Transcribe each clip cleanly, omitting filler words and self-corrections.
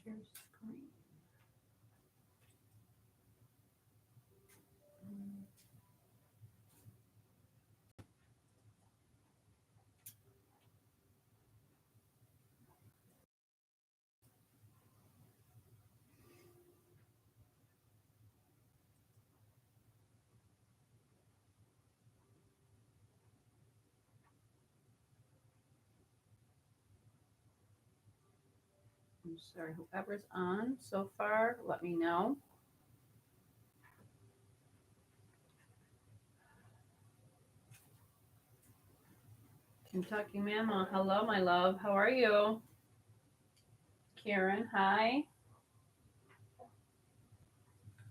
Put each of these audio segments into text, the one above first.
share screen. I'm sorry, whoever's on so far, let me know. Kentucky Mama, hello, my love. How are you? Karen, hi.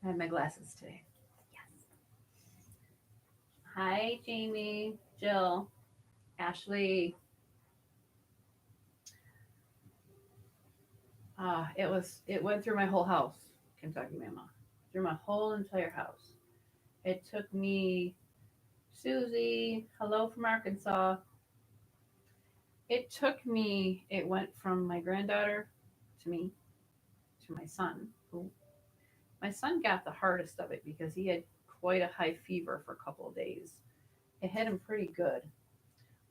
I have my glasses today. Yes. Hi, Jamie, Jill, Ashley. It went through my whole house, Kentucky Mama, through my whole entire house. It took me, Susie, hello from Arkansas. It took me, it went from my granddaughter to me to my son, who my son got the hardest of it because he had quite a high fever for a couple of days. It hit him pretty good.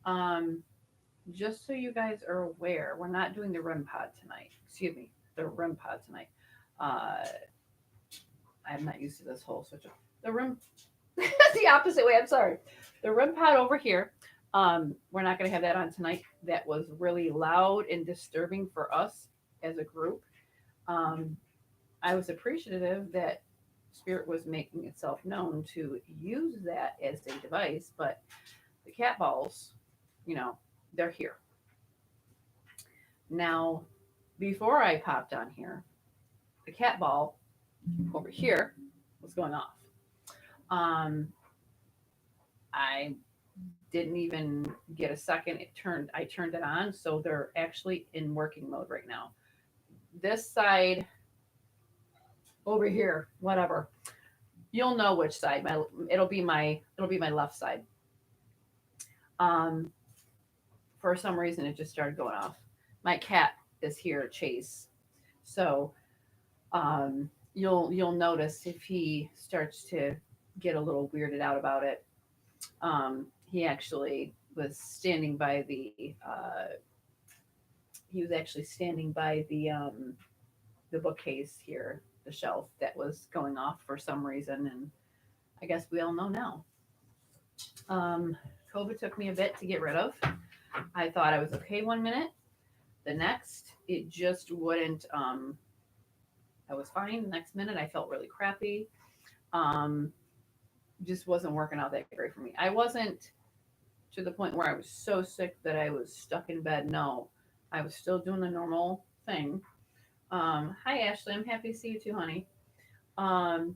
Um, just so you guys are aware, we're not doing the REM pod tonight. Excuse me, the REM pod tonight. Uh, I'm not used to this whole switch up. The REM, the opposite way. I'm sorry. The REM pod over here. We're not going to have that on tonight. That was really loud and disturbing for us as a group. Um, I was appreciative that Spirit was making itself known to use that as a device, but the cat balls, you know, they're here. Now, before I popped on here, the cat ball over here was going off. Um, I didn't even get a second. I turned it on, so they're actually in working mode right now. This side over here, whatever. You'll know which side. It'll be my left side. Um, for some reason it just started going off. My cat is here, Chase. So you'll notice if he starts to get a little weirded out about it. He actually was standing by the bookcase here, the shelf that was going off for some reason, and I guess we all know now. Um, COVID took me a bit to get rid of. I thought I was okay one minute. The next, it just wouldn't. I was fine. The next minute, I felt really crappy. Um, just wasn't working out that great for me. I wasn't to the point where I was so sick that I was stuck in bed. No, I was still doing the normal thing. Hi, Ashley. I'm happy to see you too, honey. Um,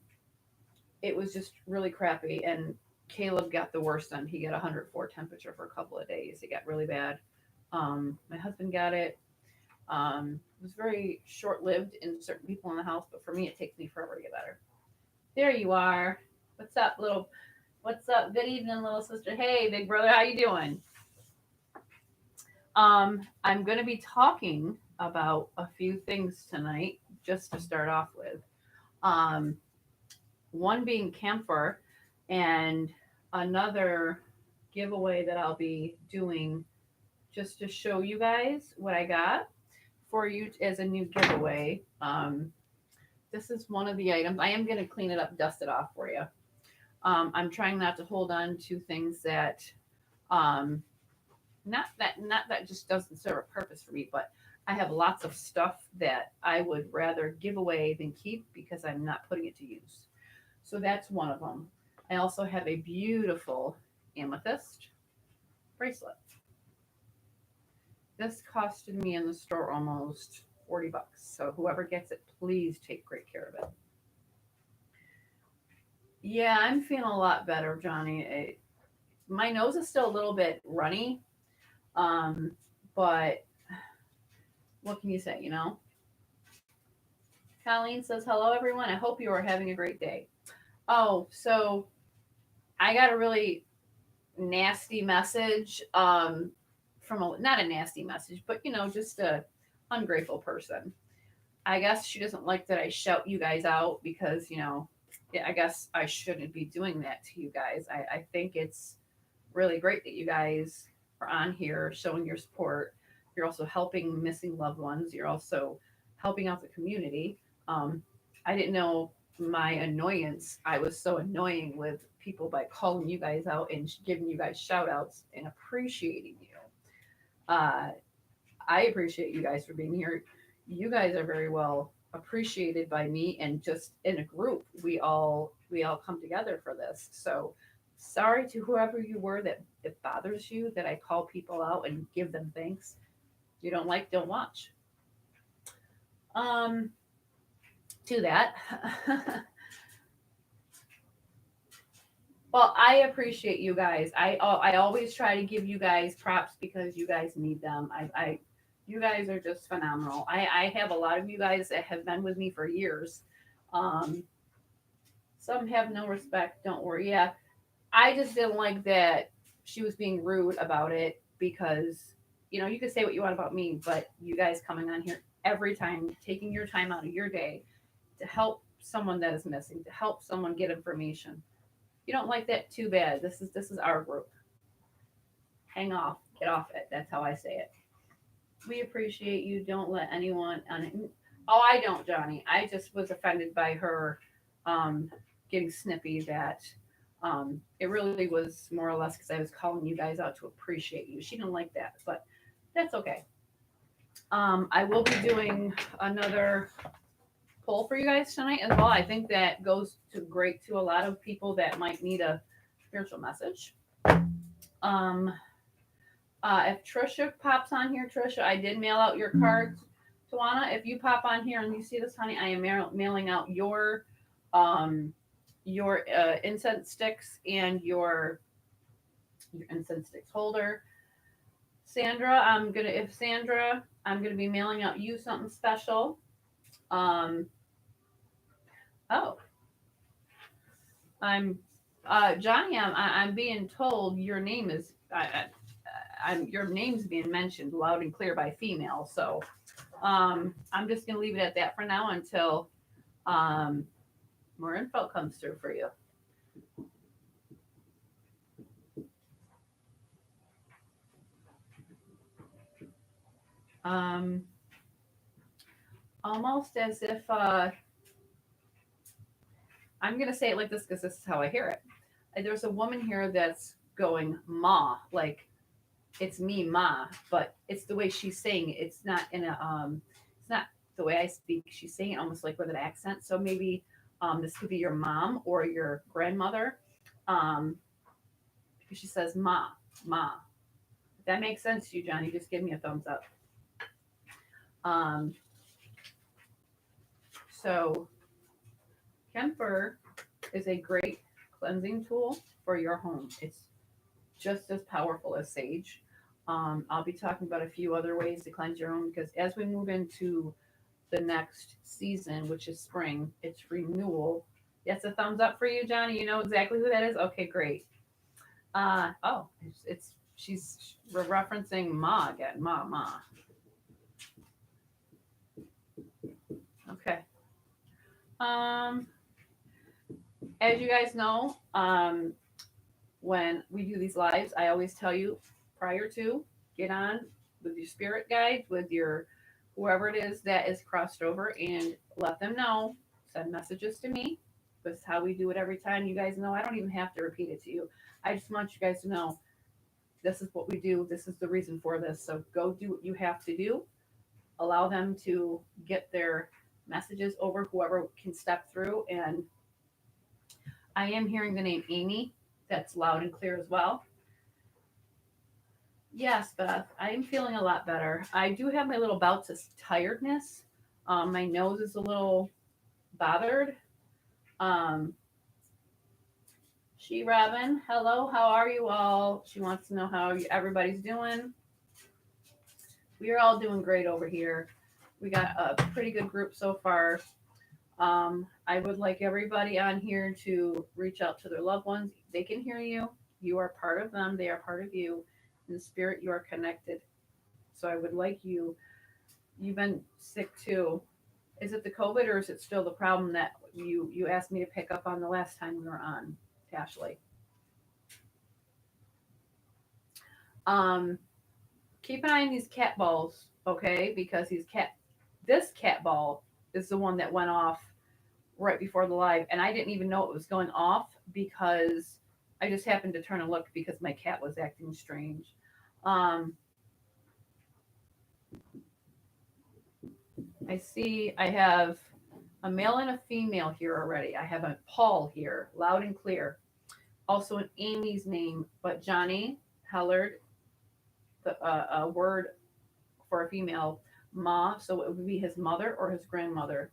it was just really crappy. And Caleb got the worst end. He got 104 temperature for a couple of days. It got really bad. My husband got it. It was very short lived in certain people in the house, but for me, it takes me forever to get better. There you are. What's up, little? What's up? Good evening, little sister. Hey, big brother. How you doing? I'm going to be talking about a few things tonight, just to start off with. Um, one being camphor, and another giveaway that I'll be doing just to show you guys what I got for you as a new giveaway. This is one of the items. I am going to clean it up, dust it off for you. I'm trying not to hold on to things that, um, not that just doesn't serve a purpose for me, but I have lots of stuff that I would rather give away than keep because I'm not putting it to use. So that's one of them. I also have a beautiful amethyst bracelet. This costed me in the store almost $40. So whoever gets it, please take great care of it. Yeah, I'm feeling a lot better, Johnny. My nose is still a little bit runny, um, but what can you say? Colleen says, "Hello, everyone. I hope you are having a great day." Oh, so I got a really nasty message from not a nasty message, but just a ungrateful person. I guess she doesn't like that I shout you guys out because, I guess I shouldn't be doing that to you guys. I think it's really great that you guys are on here showing your support. You're also helping missing loved ones. You're also helping out the community. Um, I didn't know my annoyance. I was so annoying with people by calling you guys out and giving you guys shout outs and appreciating you. Uh, I appreciate you guys for being here. You guys are very well appreciated by me, and just in a group, we all come together for this. So sorry to whoever you were that it bothers you that I call people out and give them thanks. You don't like, don't watch. Um, to that. Well, I appreciate you guys. I always try to give you guys props because you guys need them. You guys are just phenomenal. I have a lot of you guys that have been with me for years. Um, some have no respect. Don't worry. Yeah, I just didn't like that she was being rude about it because you can say what you want about me, but you guys coming on here every time, taking your time out of your day to help someone that is missing, to help someone get information. You don't like that, too bad. This is our group. Hang off, get off it. That's how I say it. We appreciate you. Don't let anyone on it. Oh, I don't, Johnny. I just was offended by her um, getting snippy. That it really was more or less because I was calling you guys out to appreciate you. She didn't like that, but that's okay. I will be doing another poll for you guys tonight as well. I think that goes to great to a lot of people that might need a spiritual message. Um, if Trisha pops on here, Trisha, I did mail out your cards. Tawana, if you pop on here and you see this, honey, I am mailing out um, your incense sticks and your incense sticks holder. Sandra, I'm gonna be mailing out you something special. Um, oh, I'm Johnny. I'm being told your name is your name's being mentioned loud and clear by female. So I'm just gonna leave it at that for now until um, more info comes through for you. Um, Almost as if I'm gonna say it like this because this is how I hear it. There's a woman here that's going ma, like it's me ma, but it's the way she's saying it. It's not the way I speak. She's saying it almost like with an accent. So maybe this could be your mom or your grandmother, um, because she says ma. If that makes sense to you, Johnny, just give me a thumbs up. Um, so Kemper is a great cleansing tool for your home. It's just as powerful as sage. I'll be talking about a few other ways to cleanse your home because as we move into the next season, which is spring, it's renewal. Yes, a thumbs up for you, Johnny. You know exactly who that is. Okay, great. Oh, it's she's referencing Ma again. Ma. Okay. Um, as you guys know, when we do these lives, I always tell you prior to get on with your spirit guide, with your whoever it is that is crossed over, and let them know. Send messages to me. This is how we do it every time. You guys know I don't even have to repeat it to you. I just want you guys to know this is what we do. This is the reason for this. So go do what you have to do. Allow them to get their messages over, whoever can step through. And I am hearing the name Amy. That's loud and clear as well. Yes, Beth, I am feeling a lot better. I do have my little bouts of tiredness. My nose is a little bothered. Um, she Robin, hello, how are you all? She wants to know how everybody's doing. We are all doing great over here. We got a pretty good group so far. I would like everybody on here to reach out to their loved ones. They can hear you. You are part of them. They are part of you. In spirit, you are connected. So I would like you. You've been sick too. Is it the COVID or is it still the problem that you asked me to pick up on the last time we were on, Ashley? Um, Keep an eye on these cat balls, okay? Because this cat ball is the one that went off right before the live, and I didn't even know it was going off because I just happened to turn and look because my cat was acting strange. Um, I see I have a male and a female here already. I have a Paul here, loud and clear. Also an Amy's name, but Johnny Hellard, a word for a female, Ma, so it would be his mother or his grandmother,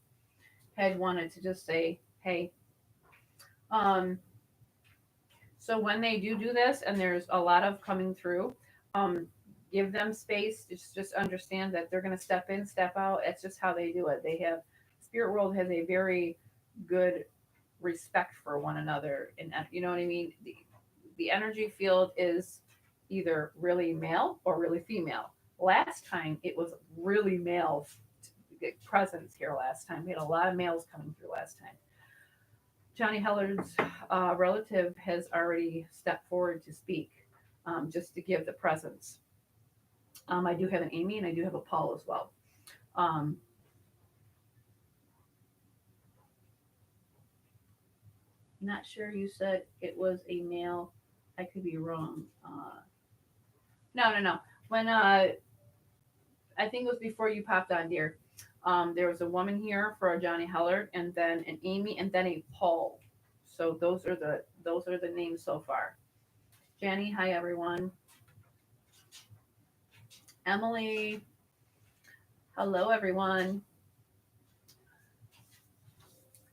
had wanted to just say, hey. Um, so when they do this, and there's a lot of coming through, um, give them space. Just understand that they're going to step in, step out. It's just how they do it. They have Spirit World has a very good respect for one another, and you know what I mean. The energy field is either really male or really female. Last time it was really male presence here. Last time we had a lot of males coming through. Last time. Johnny Hellard's relative has already stepped forward to speak, just to give the presence. I do have an Amy and I do have a Paul as well. Um, Not sure you said it was a male. I could be wrong. No. When I think it was before you popped on, dear. There was a woman here for a Johnny Hellard, and then an Amy, and then a Paul. So those are the names so far. Jenny, hi everyone. Emily, hello everyone.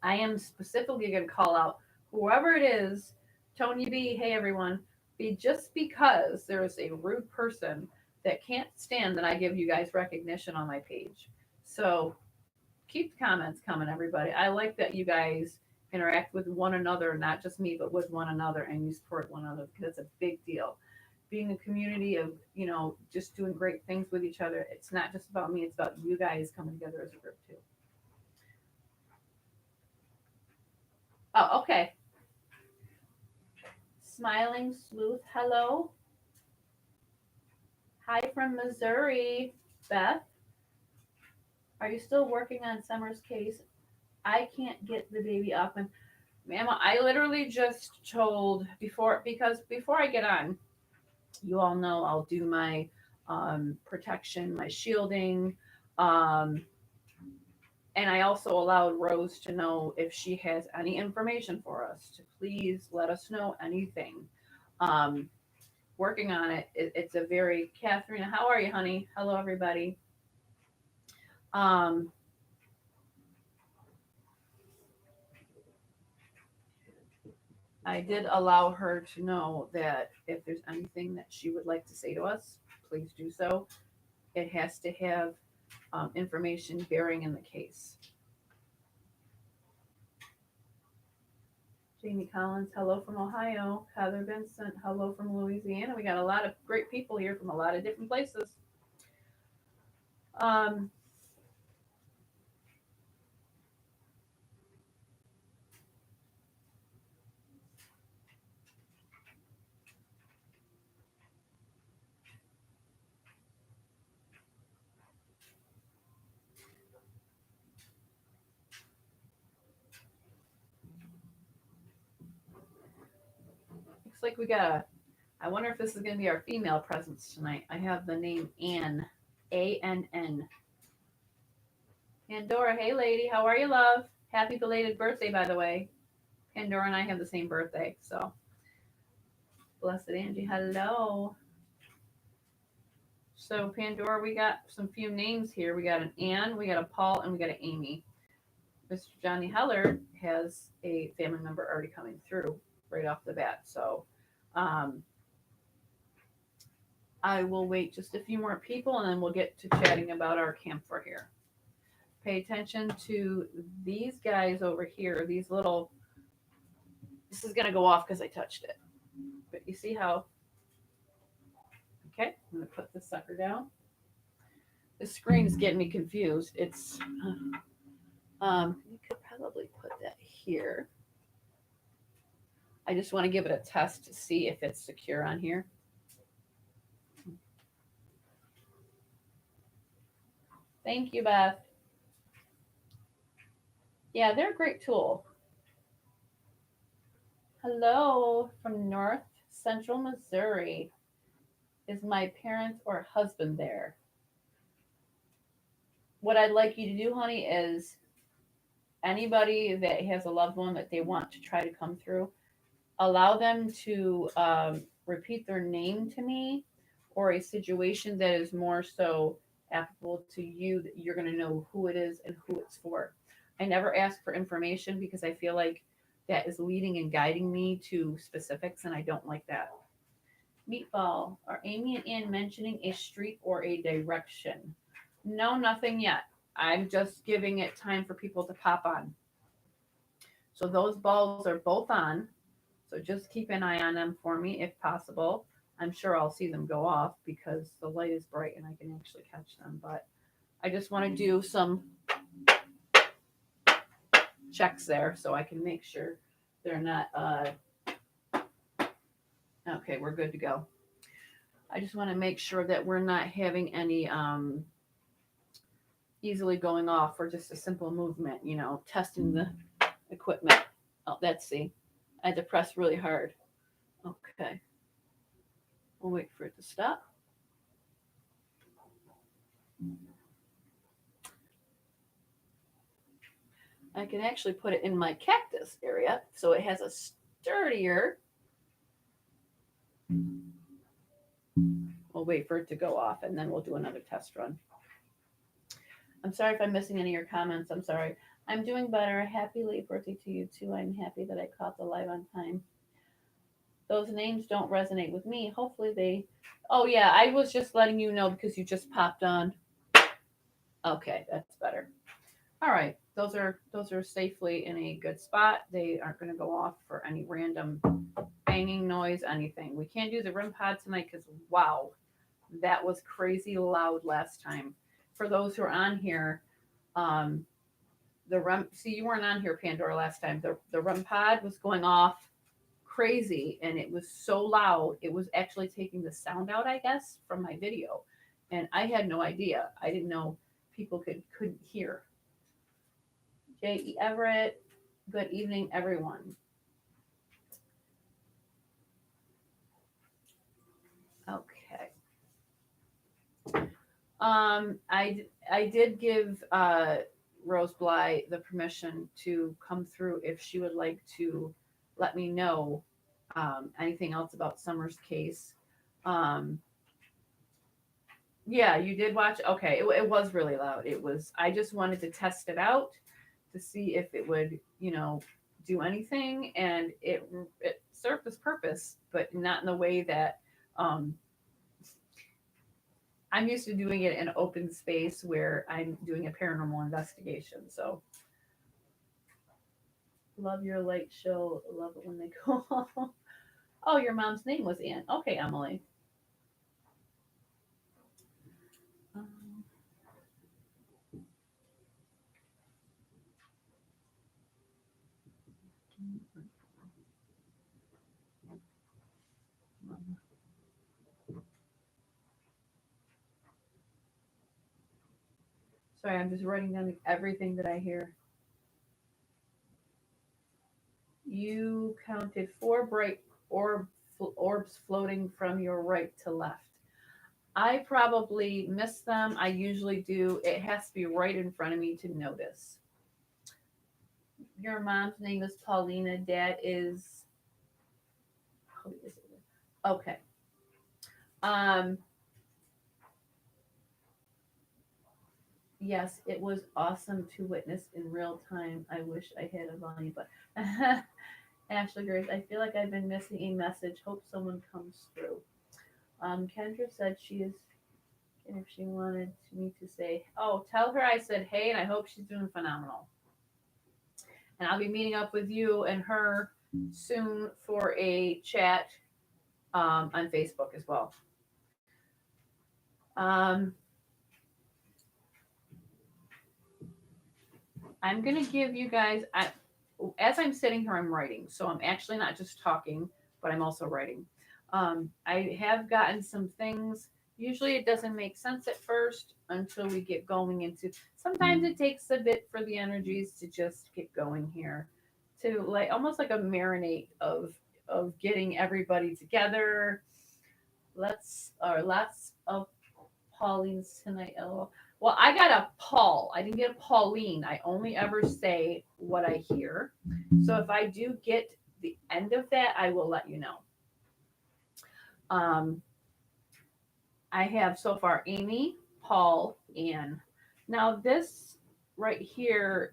I am specifically going to call out whoever it is. Tony B, hey everyone. Be just because there is a rude person that can't stand that I give you guys recognition on my page. So keep the comments coming, everybody. I like that you guys interact with one another, not just me, but with one another, and you support one another because it's a big deal. Being a community of, just doing great things with each other, it's not just about me, it's about you guys coming together as a group too. Oh, okay. Smiling Sleuth, hello. Hi from Missouri. Beth, are you still working on Summer's case? I can't get the baby up. And Mama, I literally just told before I get on, you all know I'll do my protection, my shielding. Um, and I also allowed Rose to know if she has any information for us to please let us know anything. Um, Working on it, it's a very Catherine. How are you, honey? Hello, everybody. Um, I did allow her to know that if there's anything that she would like to say to us, please do so. It has to have information bearing in the case. Jamie Collins, hello from Ohio. Heather Vincent, hello from Louisiana. We got a lot of great people here from a lot of different places. Um, Looks like we got I wonder if this is going to be our female presence tonight. I have the name Ann, Ann. Pandora, hey lady, how are you, love? Happy belated birthday, by the way. Pandora and I have the same birthday, so blessed Angie, hello. So Pandora, we got some few names here. We got an Ann, we got a Paul, and we got an Amy. Mr. Johnny Heller has a family member already coming through right off the bat, so um, I will wait just a few more people, and then we'll get to chatting about our camphor here. Pay attention to these guys over here. These little. This is gonna go off because I touched it. But you see how? Okay, I'm gonna put this sucker down. The screen is getting me confused. It's You could probably put that here. I just want to give it a test to see if it's secure on here. Thank you, Beth. Yeah, they're a great tool. Hello from North Central Missouri. Is my parents or husband there? What I'd like you to do, honey, is anybody that has a loved one that they want to try to come through, allow them to repeat their name to me or a situation that is more so applicable to you that you're going to know who it is and who it's for. I never ask for information because I feel like that is leading and guiding me to specifics, and I don't like that. Meatball, are Amy and Ann mentioning a street or a direction? No, nothing yet. I'm just giving it time for people to pop on. So those balls are both on. So just keep an eye on them for me if possible. I'm sure I'll see them go off because the light is bright and I can actually catch them. But I just want to do some checks there so I can make sure they're not. Okay, we're good to go. I just want to make sure that we're not having any easily going off or just a simple movement, testing the equipment. Oh, let's see. I had to press really hard. Okay. We'll wait for it to stop. I can actually put it in my cactus area so it has a sturdier. We'll wait for it to go off and then we'll do another test run. I'm sorry if I'm missing any of your comments. I'm sorry. I'm doing better. Happy late birthday to you too. I'm happy that I caught the live on time. Those names don't resonate with me. Hopefully they. Oh yeah, I was just letting you know because you just popped on. Okay, that's better. All right, those are safely in a good spot. They aren't going to go off for any random banging noise, anything. We can't do the REM pod tonight because wow, that was crazy loud last time. For those who are on here, the REM. See, you weren't on here, Pandora, last time. The REM pod was going off crazy, and it was so loud. It was actually taking the sound out, I guess, from my video, and I had no idea. I didn't know people couldn't hear. J.E. Everett, good evening, everyone. Okay. I did give Rose Bly the permission to come through if she would like to let me know anything else about Summer's case. Um, yeah, you did watch. Okay, it was really loud. It was. I just wanted to test it out to see if it would, do anything, and it served its purpose, but not in the way that um, I'm used to doing it in an open space where I'm doing a paranormal investigation. So love your light show. Love it when they go off. Oh, your mom's name was Ann. Okay, Emily. Um, Sorry, I'm just writing down everything that I hear. You counted four bright orbs floating from your right to left. I probably missed them. I usually do. It has to be right in front of me to notice. Your mom's name is Paulina. Dad is. Who is it? Okay. Um. Yes, it was awesome to witness in real time. I wish I had a volume, but Ashley Grace, I feel like I've been missing a message. Hope someone comes through. Kendra said she is, and if she wanted me to say, oh, tell her I said hey, and I hope she's doing phenomenal. And I'll be meeting up with you and her soon for a chat on Facebook as well. Um, I'm going to give you guys, as I'm sitting here, I'm writing. So I'm actually not just talking, but I'm also writing. I have gotten some things. Usually it doesn't make sense at first until we get going into. Sometimes it takes a bit for the energies to just get going here, to like almost like a marinate of getting everybody together. Lots of Paulines tonight. LOL. Well, I got a Paul. I didn't get a Pauline. I only ever say what I hear. So if I do get the end of that, I will let you know. Um, I have so far Amy, Paul, Anne. Now this right here,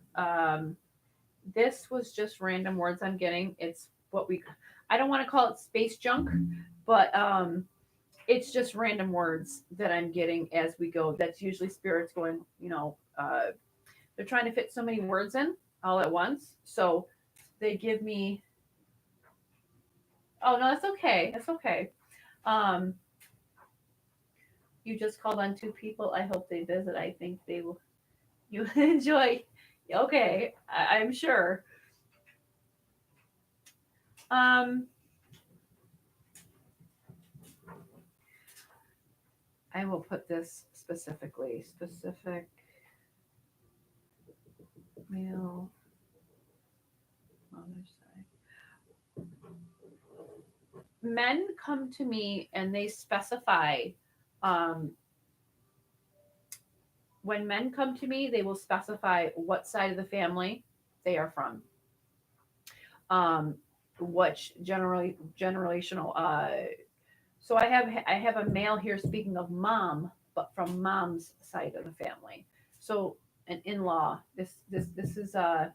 this was just random words I'm getting. It's what we, I don't want to call it space junk, but it's just random words that I'm getting as we go. That's usually spirits going, they're trying to fit so many words in all at once. So they give me, oh, no, that's okay. That's okay. Um, you just called on two people. I hope they visit. I think they will, you enjoy. Okay, I'm sure. Um, I will put this specifically. Specific male mother side. Men come to me and they specify, um, when men come to me, they will specify what side of the family they are from. Um, what generally generational. So I have a male here speaking of mom, but from mom's side of the family. So an in-law. This is okay.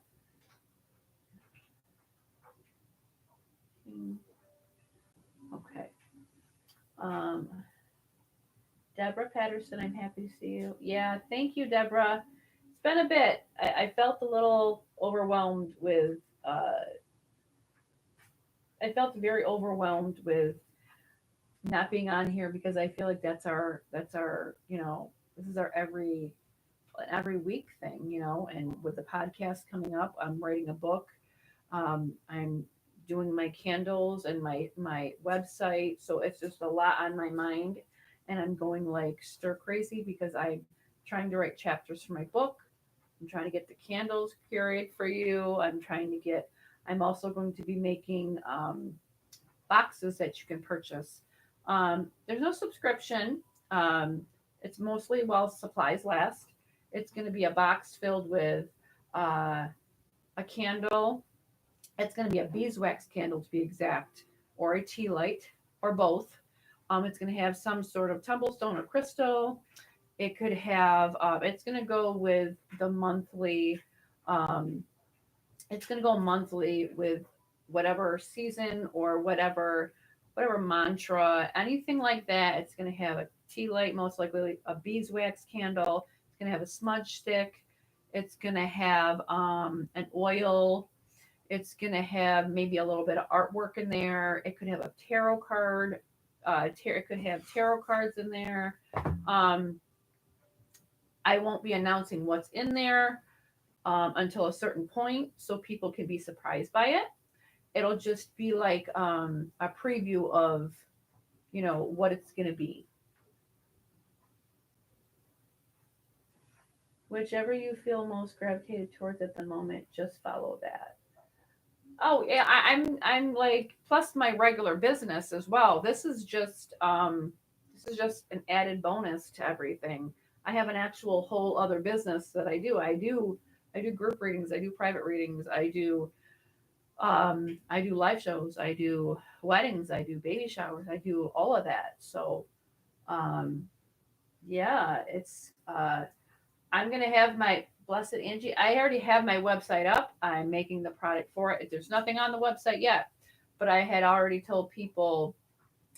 Um, Deborah Patterson, I'm happy to see you. Yeah, thank you, Deborah. It's been a bit. I felt a little overwhelmed with. I felt very overwhelmed with not being on here because I feel like that's our this is our every week thing, and with the podcast coming up, I'm writing a book. I'm doing my candles and my website, so it's just a lot on my mind, and I'm going like stir crazy because I'm trying to write chapters for my book. I'm trying to get the candles curated for you. I'm also going to be making boxes that you can purchase. There's no subscription. Um, it's mostly while supplies last. It's going to be a box filled with uh, a candle. It's going to be a beeswax candle to be exact, or a tea light, or both. It's going to have some sort of tumblestone or crystal. It could have. It's going to go with the monthly. Um, it's going to go monthly with whatever season or whatever mantra, anything like that. It's going to have a tea light, most likely a beeswax candle. It's going to have a smudge stick. It's going to have an oil. It's going to have maybe a little bit of artwork in there. It could have a tarot card. It could have tarot cards in there. um, I won't be announcing what's in there until a certain point, so people can be surprised by it. It'll just be like a preview of what it's going to be. Whichever you feel most gravitated towards at the moment, just follow that. Oh yeah, I'm like, plus my regular business as well. This is just an added bonus to everything. I have an actual whole other business that I do group readings, I do private readings, I do live shows, I do weddings, I do baby showers, I do all of that. So um, yeah, I'm gonna have my blessed Angie. I already have my website up. I'm making the product for it. There's nothing on the website yet, but I had already told people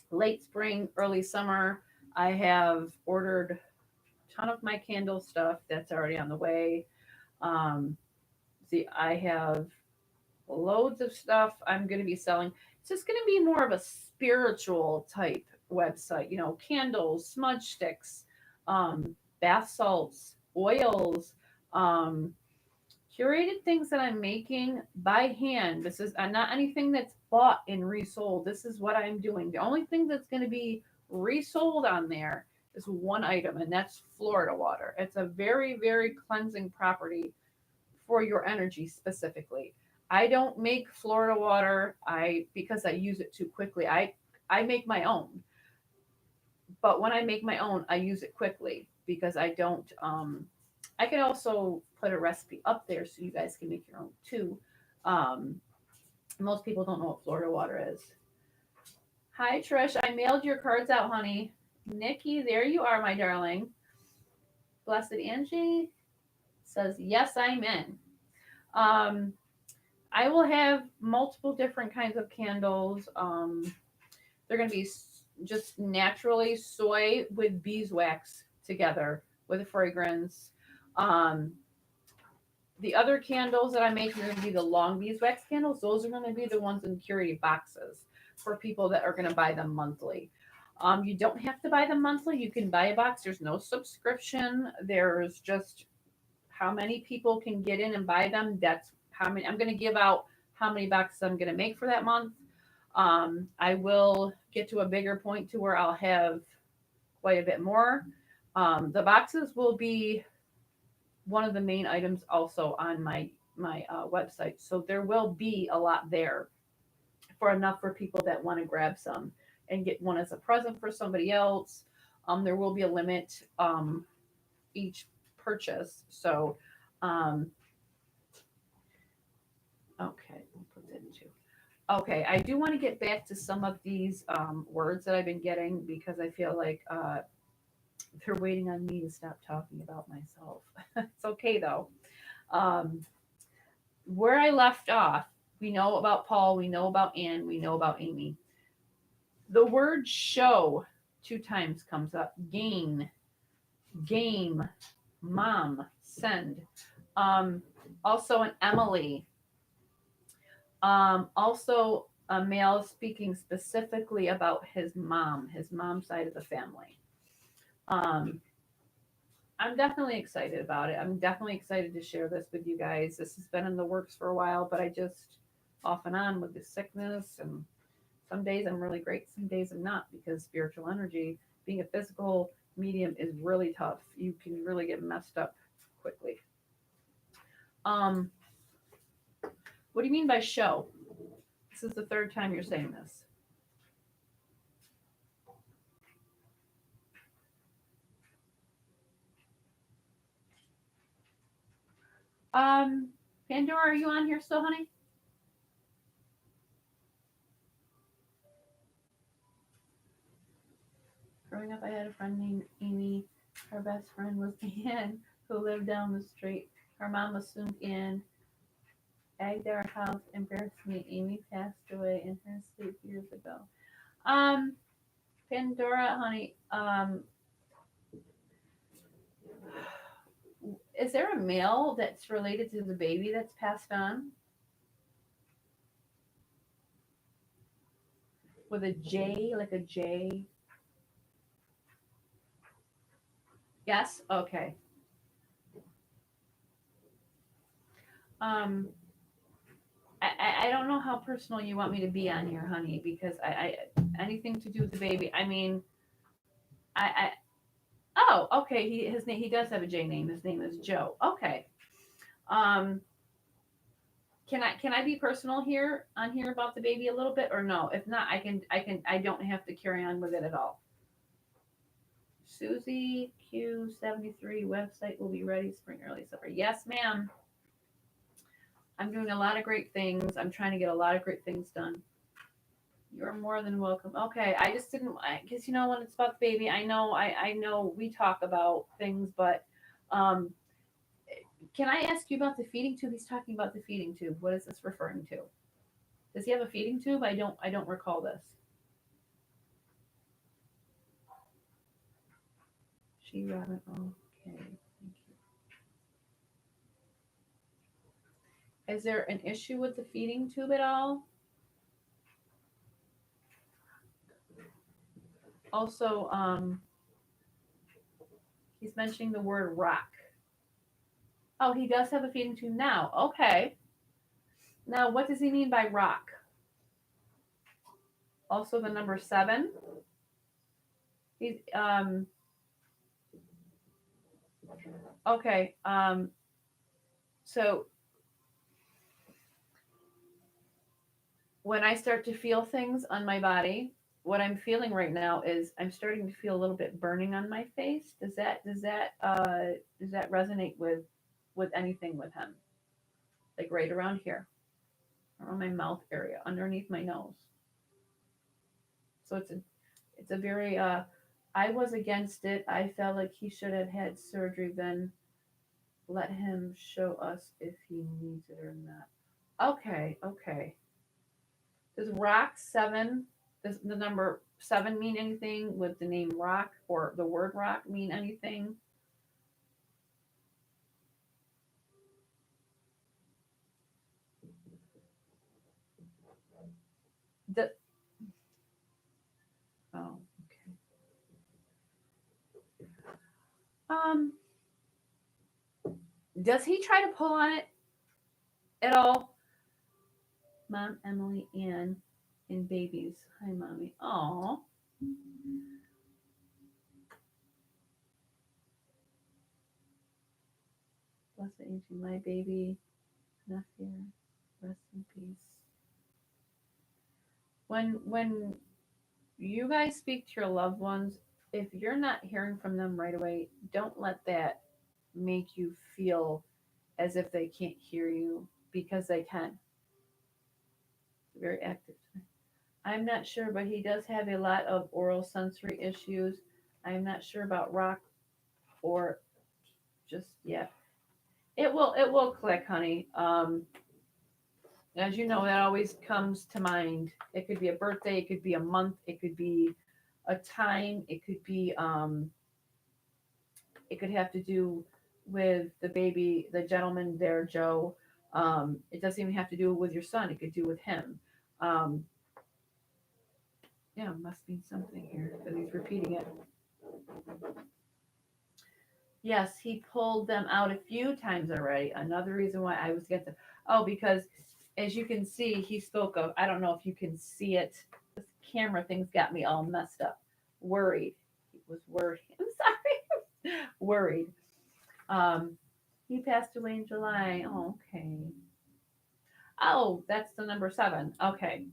late spring, early summer. I have ordered a ton of my candle stuff that's already on the way. Um, See, I have loads of stuff I'm going to be selling. It's just going to be more of a spiritual type website, candles, smudge sticks, bath salts, oils, um, Curated things that I'm making by hand. This is not anything that's bought and resold. This is what I'm doing. The only thing that's going to be resold on there is one item, and that's Florida water. It's a very, very cleansing property for your energy specifically. I don't make Florida water because I use it too quickly. I make my own, but when I make my own, I use it quickly because I don't. I can also put a recipe up there so you guys can make your own too. Um, Most people don't know what Florida water is. Hi Trish, I mailed your cards out, honey. Nikki, there you are, my darling. Blessed Angie says yes, I'm in. Um, I will have multiple different kinds of candles. They're going to be just naturally soy with beeswax together with a fragrance. Um, the other candles that I'm making are going to be the long beeswax candles. Those are going to be the ones in curated boxes for people that are going to buy them monthly. You don't have to buy them monthly. You can buy a box. There's no subscription. There's just how many people can get in and buy them. That's how many. I'm going to give out how many boxes I'm going to make for that month. I will get to a bigger point to where I'll have quite a bit more. The boxes will be one of the main items also on my website, so there will be a lot there for enough for people that want to grab some and get one as a present for somebody else. There will be a limit each purchase, so um, okay, we'll put that in two. Okay, I do want to get back to some of these words that I've been getting because I feel like they're waiting on me to stop talking about myself. It's okay though. Um, where I left off, we know about Paul, we know about Anne, we know about Amy. The word show two times comes up: gain, game, mom, send. Um, Also, an Emily. Also, a male speaking specifically about his mom's side of the family. Um, I'm definitely excited about it. I'm definitely excited to share this with you guys. This has been in the works for a while, but I just off and on with the sickness, and some days I'm really great, some days I'm not, because spiritual energy, being a physical medium, is really tough. You can really get messed up quickly. Um, what do you mean by show? This is the third time you're saying this. Um, Pandora, are you on here still, honey? Growing up, I had a friend named Amy. Her best friend was Anne, who lived down the street. Her mom assumed Anne egged our house, embarrassed me. Amy passed away in her sleep years ago. Um, Pandora, honey, is there a male that's related to the baby that's passed on with a J, like a J? Yes. Okay. Um, I don't know how personal you want me to be on here, honey, because I anything to do with the baby. I mean, I oh, okay. His name, he does have a J name. His name is Joe. Okay. Um, can I be personal here on here about the baby a little bit, or no? If not, I don't have to carry on with it at all. Susie Q73 website will be ready spring early summer. Yes, ma'am. I'm doing a lot of great things. I'm trying to get a lot of great things done. You're more than welcome. Okay, I just didn't because when it's about the baby, I know we talk about things, but um, can I ask you about the feeding tube? He's talking about the feeding tube. What is this referring to? Does he have a feeding tube? I don't recall this. She Robin. Okay, thank you. Is there an issue with the feeding tube at all? Also, he's mentioning the word rock. Oh, he does have a feeding tube now. Okay. Now, what does he mean by rock? Also, the number 7. He's okay. So when I start to feel things on my body, what I'm feeling right now is I'm starting to feel a little bit burning on my face. Does that resonate with anything with him? Like right around here, around my mouth area, underneath my nose. So it's a very I was against it. I felt like he should have had surgery, then let him show us if he needs it or not. Okay, okay. Does rock 7, does the number 7 mean anything? Would the name rock or the word rock mean anything? The, oh, okay. Um, does he try to pull on it at all? Mom, Emily, Ann, and babies. Hi, mommy. Oh, blessed angel, my baby, nephew, rest in peace. When you guys speak to your loved ones, if you're not hearing from them right away, don't let that make you feel as if they can't hear you because they can. Very active. I'm not sure, but he does have a lot of oral sensory issues. I'm not sure about rock or just yet. It will click, honey. As you know, that always comes to mind. It could be a birthday, it could be a month, it could be a time, it could have to do with the baby, the gentleman there, Joe. It doesn't even have to do with your son. It could do with him. Um, yeah, must be something here because he's repeating it. Yes, he pulled them out a few times already. Another reason why I was getting, oh, because as you can see, he spoke of, I don't know if you can see it. This camera thing's got me all messed up. Worried. He was worried. I'm sorry. Worried. Um, he passed away in July. Oh, okay. Oh, that's the number 7. Okay.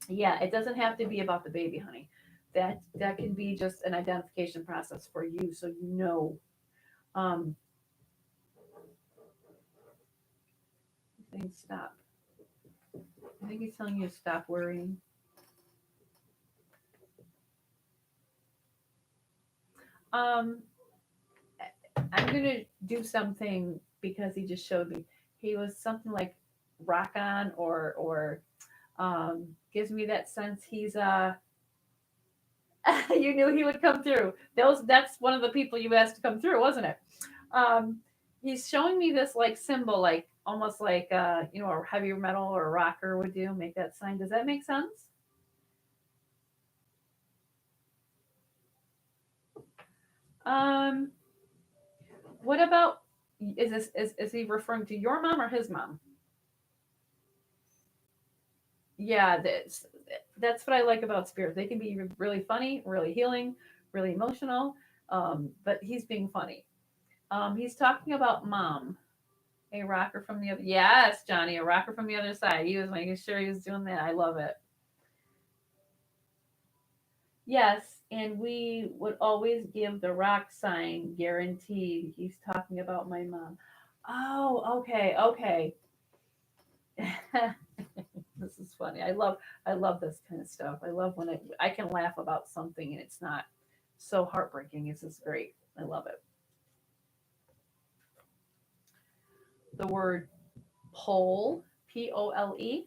Yeah, it doesn't have to be about the baby, honey. That can be just an identification process for you, so you know. Um, saying stop. I think he's telling you to stop worrying. Um, I'm gonna do something because he just showed me. He was something like rock on or gives me that sense he's you knew he would come through. That's one of the people you asked to come through, wasn't it? Um, he's showing me this like symbol, like almost like a heavy metal or a rocker would do. Make that sign. Does that make sense? Um, what about is he referring to your mom or his mom? Yeah, that's what I like about spirits. They can be really funny, really healing, really emotional. But he's being funny. He's talking about mom, a rocker from the other. Yes, Johnny, a rocker from the other side. He was making sure he was doing that. I love it. Yes, and we would always give the rock sign, guaranteed. He's talking about my mom. Oh, okay, okay. This is funny. I love this kind of stuff. I love when I can laugh about something and it's not so heartbreaking. It's just great. I love it. The word pole, Pole.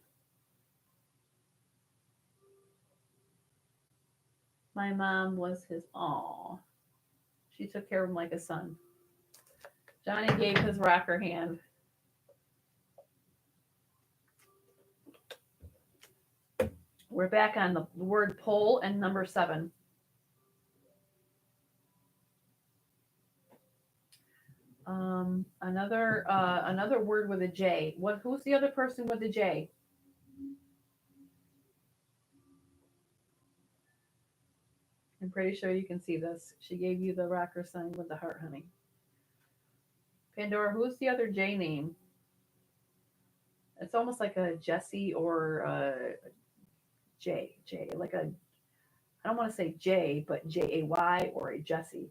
My mom was his aw. She took care of him like a son. Johnny gave his rocker hand. We're back on the word pole and number 7. Another word with a J. Who's the other person with a J? I'm pretty sure you can see this. She gave you the rocker sign with the heart, honey. Pandora, who's the other J name? It's almost like a Jesse or a J. J. Like a, I don't want to say J, but Jay or a Jesse.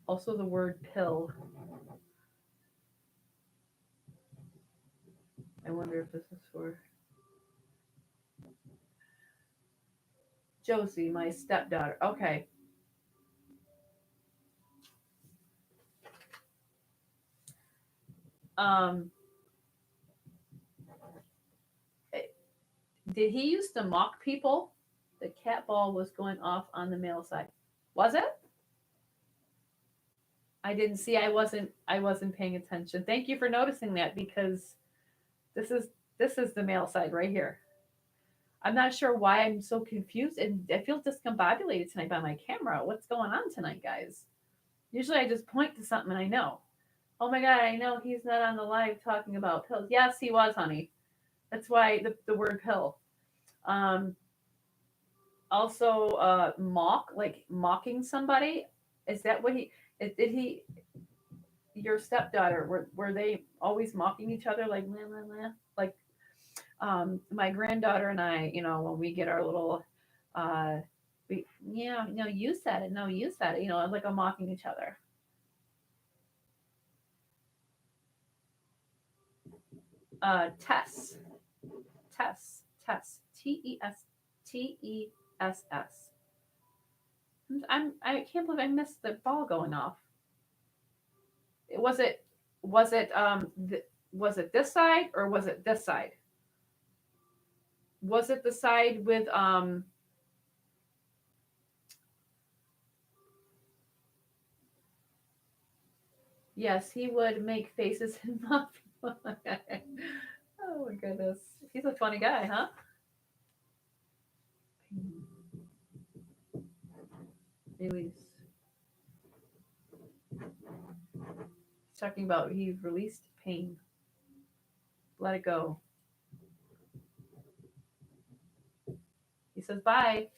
Also the word pill. I wonder if this is for Josie, my stepdaughter. Okay. Um, did he used to mock people? The cat ball was going off on the male side. Was it? I didn't see. I wasn't paying attention. Thank you for noticing that because this is this is the male side right here. I'm not sure why I'm so confused and I feel discombobulated tonight by my camera. What's going on tonight, guys? Usually I just point to something and I know. Oh my god, I know he's not on the live talking about pills. Yes, he was, honey. That's why the word pill. Um, Also, mock, like mocking somebody. Is that what he? Did he? Your stepdaughter, were they always mocking each other like blah, blah, blah? Like my granddaughter and I, when we get our little yeah, no, you said it, no, you said it, like a mocking each other. Tess, Tess, Tess. I can't believe I missed the ball going off. Was it was it was it this side or was it this side? Was it the side with yes, he would make faces and mock people. Oh my goodness. He's a funny guy, huh? Release. He's talking about he released pain. Let it go. He says bye.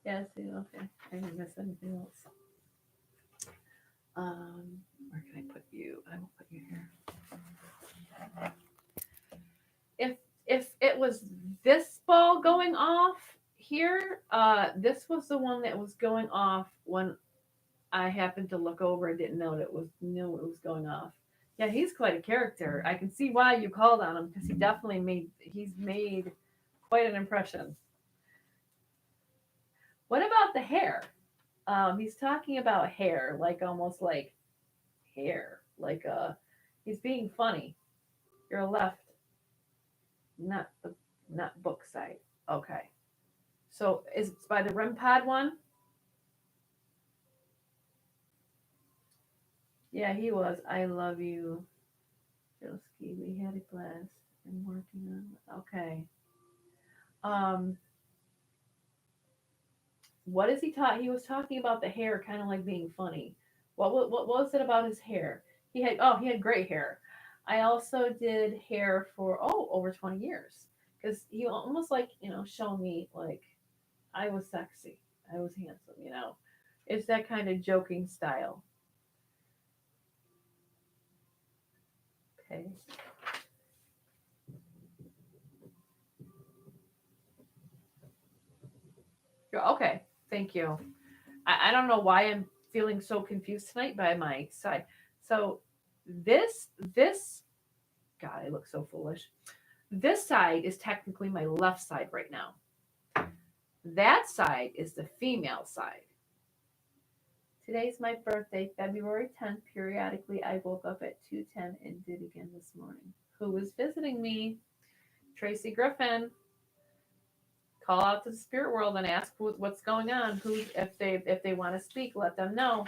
Yes, okay. I didn't miss anything else. Where can I put you? I will put you here. If it was this ball going off here, this was the one that was going off when I happened to look over and didn't know that it was knew it was going off. Yeah, he's quite a character. I can see why you called on him because he's made quite an impression. What about the hair? He's talking about hair, like almost like hair, like he's being funny. You're left, not the not book side. Okay, so is it by the REM pod one? Yeah, he was. I love you, Joski. We had a blast. I'm working on. Okay. Um, what is he taught? He was talking about the hair, kind of like being funny. What was it about his hair? He had great hair. I also did hair for over 20 years because he almost like showed me like I was sexy, I was handsome. It's that kind of joking style. Okay. Okay. Thank you. I don't know why I'm feeling so confused tonight by my side. So this God, I look so foolish. This side is technically my left side right now. That side is the female side. Today's my birthday, February 10th. Periodically, I woke up at 2:10 and did again this morning. Who was visiting me? Tracy Griffin. Call out to the spirit world and ask what's going on. Who, if they want to speak, let them know.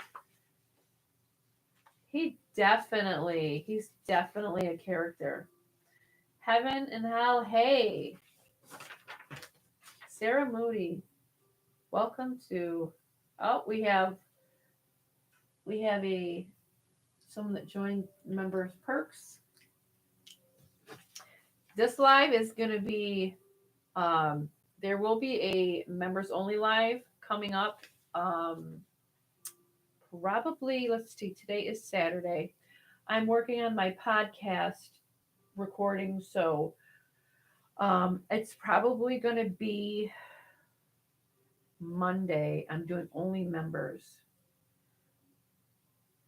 He's definitely a character. Heaven and hell, hey. Sarah Moody, welcome to. Oh, we have a someone that joined members perks. This live is going to be um, there will be a members only live coming up. Um, Probably, let's see, today is Saturday. I'm working on my podcast recording, so it's probably going to be Monday. I'm doing only members.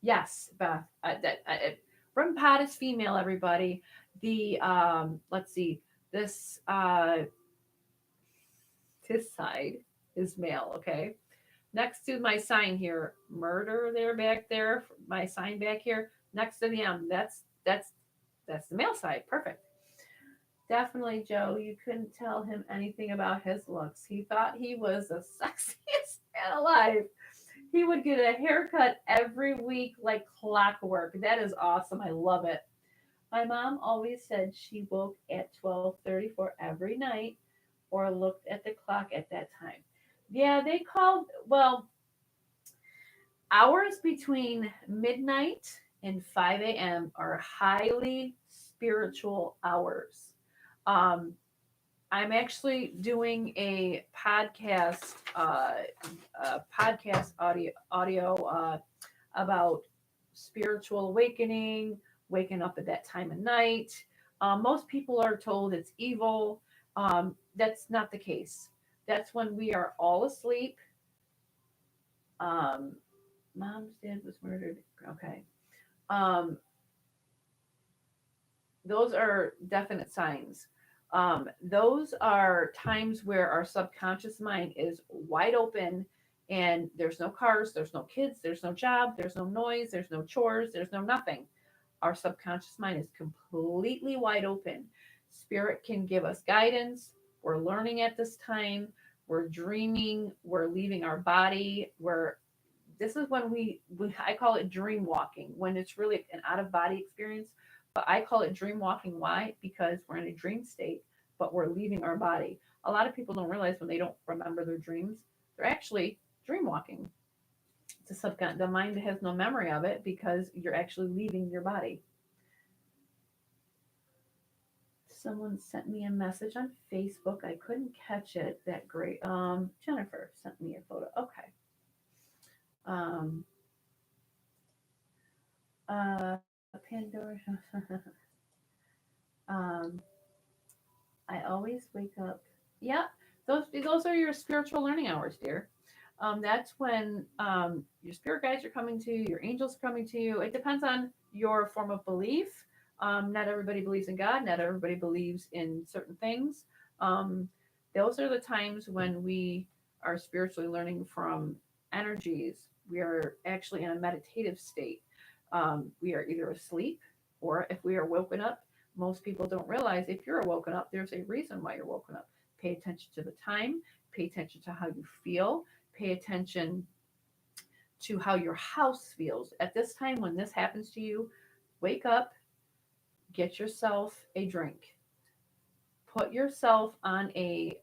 Yes, Beth. Run Pod is female. Everybody. The let's see. This this side is male. Okay. Next to my sign here, murder there back there. My sign back here next to the M. That's the male side. Perfect. Definitely, Joe. You couldn't tell him anything about his looks. He thought he was the sexiest man alive. He would get a haircut every week like clockwork. That is awesome. I love it. My mom always said she woke at 12:34 every night or looked at the clock at that time. Yeah, they called, well, hours between midnight and 5 a.m. are highly spiritual hours. Um, I'm actually doing a podcast audio about spiritual awakening, waking up at that time of night. Most people are told it's evil. That's not the case. That's when we are all asleep. Um, Mom's dad was murdered. Okay. Um, those are definite signs. Those are times where our subconscious mind is wide open and there's no cars, there's no kids, there's no job, there's no noise, there's no chores, there's no nothing. Our subconscious mind is completely wide open. Spirit can give us guidance. We're learning at this time. We're dreaming. We're leaving our body. This is when I call it dream walking, when it's really an out of body experience. But I call it dream walking. Why? Because we're in a dream state, but we're leaving our body. A lot of people don't realize when they don't remember their dreams, they're actually dream walking. The mind has no memory of it because you're actually leaving your body. Someone sent me a message on Facebook. I couldn't catch it that great. Jennifer sent me a photo. Okay. Um, Pandora. um, I always wake up. Yeah, those are your spiritual learning hours, dear. That's when your spirit guides are coming to you, your angels are coming to you. It depends on your form of belief. Not everybody believes in God. Not everybody believes in certain things. Um, those are the times when we are spiritually learning from energies. We are actually in a meditative state. We are either asleep or if we are woken up. Most people don't realize if you're woken up, there's a reason why you're woken up. Pay attention to the time, pay attention to how you feel, pay attention to how your house feels. At this time, when this happens to you, wake up, get yourself a drink, put yourself on a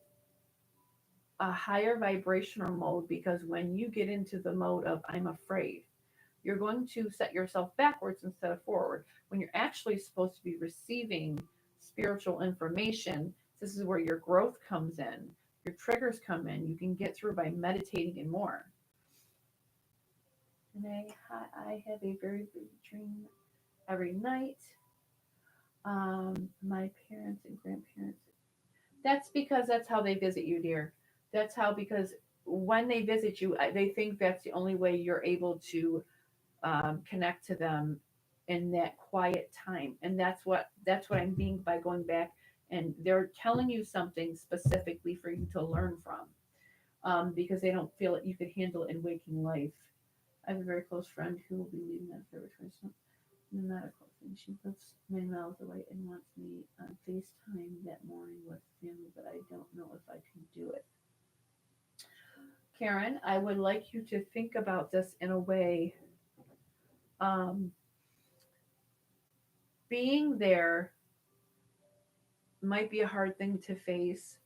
higher vibrational mode because when you get into the mode of I'm afraid, you're going to set yourself backwards instead of forward. When you're actually supposed to be receiving spiritual information, this is where your growth comes in, your triggers come in. You can get through by meditating and more. Today, I have a very big dream every night. My parents and grandparents. That's because that's how they visit you, dear. That's how, because when they visit you, they think that's the only way you're able to connect to them in that quiet time. And that's what I'm being by going back and they're telling you something specifically for you to learn from, because they don't feel that you could handle it in waking life. I have a very close friend who will be leaving that for return. Not a close thing. She lives many miles away and wants me on FaceTime that morning with family, but I don't know if I can do it. Karen, I would like you to think about this in a way. Um, Being there might be a hard thing to face,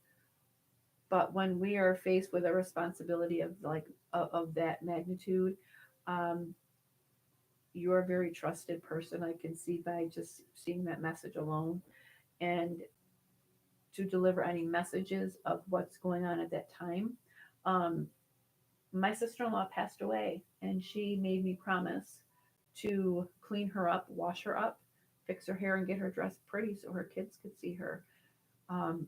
But when we are faced with a responsibility of of that magnitude, um, you're a very trusted person. I can see by just seeing that message alone, and to deliver any messages of what's going on at that time. Um, my sister-in-law passed away, and she made me promise to clean her up, wash her up, fix her hair, and get her dressed pretty so her kids could see her,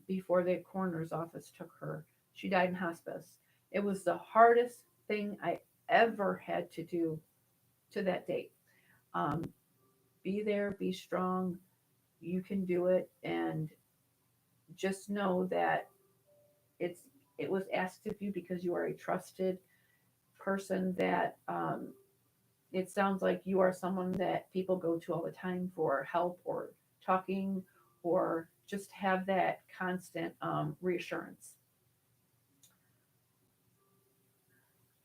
before the coroner's office took her. She died in hospice. It was the hardest thing I ever had to do to that date. Um, be there, be strong. You can do it, and just know that it's it was asked of you because you are a trusted person. That it sounds like you are someone that people go to all the time for help or talking, or just have that constant reassurance.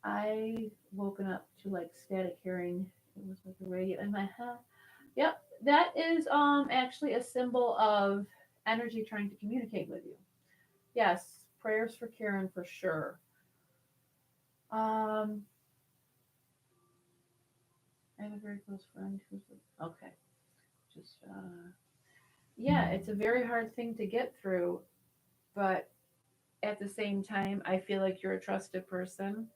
I woken up to like static hearing. It was like a radio in my head. Yep, that is actually a symbol of energy trying to communicate with you. Yes, prayers for Karen for sure. Um, I have a very close friend who's okay. Just yeah, it's a very hard thing to get through, but at the same time, I feel like you're a trusted person,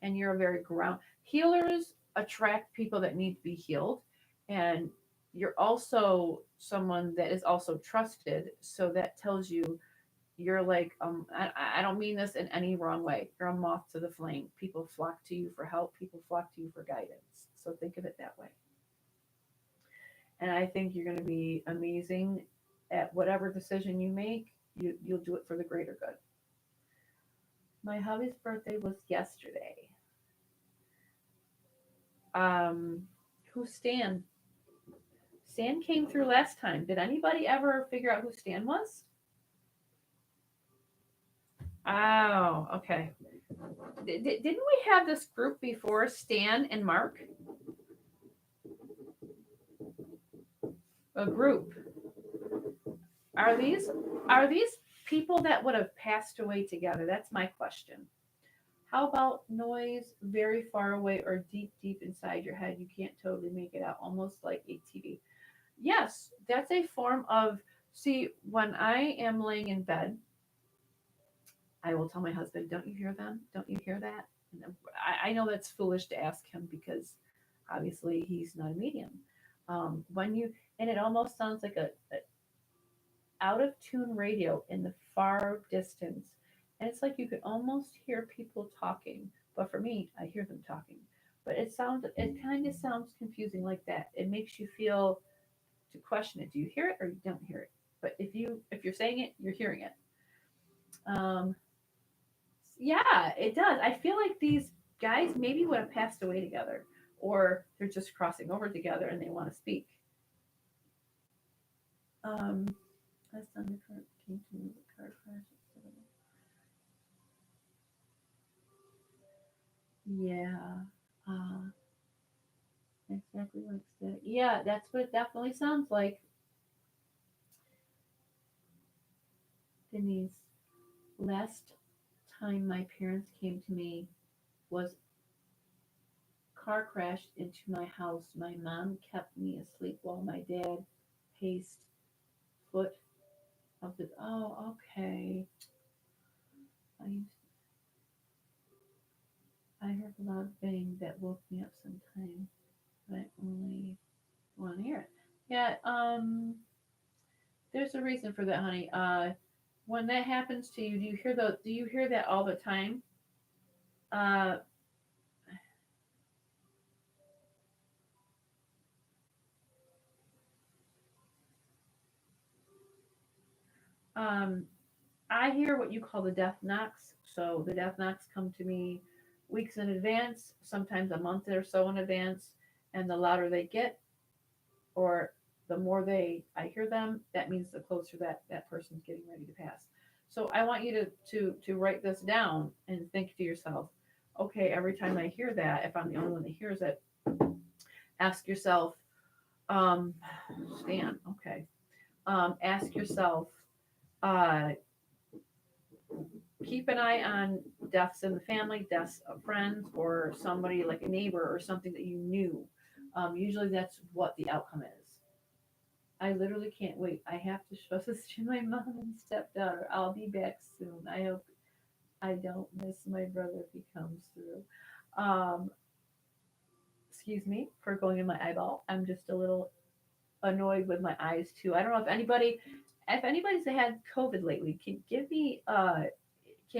and you're a very ground healers attract people that need to be healed, and you're also someone that is also trusted. So that tells you you're like I don't mean this in any wrong way. You're a moth to the flame. People flock to you for help. People flock to you for guidance. So think of it that way. And I think you're going to be amazing at whatever decision you make. You'll do it for the greater good. My hubby's birthday was yesterday. Um, who's Stan? Stan came through last time. Did anybody ever figure out who Stan was? Oh, okay. Didn't we have this group before, Stan and Mark? A group. Are these people that would have passed away together? That's my question. How about noise very far away or deep, deep inside your head? You can't totally make it out, almost like ATV. Yes, that's a form of. See, when I am laying in bed, I will tell my husband, "Don't you hear them? Don't you hear that?" And I know that's foolish to ask him because obviously he's not a medium. When you and it almost sounds like a out of tune radio in the far distance, and it's like you could almost hear people talking. But for me, I hear them talking. But it kind of sounds confusing like that. It makes you feel to question it. Do you hear it or you don't hear it? But if you're saying it, you're hearing it. Um, yeah, it does. I feel like these guys maybe would have passed away together, or they're just crossing over together and they want to speak. Um, last time the car came to me, the car crash. Yeah, uh, exactly like that. Yeah, that's what it definitely sounds like, Denise. Last time my parents came to me was car crashed into my house. My mom kept me asleep while my dad paced foot of the. Oh, okay. I I heard a loud bang that woke me up sometime, but I only want to hear it. Yeah. There's a reason for that, honey. When that happens to you, do you hear that all the time? Uh, um, I hear what you call the death knocks. So the death knocks come to me weeks in advance, sometimes a month or so in advance, and the louder they get, or the more I hear them, that means the closer that person's getting ready to pass. So I want you to write this down and think to yourself, okay, every time I hear that, if I'm the only one that hears it, ask yourself, um, Stan, okay, ask yourself, uh, keep an eye on deaths in the family, deaths of friends, or somebody like a neighbor or something that you knew. Usually that's what the outcome is. I literally can't wait. I have to show this to my mom and stepdaughter. I'll be back soon. I hope I don't miss my brother if he comes through. Um, Excuse me for going in my eyeball. I'm just a little annoyed with my eyes too. I don't know if anybody's had COVID lately, can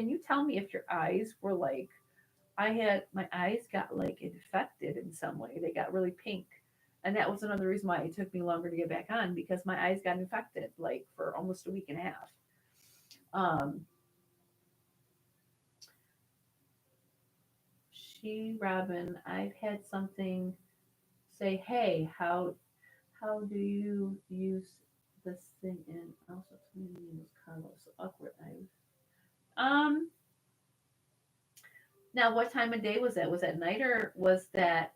you tell me if your eyes were like I had my eyes got like infected in some way. They got really pink. And that was another reason why it took me longer to get back on because my eyes got infected like for almost a week and a half. Um, Robin, I've had something say, "Hey, how do you use this thing?" And also, my name was Carlos. So awkward. Now, what time of day was that? Was that night or was that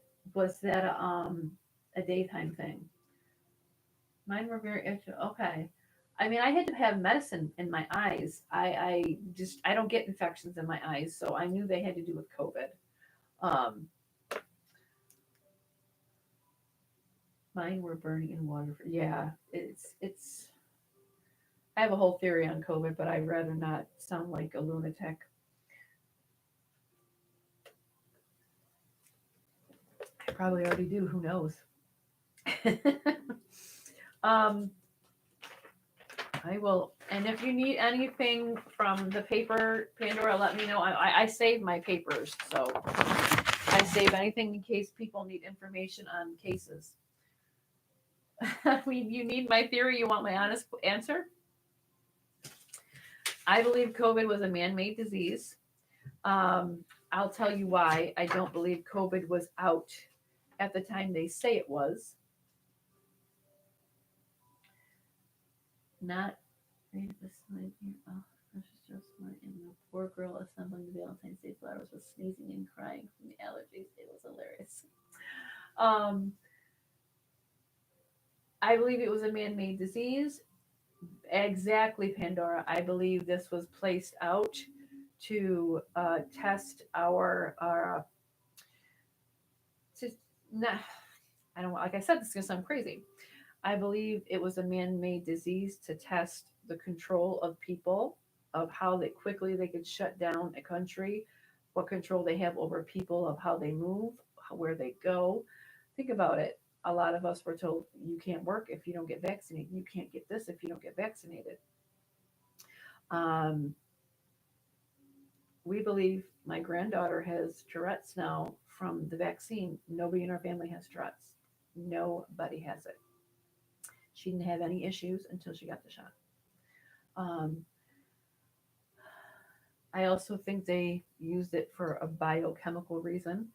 a daytime thing? Mine were very okay. I mean, I had to have medicine in my eyes. I don't get infections in my eyes, so I knew they had to do with COVID. Um, Mine were burning in water. Yeah, it's. I have a whole theory on COVID, but I'd rather not sound like a lunatic. I probably already do. Who knows? um, I will. And if you need anything from the paper, Pandora, let me know. I save my papers, so I save anything in case people need information on cases. You need my theory. You want my honest answer? I believe COVID was a man-made disease. I'll tell you why. I don't believe COVID was out at the time they say it was. Not right beside you. Oh, that's just smart. And the poor girl assembling the Valentine's Day flowers was sneezing and crying from the allergies. It was hilarious. Um, I believe it was a man-made disease. Exactly, Pandora. I believe this was placed out to test our to not. I don't like I said this is gonna sound crazy. I believe it was a man-made disease to test the control of people, of how they quickly they could shut down a country, what control they have over people, of how they move, where they go. Think about it. A lot of us were told you can't work if you don't get vaccinated. You can't get this if you don't get vaccinated. Um, we believe my granddaughter has Tourette's now from the vaccine. Nobody in our family has Tourette's. Nobody has it. She didn't have any issues until she got the shot. Um, I also think they used it for a biochemical reason.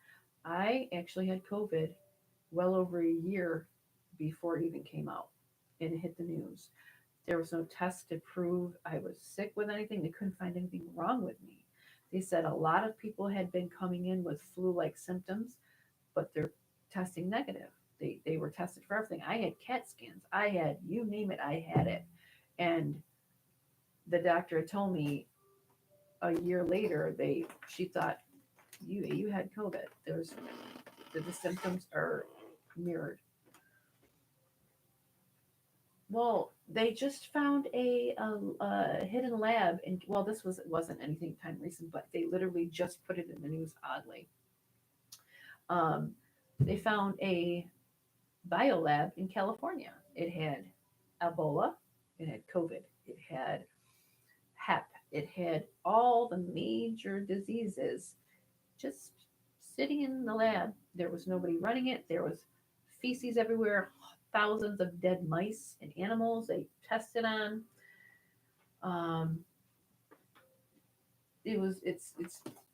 I actually had COVID well over a year before it even came out and it hit the news. There was no test to prove I was sick with anything. They couldn't find anything wrong with me. They said a lot of people had been coming in with flu like symptoms, but they're testing negative. They were tested for everything. I had CAT scans. I had, you name it, I had it. And the doctor told me a year later, she thought you had COVID. The symptoms are mirrored. Well, they just found a hidden lab, and well, this wasn't anything time recent, but they literally just put it in the news. Oddly, um, they found a biolab in California. It had Ebola, it had COVID, it had HEP, it had all the major diseases just sitting in the lab. There was nobody running it. There was feces everywhere, thousands of dead mice and animals they tested on. Um,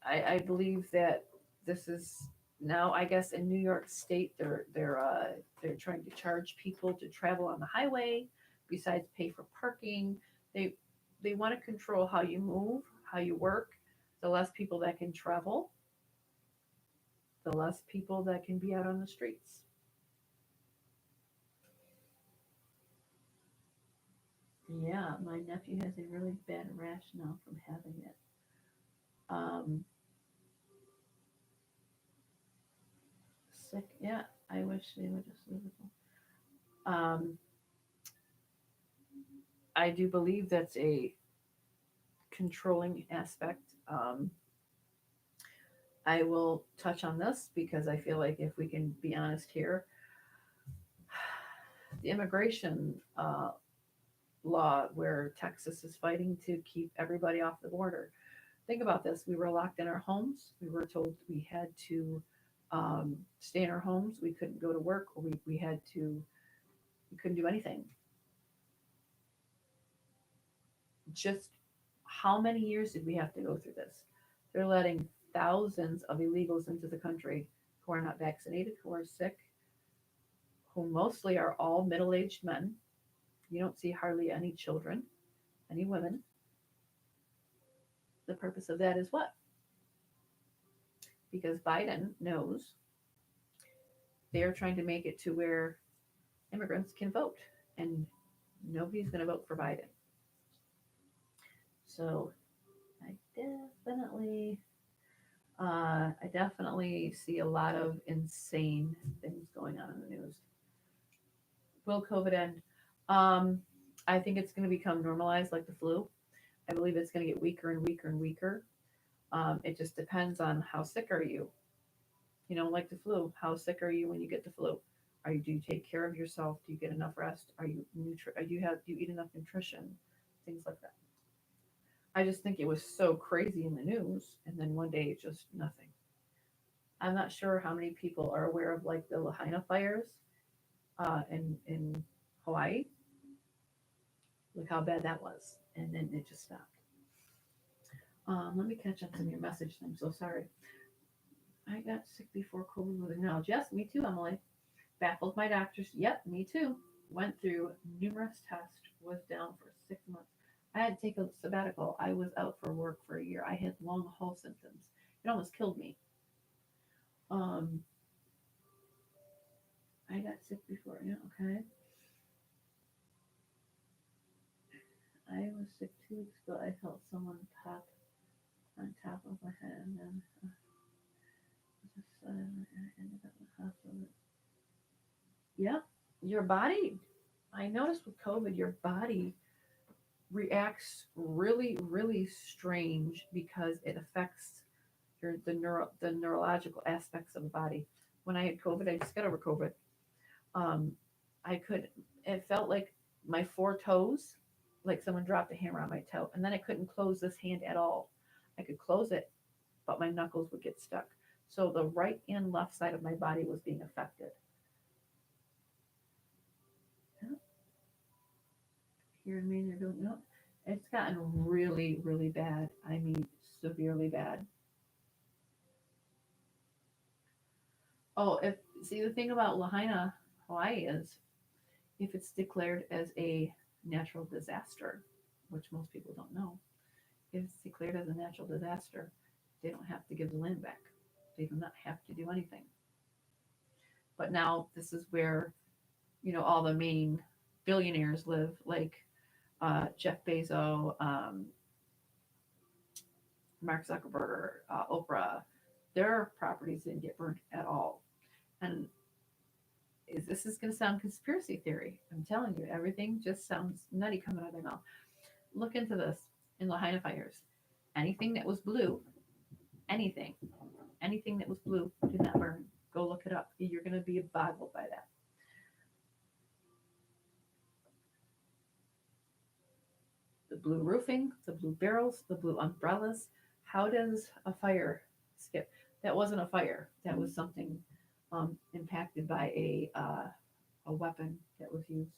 I believe that this is now I guess in New York State they're trying to charge people to travel on the highway besides pay for parking. They they want to control how you move, how you work. The less people that can travel, the less people that can be out on the streets. Yeah, my nephew has a really bad rash now from having it. Um, Sick. Yeah, I wish they would just leave it. Um, I do believe that's a controlling aspect. I will touch on this because I feel like if we can be honest here, the immigration law where Texas is fighting to keep everybody off the border. Think about this. We were locked in our homes. We were told we had to stay in our homes. We couldn't go to work, or we had to, we couldn't do anything. Just how many years did we have to go through this? They're letting thousands of illegals into the country who are not vaccinated, who are sick, who mostly are all middle aged men. You don't see hardly any children, any women. The purpose of that is what? Because Biden knows they are trying to make it to where immigrants can vote, and nobody's going to vote for Biden. So I definitely, I definitely see a lot of insane things going on in the news. Will COVID end? Um, I think it's going to become normalized like the flu. I believe it's going to get weaker and weaker and weaker. It just depends on how sick are you. You know, like the flu. How sick are you when you get the flu? Do you take care of yourself? Do you get enough rest? Do you eat enough nutrition? Things like that. I just think it was so crazy in the news, and then one day just nothing. I'm not sure how many people are aware of like the Lahaina fires in Hawaii. Look how bad that was, and then it just stopped. Let me catch up to your message. I'm so sorry. I got sick before COVID was acknowledged. Yes, me too, Emily. Baffled my doctors. Yep, me too. Went through numerous tests. Was down for 6 months. I had to take a sabbatical. I was out for work for a year. I had long haul symptoms. It almost killed me. Um, I got sick before. Yeah, okay. I was sick 2 weeks ago. I felt someone pop on top of my head, and then I ended up in the hospital. Yeah, your body. I noticed with COVID, your body reacts really, really strange because it affects the neurological aspects of the body. When I had COVID, I just got over COVID. Um, I could. It felt like my four toes, like someone dropped a hammer on my toe, and then I couldn't close this hand at all. I could close it, but my knuckles would get stuck. So the right and left side of my body was being affected. Yeah, here in Maine, they're doing no. It's gotten really, really bad. I mean, severely bad. Oh, if see the thing about Lahaina, Hawaii is if it's declared as a natural disaster, which most people don't know, if it's declared as a natural disaster, they don't have to give the land back. They do not have to do anything. But now this is where all the main billionaires live, like Jeff Bezos, Mark Zuckerberg, Oprah. Their properties didn't get burned at all, and this is going to sound conspiracy theory. I'm telling you, everything just sounds nutty coming out of their mouth. Look into this in Lahaina fires. Anything that was blue, anything, anything that was blue did not burn. Go look it up. You're going to be boggled by that. The blue roofing, the blue barrels, the blue umbrellas. How does a fire skip? That wasn't a fire. That was something impacted by a weapon that was used.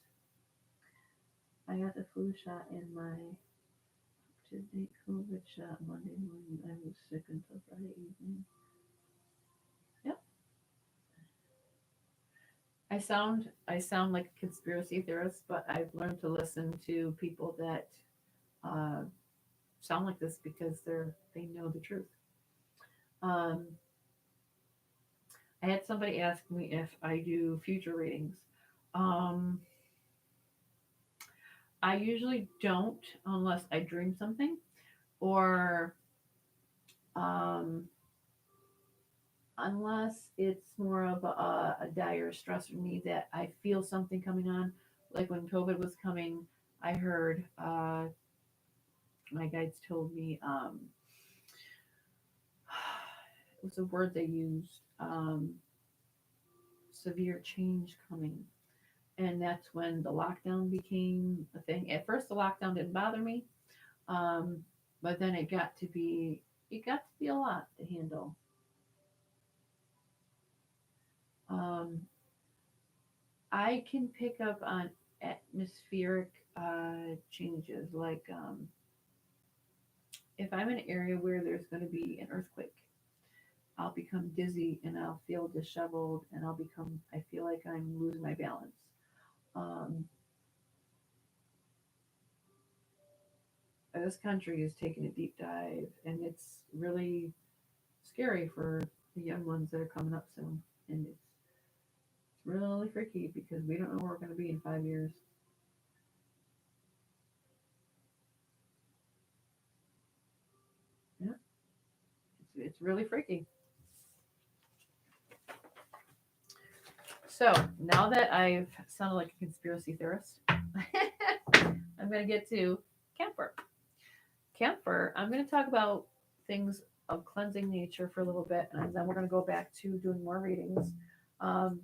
I got the flu shot in my to-date COVID shot Monday morning. I was sick until Friday evening. Yep. I sound like a conspiracy theorist, but I've learned to listen to people that uh, sound like this because they know the truth. Um, I had somebody ask me if I do future readings. Um, I usually don't unless I dream something or Um, unless it's more of a dire stress for me that I feel something coming on. Like when COVID was coming, I heard my guides told me it was a word they used, severe change coming. And that's when the lockdown became a thing. At first, the lockdown didn't bother me, um, but then it got to be a lot to handle. Um, I can pick up on atmospheric changes, like if I'm in an area where there's going to be an earthquake, I'll become dizzy and I'll feel disheveled and I feel like I'm losing my balance. Um, this country is taking a deep dive and it's really scary for the young ones that are coming up soon. And it's really freaky because we don't know where we're going to be in 5 years. Yeah, it's really freaky. So now that I've sounded like a conspiracy theorist, I'm going to get to camphor. Camphor, I'm going to talk about things of cleansing nature for a little bit, and then we're going to go back to doing more readings. Um,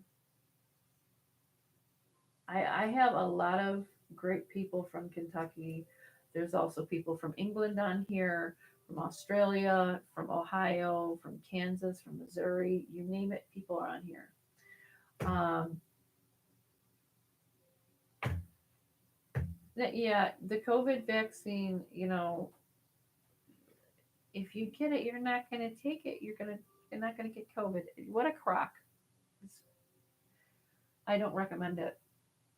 I have a lot of great people from Kentucky. There's also people from England on here, from Australia, from Ohio, from Kansas, from Missouri, you name it, people are on here. Um, yeah, the COVID vaccine, if you get it, you're not going to take it. You're not going to get COVID. What a crock. I don't recommend it.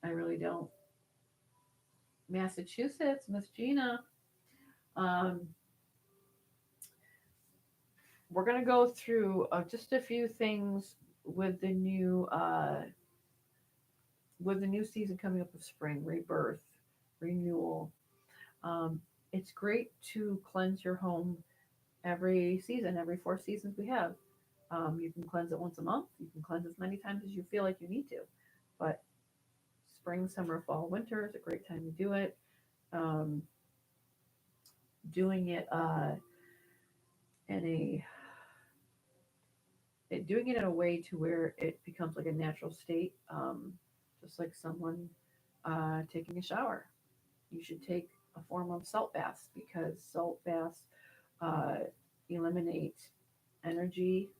I really don't. Massachusetts, Miss Gina. Um, we're gonna go through just a few things with the new season coming up of spring, rebirth, renewal. Um, it's great to cleanse your home every season, every 4 seasons we have. You can cleanse it once a month. You can cleanse as many times as you feel like you need to. But spring, summer, fall, winter is a great time to do it. Um, doing it in a doing it in a way to where it becomes like a natural state, just like someone taking a shower. You should take a form of salt baths because salt baths uh, eliminate energy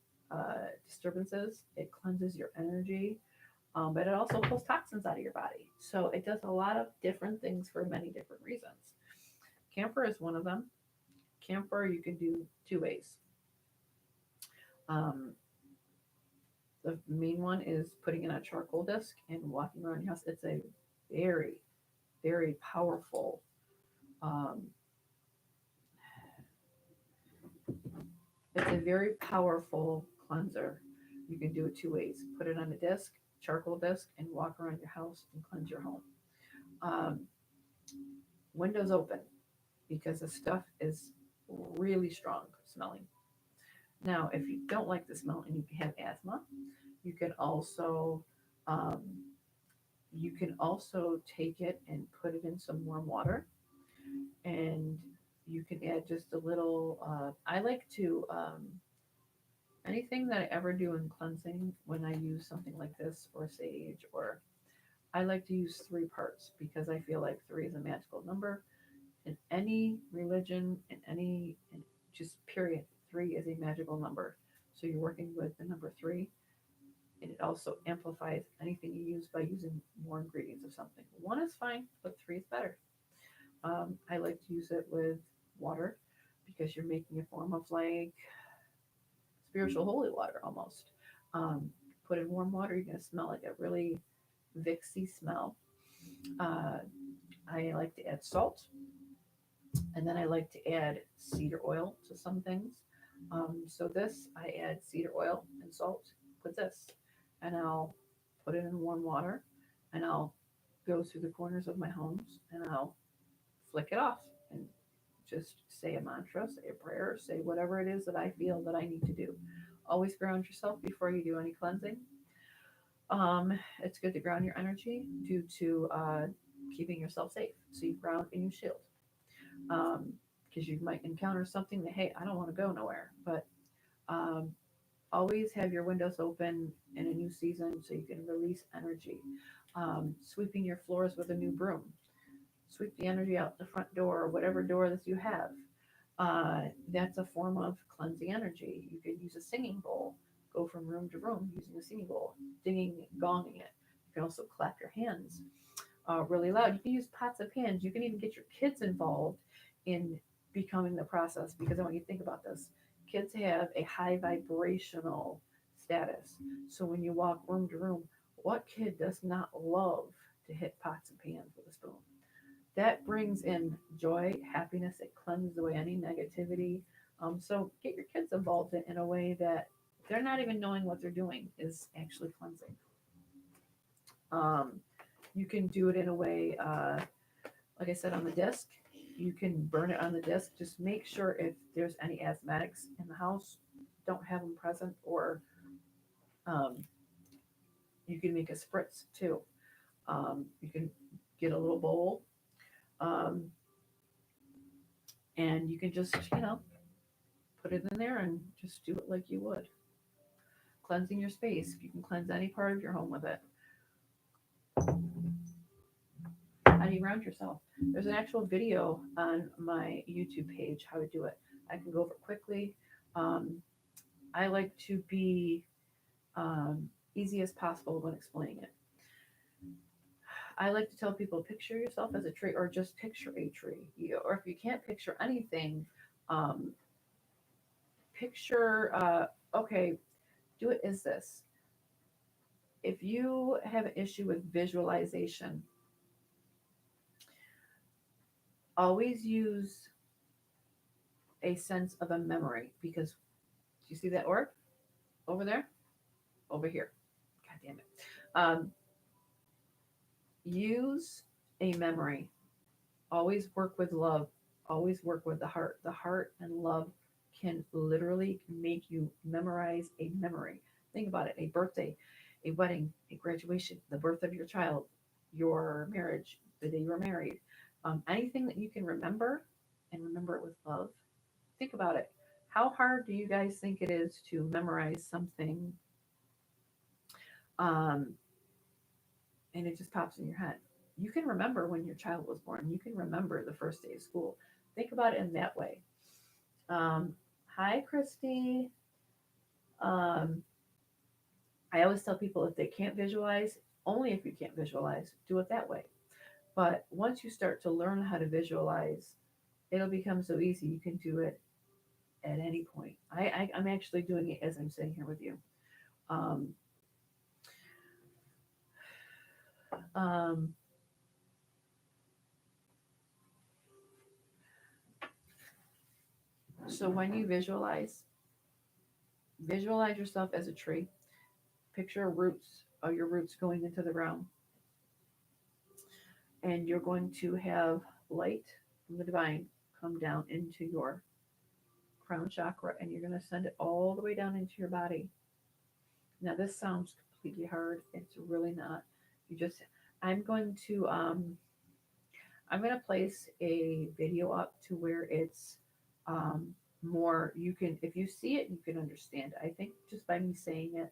disturbances. It cleanses your energy, but it also pulls toxins out of your body. So it does a lot of different things for many different reasons. Camphor is one of them. Camphor you can do two ways. Um, The main one is putting in a charcoal disc and walking around your house. It's a very, very powerful. Um, it's a very powerful cleanser. You can do it two ways. Put it on a disc, charcoal disc, and walk around your house and cleanse your home. Um, windows open because the stuff is really strong smelling. Now, if you don't like the smell and you have asthma, you can also um, you can also take it and put it in some warm water, and you can add just a little. I like to anything that I ever do in cleansing when I use something like this or sage, or I like to use 3 parts because I feel like 3 is a magical number in any religion, in just period. 3 is a magical number. So you're working with the number 3, and it also amplifies anything you use by using more ingredients of something. 1 is fine, but 3 is better. I like to use it with water because you're making a form of like spiritual holy water almost. Um, put in warm water, you're going to smell like a really Vixy smell. Uh, I like to add salt, and then I like to add cedar oil to some things. So this, I add cedar oil and salt with this, and I'll put it in warm water, and I'll go through the corners of my homes, and I'll flick it off and Just say a mantra, say a prayer, say whatever it is that I feel that I need to do. Always ground yourself before you do any cleansing. It's good to ground your energy due to keeping yourself safe. So you ground and you shield. Um, because you might encounter something that, hey, I don't want to go nowhere. But um, always have your windows open in a new season so you can release energy. Sweeping your floors with a new broom. Sweep the energy out the front door or whatever door that you have. That's a form of cleansing energy. You could use a singing bowl, go from room to room using a singing bowl, dinging, gonging it. You can also clap your hands really loud. You can use pots of pans. You can even get your kids involved in becoming the process because I want you to think about this. Kids have a high vibrational status. So when you walk room to room, what kid does not love to hit pots and pans with a spoon? That brings in joy, happiness. It cleanses away any negativity. So get your kids involved in a way that they're not even knowing what they're doing is actually cleansing. Um, you can do it in a way, like I said, on the disc. You can burn it on the disc. Just make sure if there's any asthmatics in the house, don't have them present, or um, you can make a spritz too. You can get a little bowl, um, and you can just, put it in there and just do it like you would. Cleansing your space. You can cleanse any part of your home with it. How do you ground yourself? There's an actual video on my YouTube page how to do it. I can go over it quickly. Um, I like to be easy as possible when explaining it. I like to tell people picture yourself as a tree or just picture a tree. Or if you can't picture anything, um, picture, okay, do it as this. If you have an issue with visualization, always use a sense of a memory because do you see that orb over there? Over here. God damn it. Um, use a memory. Always work with love. Always work with the heart. The heart and love can literally make you memorize a memory. Think about it, a birthday, a wedding, a graduation, the birth of your child, your marriage, the day you were married. Anything that you can remember and remember it with love. Think about it. How hard do you guys think it is to memorize something um, and it just pops in your head? You can remember when your child was born. You can remember the first day of school. Think about it in that way. Um, Hi, Christy. Um, I always tell people if they can't visualize, only if you can't visualize, do it that way. But once you start to learn how to visualize, it'll become so easy. You can do it at any point. I'm actually doing it as I'm sitting here with you. Um, um, so when you visualize yourself as a tree. Picture roots, your roots going into the ground, and you're going to have light from the divine come down into your crown chakra, and you're going to send it all the way down into your body. Now, this sounds completely hard. It's really not. You just, I'm going to, um, I'm going to place a video up to where it's more. You can, if you see it, you can understand it. I think just by me saying it,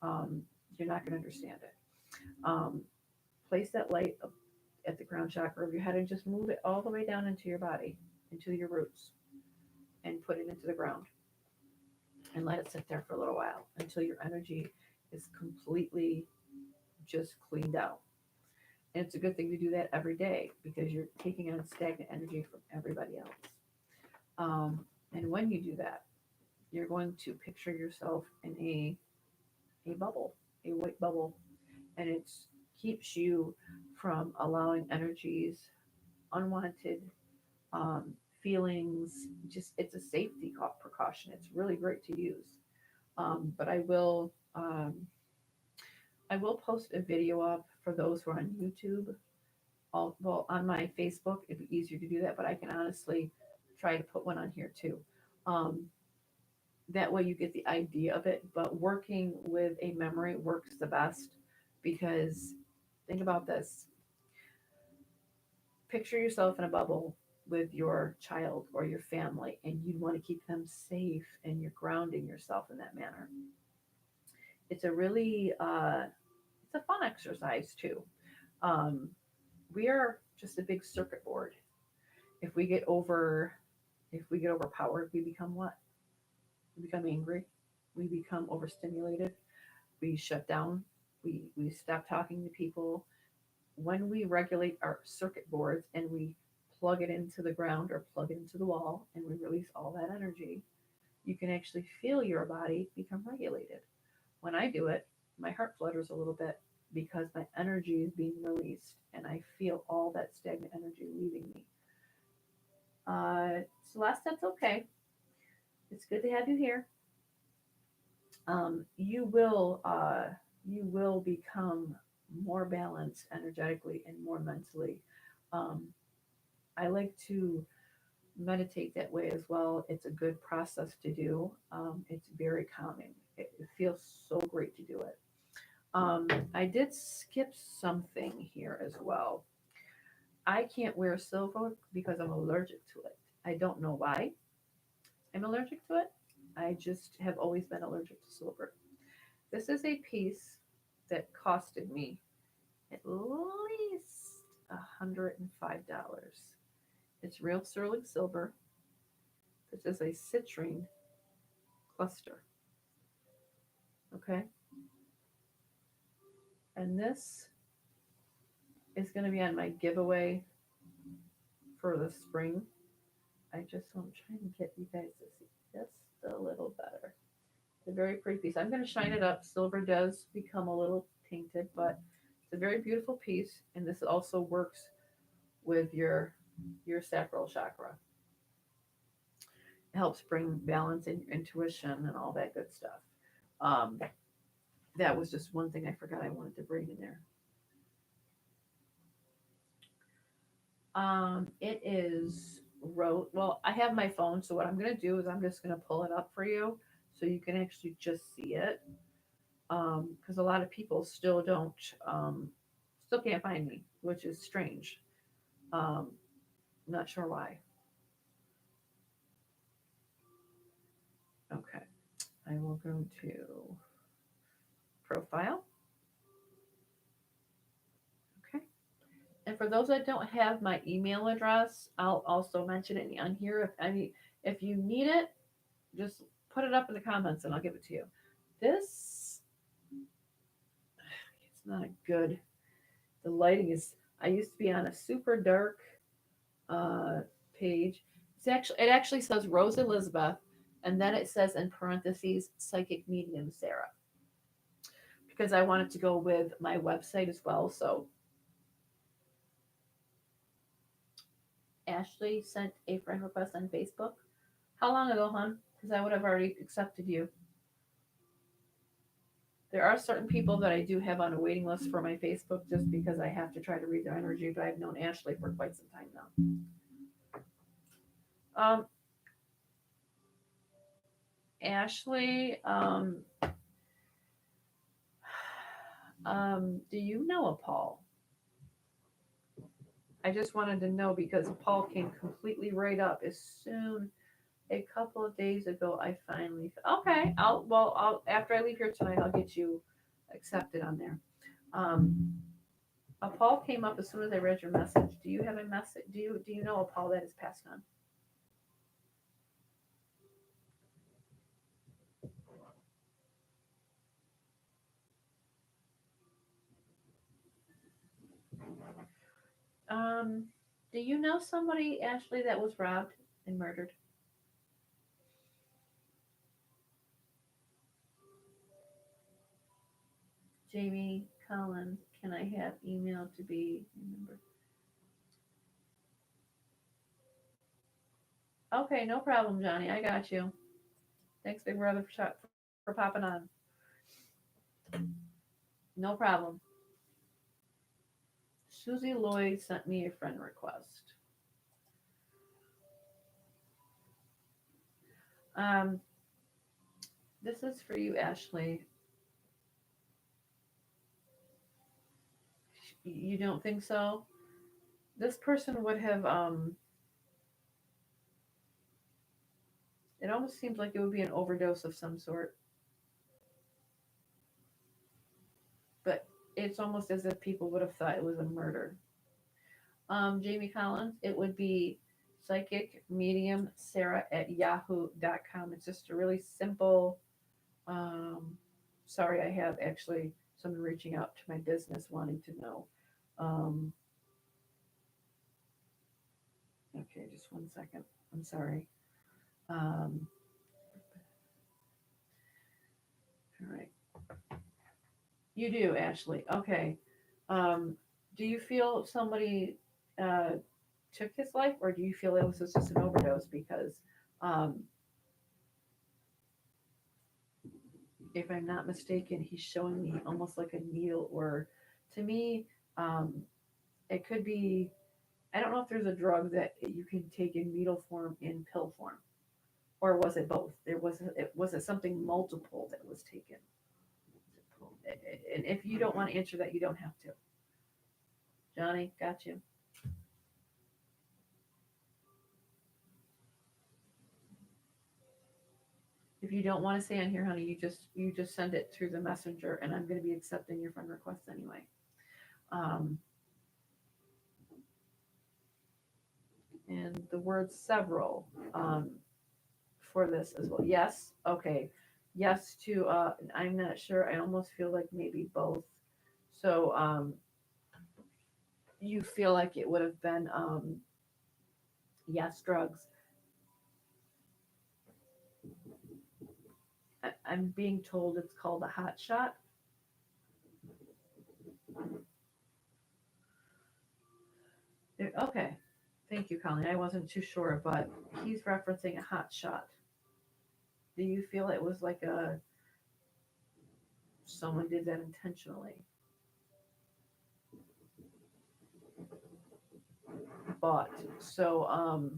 um, you're not going to understand it. Um, place that light at the crown chakra of your head and just move it all the way down into your body, into your roots, and put it into the ground and let it sit there for a little while until your energy is completely just cleaned out. And it's a good thing to do that every day because you're taking on stagnant energy from everybody else. And when you do that, you're going to picture yourself in a bubble, a white bubble, and it keeps you from allowing energies, unwanted um, feelings. Just it's a safety precaution. It's really great to use. But I will post a video up for those who are on YouTube. Well, on my Facebook, it'd be easier to do that. But I can honestly try to put one on here too. Um, that way you get the idea of it. But working with a memory works the best because think about this: picture yourself in a bubble with your child or your family, and you want to keep them safe, and you're grounding yourself in that manner. It's a really it's a fun exercise too. Um, we are just a big circuit board. If we get over if we get overpowered, we become what? We become angry. We become overstimulated. We shut down. We stop talking to people. When we regulate our circuit boards and we plug it into the ground or plug it into the wall and we release all that energy, you can actually feel your body become regulated. When I do it, my heart flutters a little bit because my energy is being released and I feel all that stagnant energy leaving me. Celeste, that's okay. It's good to have you here. You will become more balanced energetically and more mentally. Um, I like to meditate that way as well. It's a good process to do. It's very calming. It feels so great to do it. I did skip something here as well. I can't wear silver because I'm allergic to it. I don't know why I'm allergic to it. I just have always been allergic to silver. This is a piece that costed me at least $105. It's real sterling silver. This is a citrine cluster. Okay. And this is going to be on my giveaway for the spring. I'm trying to get you guys to see just a little better. It's a very pretty piece. I'm going to shine it up. Silver does become a little tainted, but it's a very beautiful piece. And this also works with your sacral chakra. It helps bring balance in your intuition and all that good stuff. Um, that was just one thing I forgot I wanted to bring in there. It is wrote. Well, I have my phone, so what I'm gonna do is I'm just gonna pull it up for you, so you can actually just see it. Because a lot of people still don't, still can't find me, which is strange. Um, not sure why. Okay, I will go to profile. Okay. And for those that don't have my email address, I'll also mention it on here. If you need it, just put it up in the comments and I'll give it to you. This it's not good. The lighting is. I used to be on a super dark uh, page. It actually says Rose Elizabeth, and then it says in parentheses psychic medium Sarah because I wanted to go with my website as well. So Ashley sent a friend request on Facebook. How long ago, hon? Because I would have already accepted you. There are certain people that I do have on a waiting list for my Facebook just because I have to try to read their energy, but I've known Ashley for quite some time now. Um, Ashley, do you know a Paul? I just wanted to know because Paul came completely right up as soon a couple of days ago. I finally okay. I'll after I leave here tonight, I'll get you accepted on there. Um, a Paul came up as soon as I read your message. Do you have a message? Do you know a Paul that is passed on? Um, do you know somebody, Ashley, that was robbed and murdered? Jamie Collins, can I have email to be remembered? Okay, no problem, Johnny. I got you. Thanks, Big Brother, for popping on. No problem. Susie Lloyd sent me a friend request. Um, this is for you, Ashley. You don't think so? This person would have, it almost seems like it would be an overdose of some sort, but it's almost as if people would have thought it was a murder. Jamie Collins, it would be psychic medium Sarah at yahoo.com. It's just a really simple, um, sorry, I have actually someone reaching out to my business wanting to know. Um, okay, just one second. I'm sorry. Um, all right. You do, Ashley. Okay. Um, do you feel somebody uh, took his life, or do you feel it was just an overdose? Because um, if I'm not mistaken, he's showing me almost like a needle, or to me, um, it could be. I don't know if there's a drug that you can take in needle form, in pill form, or was it both? Was it something multiple that was taken? And if you don't want to answer that, you don't have to. Johnny, got you. If you don't want to say on here, honey, you just send it through the messenger, and I'm going to be accepting your friend request anyway. Um, and the word several for this as well. Yes, okay. Yes to I'm not sure. I almost feel like maybe both. So you feel like it would have been yes drugs. I'm being told it's called a hot shot. Okay. Thank you, Colleen. I wasn't too sure, but he's referencing a hot shot. Do you feel it was like a someone did that intentionally? But so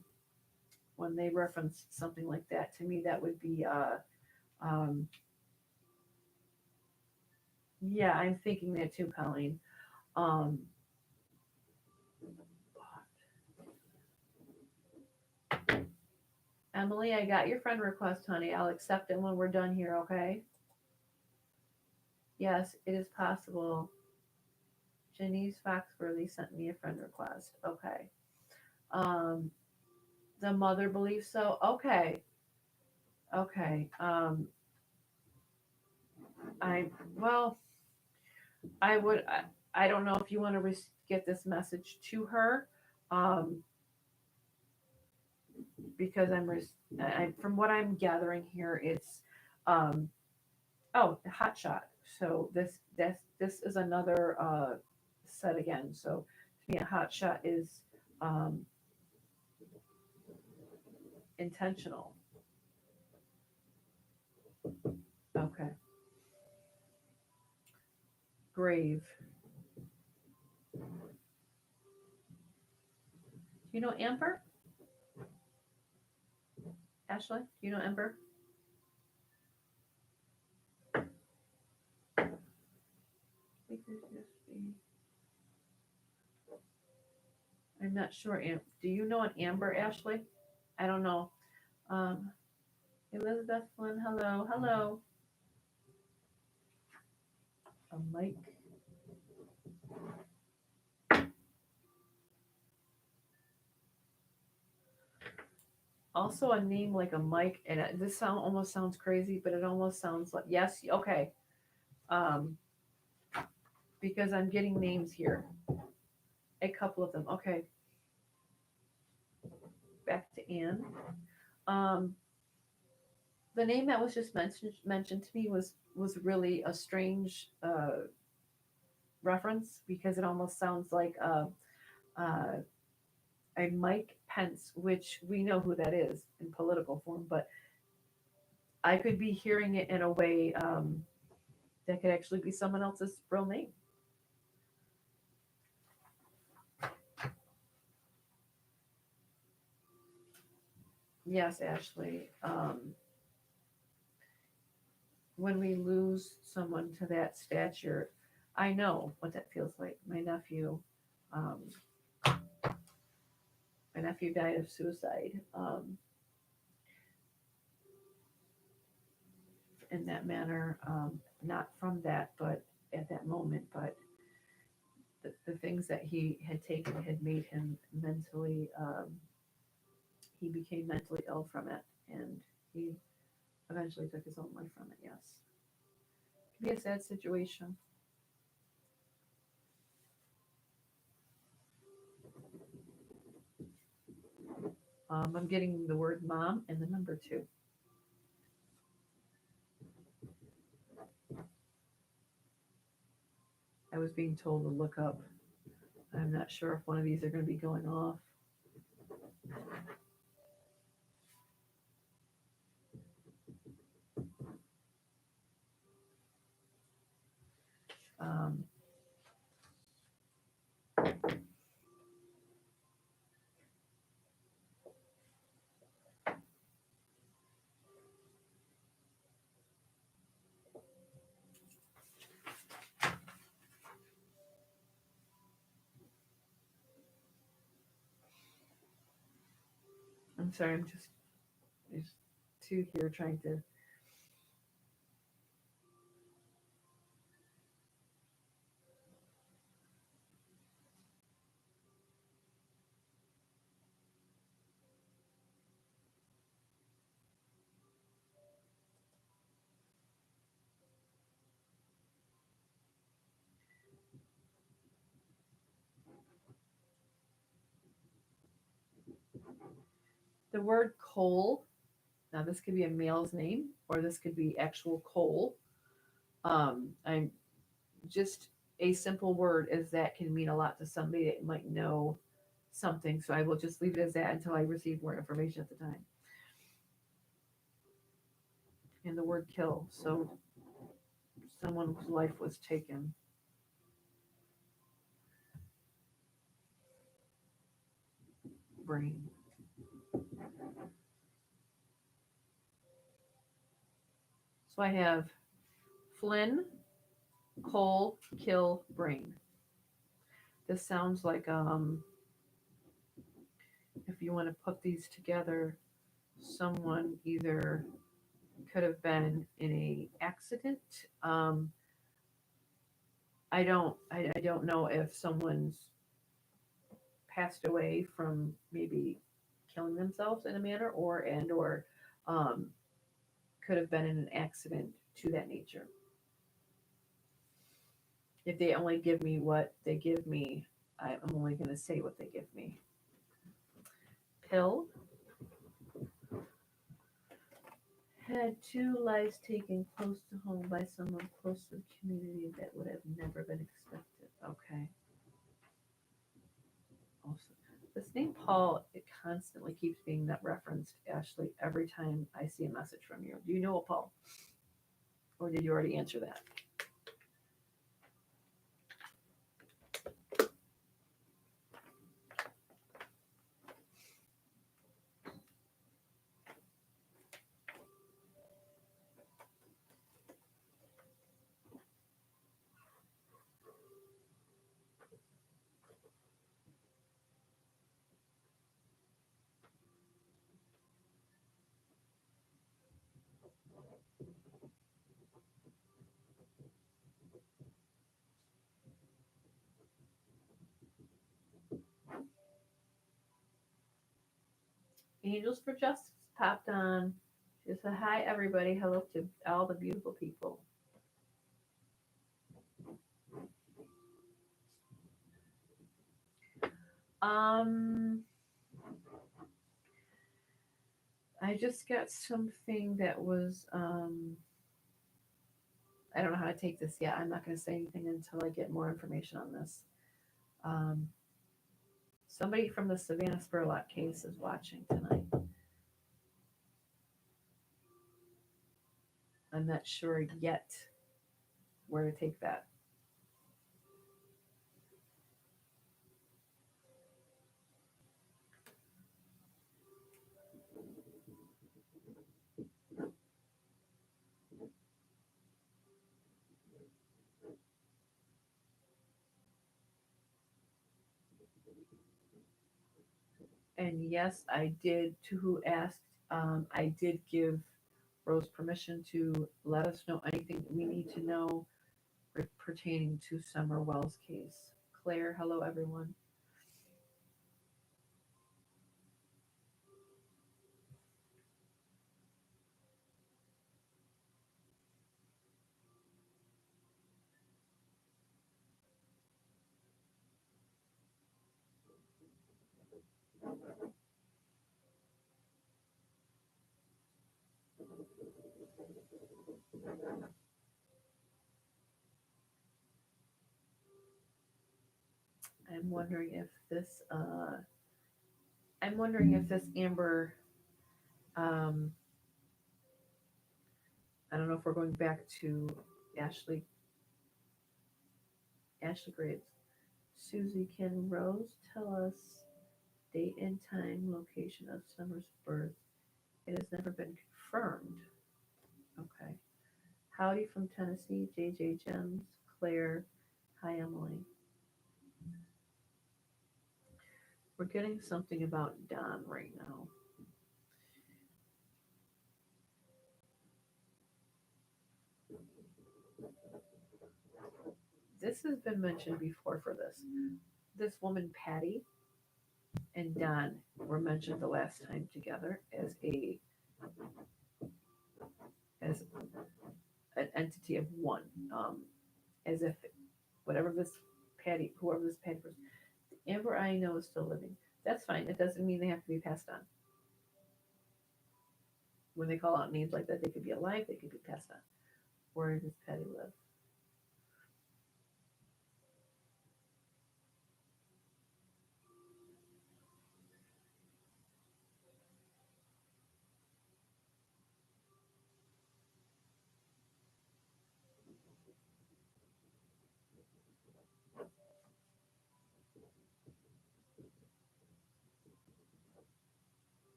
when they reference something like that, to me that would be um yeah, I'm thinking that too, Colleen. Um Emily, I got your friend request, honey. I'll accept it when we're done here, okay? Yes, it is possible. Janice Foxworthy sent me a friend request. Okay. Um, the mother believes so. Okay. Okay. I well, I would. I don't know if you want to get this message to her, um, because from what I'm gathering here, it's um, oh, the hot shot. So this is another set again. So to me, a hot shot is um, intentional. Okay. Grave. You know Amber? Ashley? You know Amber? I'm not sure. Do you know an Amber, Ashley? I don't know. Um, Elizabeth Flynn, hello, hello. A Mike. Also, a name like a Mike, and this almost sounds crazy, but it almost sounds like yes, okay. Um, because I'm getting names here, a couple of them. Okay, back to Anne. Um, the name that was just mentioned to me was really a strange reference because it almost sounds like uh, a Mike Pence, which we know who that is in political form, but I could be hearing it in a way that could actually be someone else's real name. Yes, Ashley. when we lose someone to that stature, I know what that feels like. Um, my nephew died of suicide. In that manner, not from that, but at that moment, but the things that he had taken had made him mentally, he became mentally ill from it, and he eventually took his own life from it, yes. It can be a sad situation. I'm getting the word mom and the number two. I was being told to look up. I'm not sure if one of these are going to be going off. Um, I'm sorry, there's two here trying to. The word coal, now this could be a male's name or this could be actual coal. I'm just a simple word as that can mean a lot to somebody that might know something. So I will just leave it as that until I receive more information at the time. And the word kill. So someone's life was taken. Brain. So I have Flynn, Cole, kill, brain. This sounds like if you want to put these together, someone either could have been in a accident. I don't know if someone's passed away from maybe killing themselves in a manner or um, could have been in an accident to that nature. If they only give me what they give me, I'm only going to say what they give me. Pill had two lives taken close to home by someone close to the community that would have never been expected. Okay. Also, this name Paul, it constantly keeps being that referenced, Ashley, every time I see a message from you. Do you know a Paul? Or did you already answer that? Angels for Justice popped on. She said, hi, everybody. Hello to all the beautiful people. Um, I just got something that was, I don't know how to take this yet. I'm not going to say anything until I get more information on this. Um, somebody from the Savannah Spurlock case is watching tonight. I'm not sure yet where to take that. And yes, I did, to who asked, I did give Rose permission to let us know anything we need to know pertaining to Summer Wells case. Claire, hello everyone. I'm wondering if this, I'm wondering if this Amber, um, I don't know if we're going back to Ashley, Ashley Graves. Susie, can Rose tell us date and time, location of Summer's birth? It has never been confirmed. Okay. Howdy from Tennessee, JJ Gems, Claire. Hi, Emily. We're getting something about Don right now. This has been mentioned before for this. This woman, Patty, and Don were mentioned the last time together as an entity of one, as if whatever this Patty, whoever this Patty person, Amber I know is still living. That's fine. It doesn't mean they have to be passed on. When they call out names like that, they could be alive, they could be passed on. Where does Patty live?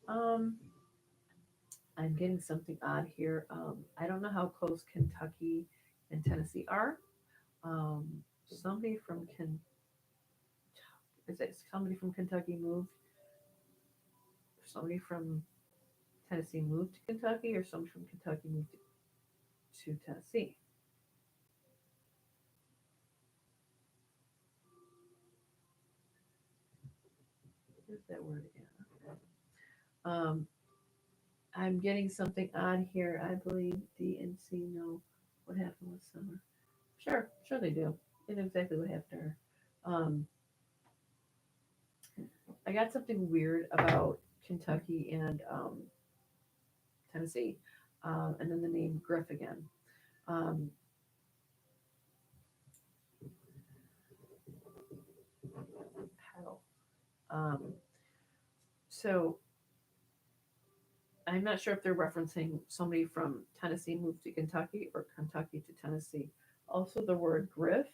Um, I'm getting something odd here. I don't know how close Kentucky and Tennessee are. Somebody from is it somebody from Kentucky moved? Somebody from Tennessee moved to Kentucky, or somebody from Kentucky moved to Tennessee? Here's that word again. Okay. Um, I'm getting something odd here. I believe DNC know what happened with Summer. Sure, sure they do. They know exactly what happened to her. Um, I got something weird about Kentucky and Tennessee, and then the name Griff again. Um, Paddle. Um, so I'm not sure if they're referencing somebody from Tennessee moved to Kentucky or Kentucky to Tennessee. Also, the word Griff,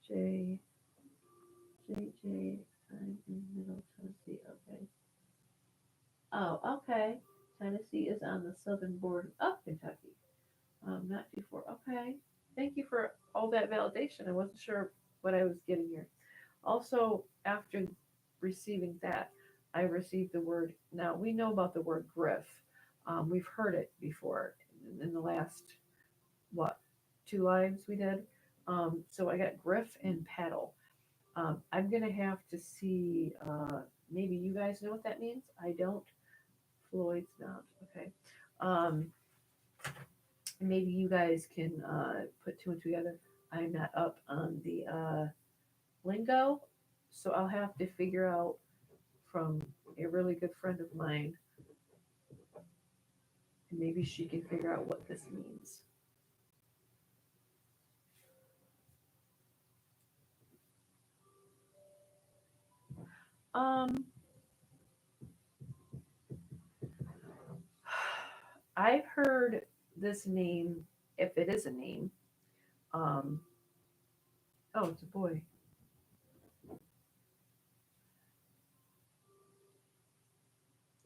J J. I'm in Middle Tennessee. Okay. Oh, okay. Tennessee is on the southern border of Kentucky. Not too far. Okay. Thank you for all that validation. I wasn't sure what I was getting here. Also, after receiving that, I received the word. Now we know about the word griff. We've heard it before in the last what 2 lives we did. So I got griff and paddle. I'm gonna have to see. Maybe you guys know what that means. I don't. Floyd's not okay. Um, Maybe you guys can put two and two together. I'm not up on the lingo, so I'll have to figure out from a really good friend of mine, and maybe she can figure out what this means. Um, I've heard this name, if it is a name. Um, oh, it's a boy.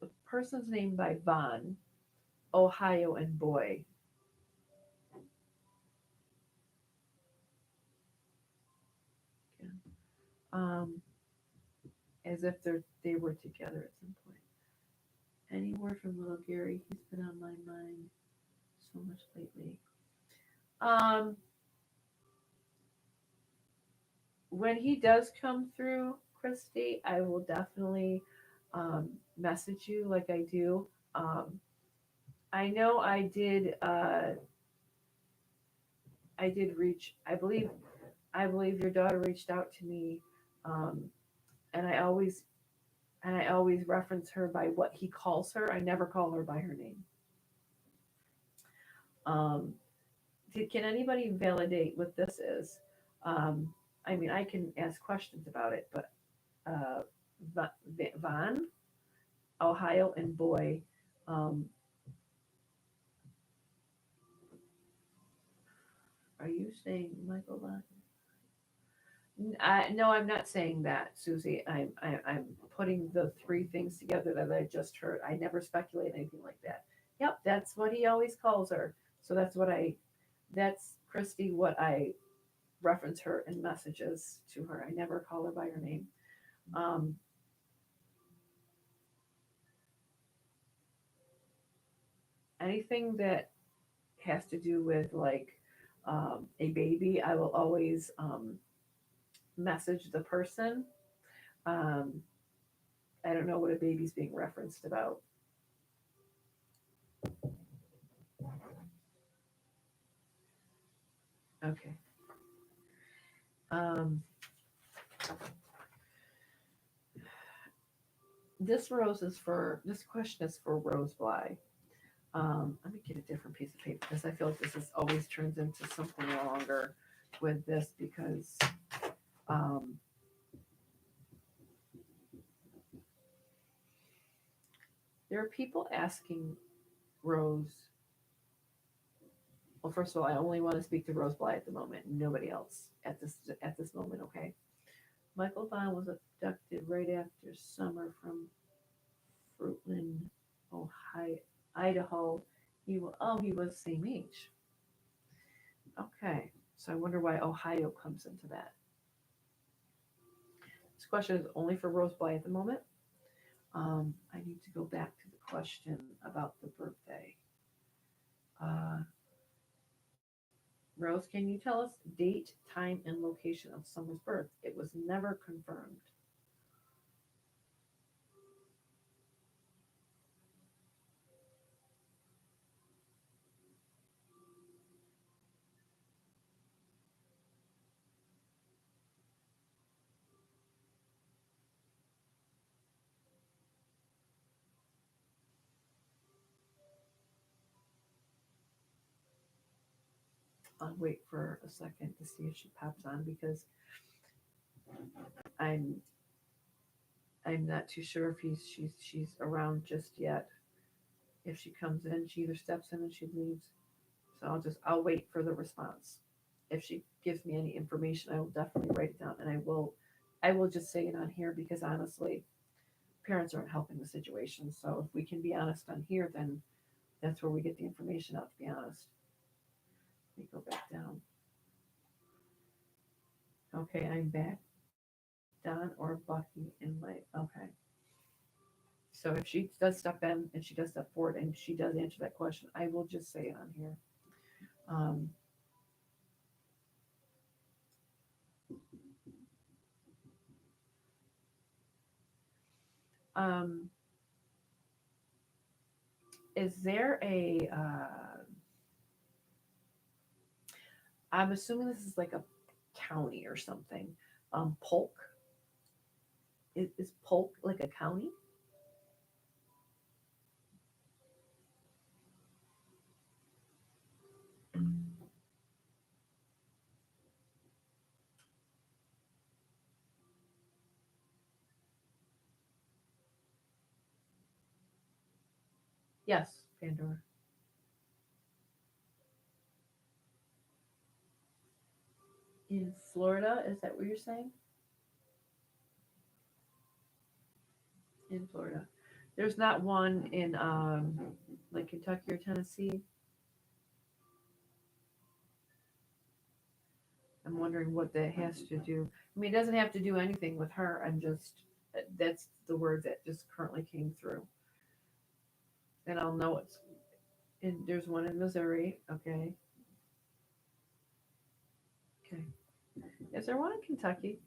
The person's name by Vaughn, Ohio, and boy. um, as if they were together at some point. Any word from little Gary? He's been on my mind so much lately. Um, when he does come through, Christy, I will definitely message you like I do. Um, I know I did reach. I believe your daughter reached out to me, um, and I always reference her by what he calls her. I never call her by her name. Um, can anybody validate what this is? Um, I mean, I can ask questions about it, but uh, Von, Ohio, and Boy, um, are you saying Michael Von? No, I'm not saying that, Susie. I'm putting the three things together that I just heard. I never speculate anything like that. Yep, that's what he always calls her. So that's Christy, what I reference her in messages to her. I never call her by her name. Um, anything that has to do with like a baby, I will always message the person. Um, I don't know what a baby's being referenced about. Okay. Um, this question is for Rose Bly. Let me get a different piece of paper because I feel like this is always turns into something longer with this because um, there are people asking Rose. Well, first of all, I only want to speak to Rose Bly at the moment. Nobody else at this moment. Okay. Michael Vaughn was abducted right after summer from Fruitland, Ohio, Idaho. He was same age. Okay, so I wonder why Ohio comes into that. This question is only for Rose Bly at the moment. I need to go back to the question about the birthday. Uh, Rose, can you tell us date, time, and location of Summer's birth? It was never confirmed. I'll wait for a second to see if she pops on because I'm I'm not too sure if she's around just yet. If she comes in, she either steps in and she leaves. So I'll wait for the response. If she gives me any information, I will definitely write it down and I will just say it on here because honestly, parents aren't helping the situation. So if we can be honest on here, then that's where we get the information out to be honest. Let me go back down. Okay, I'm back. Don or Bucky in my okay. So if she does step in and she does step forward and she does answer that question, I will just say it on here. Um, um, is there a? I'm assuming this is like a county or something. Polk is Polk like a county? Yes, Pandora. In Florida, is that what you're saying? In Florida, there's not one in like Kentucky or Tennessee. I'm wondering what that has to do. I mean, it doesn't have to do anything with her. I'm just, that's the word that just currently came through. And I'll know it's, and there's one in Missouri. Okay. Okay. Is there one in Kentucky?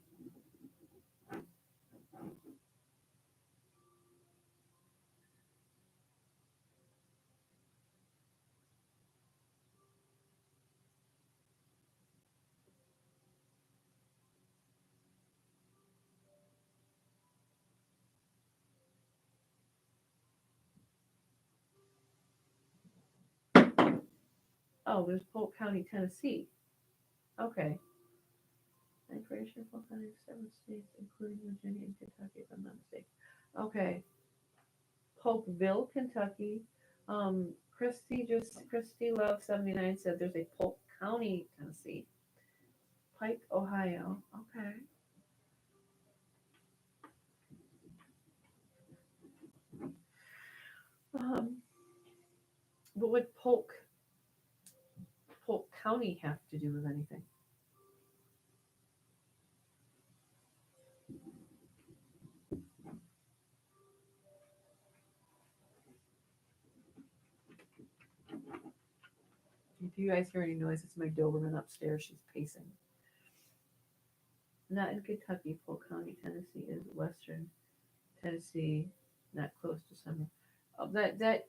Oh, there's Polk County, Tennessee. Okay. I'm pretty sure Polk County is 7 states, including Virginia and Kentucky, if I'm not mistaken. Okay. Polkville, Kentucky. Christy Love 79 said there's a Polk County, Tennessee. Pike, Ohio. Okay. Um, what would Polk County have to do with anything? If you guys hear any noise, it's my Doberman upstairs. She's pacing. Not in Kentucky. Polk County, Tennessee is Western Tennessee, not close to summer. That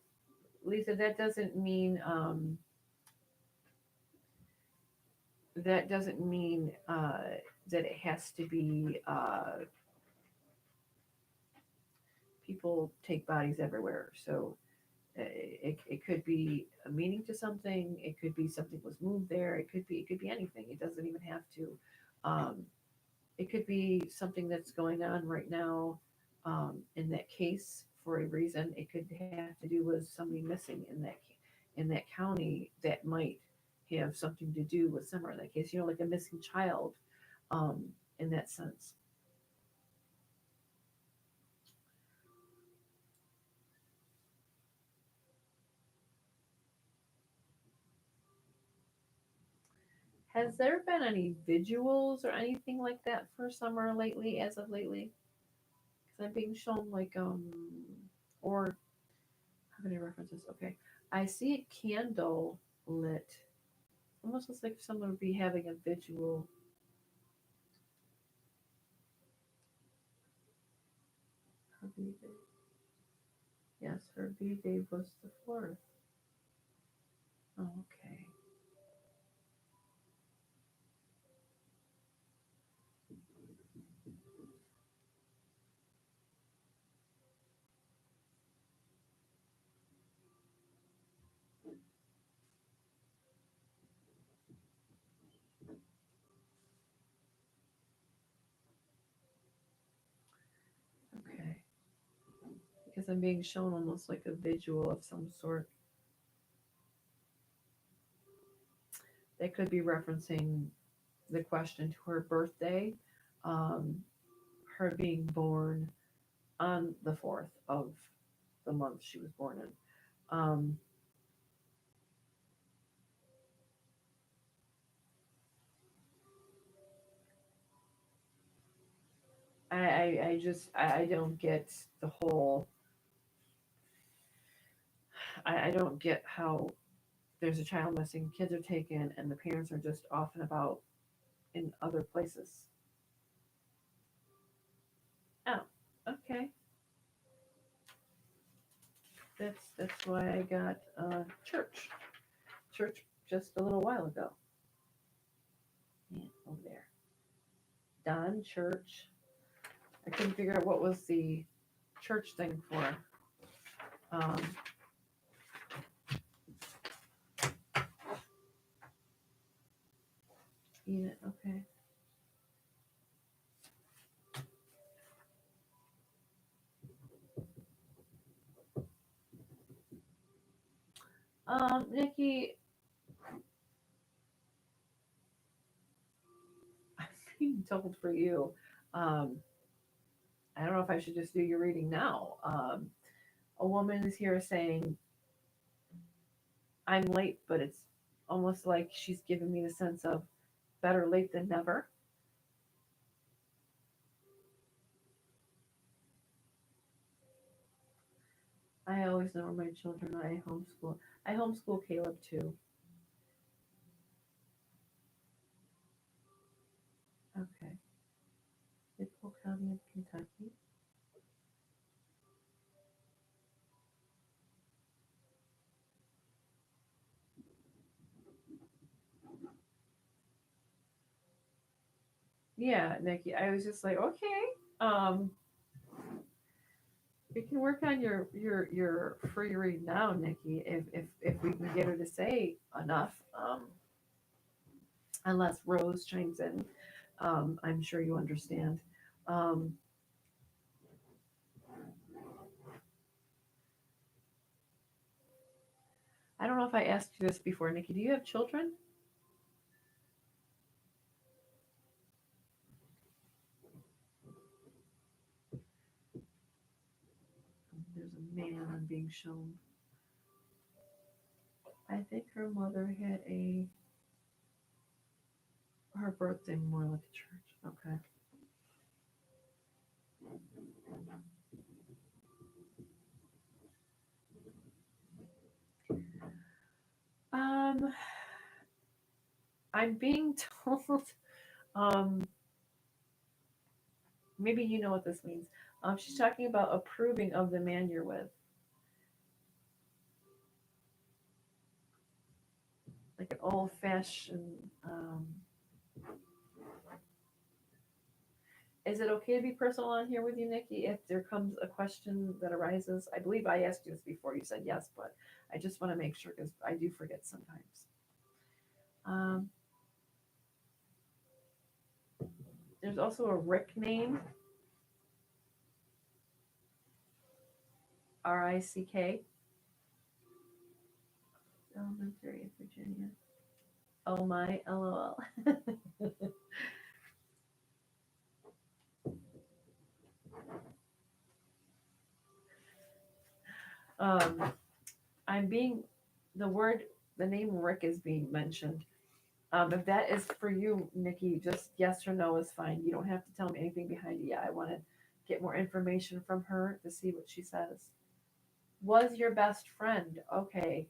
Lisa, that doesn't mean that doesn't mean that it has to be people take bodies everywhere. So it could be a meaning to something. It could be something was moved there. It could be anything. It doesn't even have to. Um, it could be something that's going on right now in that case for a reason. It could have to do with somebody missing in that county that might have something to do with somewhere in that case. You know, like a missing child um, in that sense. Has there been any visuals or anything like that for summer lately, as of lately? Because I'm being shown like or how can I reference this? Okay, I see a candle lit. Almost looks like someone would be having a visual. Her B-Day. Yes, her B-Day was the 4th. Oh, okay. Okay. Because I'm being shown almost like a visual of some sort. That could be referencing the question to her birthday, um, her being born on the 4th of the month she was born in. Um, I don't get the whole, I don't get how there's a child missing, kids are taken, and the parents are just off and about in other places. Oh, okay. That's why I got church just a little while ago. Yeah, over there. Don Church. I couldn't figure out what was the church thing for. Um, yeah, okay. Nikki, I'm being told for you. Um, I don't know if I should just do your reading now. A woman is here saying, I'm late, but it's almost like she's giving me the sense of better late than never. I always know where my children are. I homeschool. I homeschool Caleb too. Okay. Nicole County of Kentucky. Yeah, Nikki. I was just like, okay. Um, we can work on your free read now, Nikki, if we can get her to say enough. Unless Rose chimes in, I'm sure you understand. Um, I don't know if I asked you this before, Nikki. Do you have children? There's a man I'm being shown. I think her mother had her birthday more like a church. Okay. Um, I'm being told. Um, maybe you know what this means. She's talking about approving of the man you're with, like an old fashioned. Is it okay to be personal on here with you, Nikki? If there comes a question that arises, I believe I asked you this before. You said yes, but I just want to make sure because I do forget sometimes. Um, there's also a Rick name, Rick, Elementary in Virginia. Oh my, lol. um, I'm being the word, the name Rick is being mentioned. If that is for you, Nikki, just yes or no is fine. You don't have to tell me anything behind it. Yeah, I want to get more information from her to see what she says. Was your best friend okay?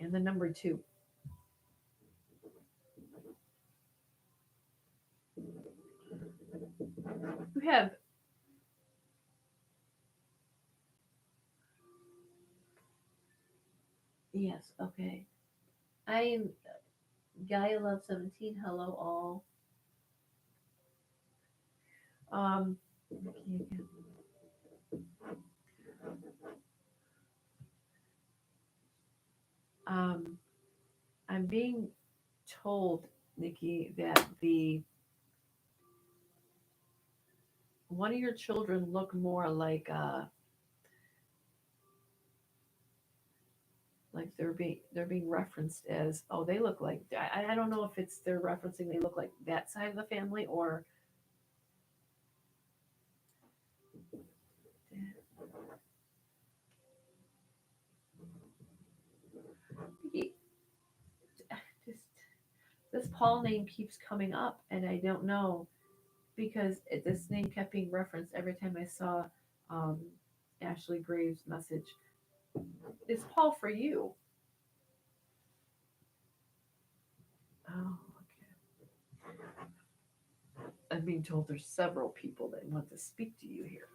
And the number two. You have yes. Okay. I am Gaia Love 17. Hello all. Okay, again. Um, I'm being told, Nikki, that the one of your children look more like they're being referenced as, oh, they look like, I don't know if it's they're referencing they look like that side of the family or just this Paul name keeps coming up and I don't know because this name kept being referenced every time I saw um, Ashley Graves' message. It's Paul for you. Oh, okay. I'm being told there's several people that want to speak to you here.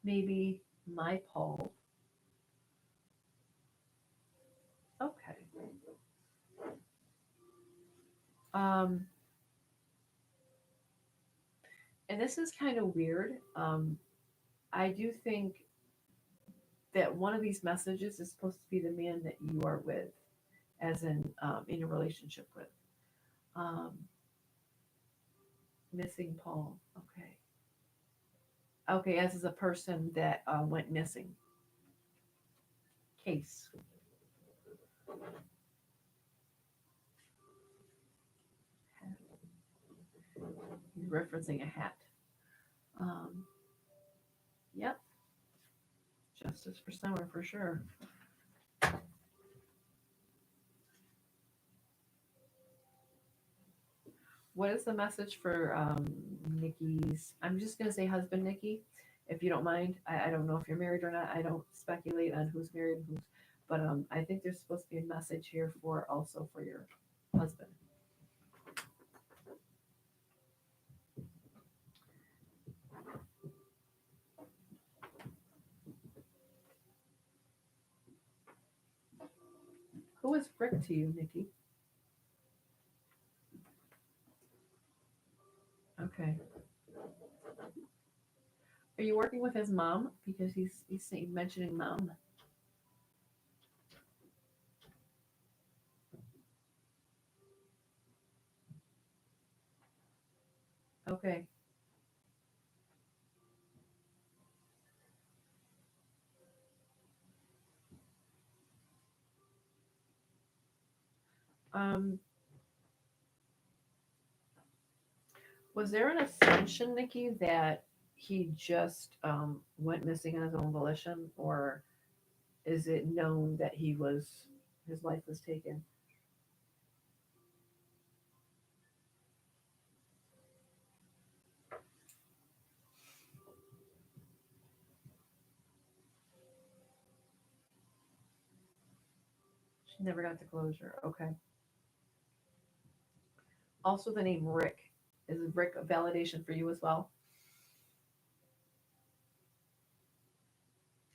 Maybe my Paul. Okay. Um, and this is kind of weird. I do think that one of these messages is supposed to be the man that you are with, as in a relationship with. Um, missing Paul. Okay. Okay, as is a person that went missing. case. He's referencing a hat. Um, yep, justice for Summer for sure. What is the message for Nikki's? I'm just gonna say husband Nikki, if you don't mind. I don't know if you're married or not. I don't speculate on who's married and who's, but I think there's supposed to be a message here for also for your husband. Who is Rick to you, Nikki? Okay. Are you working with his mom? Because he's mentioning mom. Okay. Um, was there an assumption, Nikki, that he just went missing on his own volition, or is it known that his life was taken? She never got the closure. Okay. Also, the name Rick, is Rick a validation for you as well?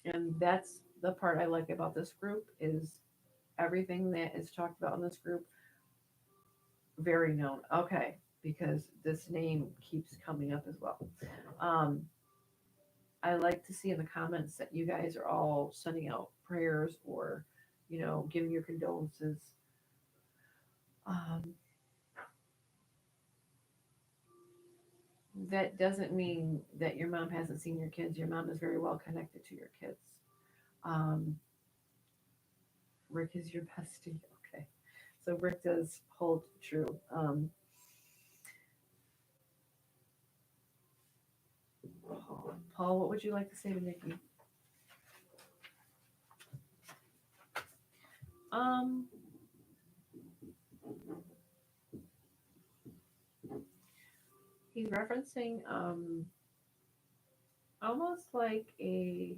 And that's the part I like about this group is everything that is talked about in this group very known. Okay, because this name keeps coming up as well. Um, I like to see in the comments that you guys are all sending out prayers or, giving your condolences. Um, that doesn't mean that your mom hasn't seen your kids. Your mom is very well connected to your kids. Um, Rick is your bestie. Okay. So Rick does hold true. Paul, what would you like to say to Nikki? Um, he's referencing almost like a,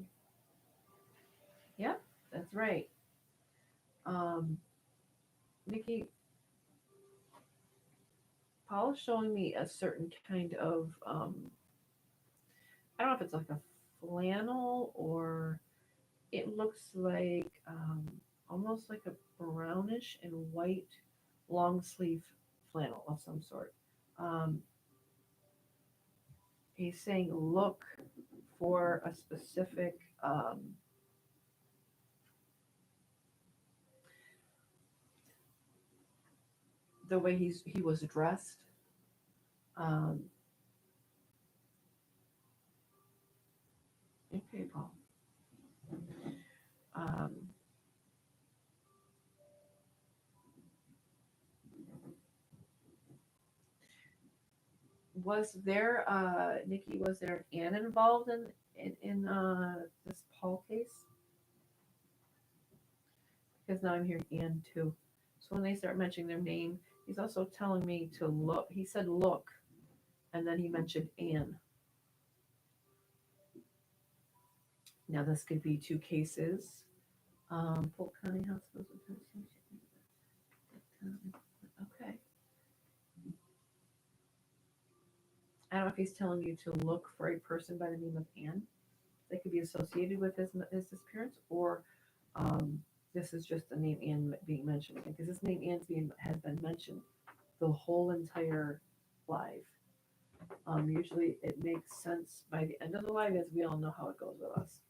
yeah, that's right. Um, Nikki, Paul is showing me a certain kind of I don't know if it's like a flannel or it looks like almost like a brownish and white long sleeve flannel of some sort. Um, he's saying look for a specific the way he was dressed. Um, okay, Paul. Um, was there Nikki? Was there an Ann involved in this Paul case? Because now I'm hearing Ann too. So when they start mentioning their name, he's also telling me to look. He said look, and then he mentioned Ann. Now this could be two cases. Polk County Hospital. Okay. I don't know if he's telling you to look for a person by the name of Ann that could be associated with his disappearance, or this is just the name Ann being mentioned because this name has been mentioned the whole entire live. Usually it makes sense by the end of the live, as we all know how it goes with us.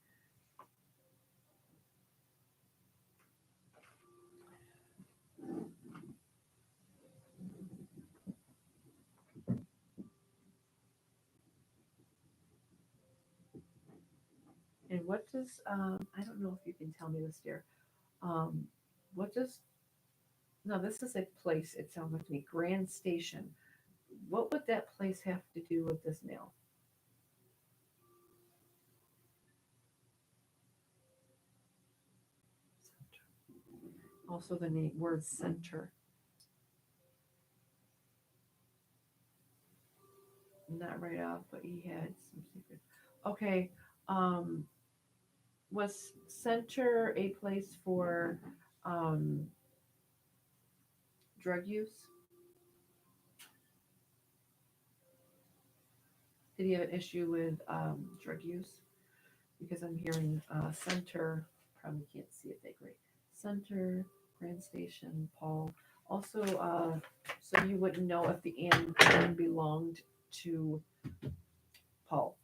And what does I don't know if you can tell me this, dear. Um, what does no? This is a place. It sounds like to me, Grand Station. What would that place have to do with this mail? Also, the name word center, not right off, but he had some secrets. Okay, um, was center a place for um, drug use? Did he have an issue with drug use? Because I'm hearing center, probably can't see it that great. Center, Grand Station, Paul. Also, so you wouldn't know if the Anne belonged to Paul.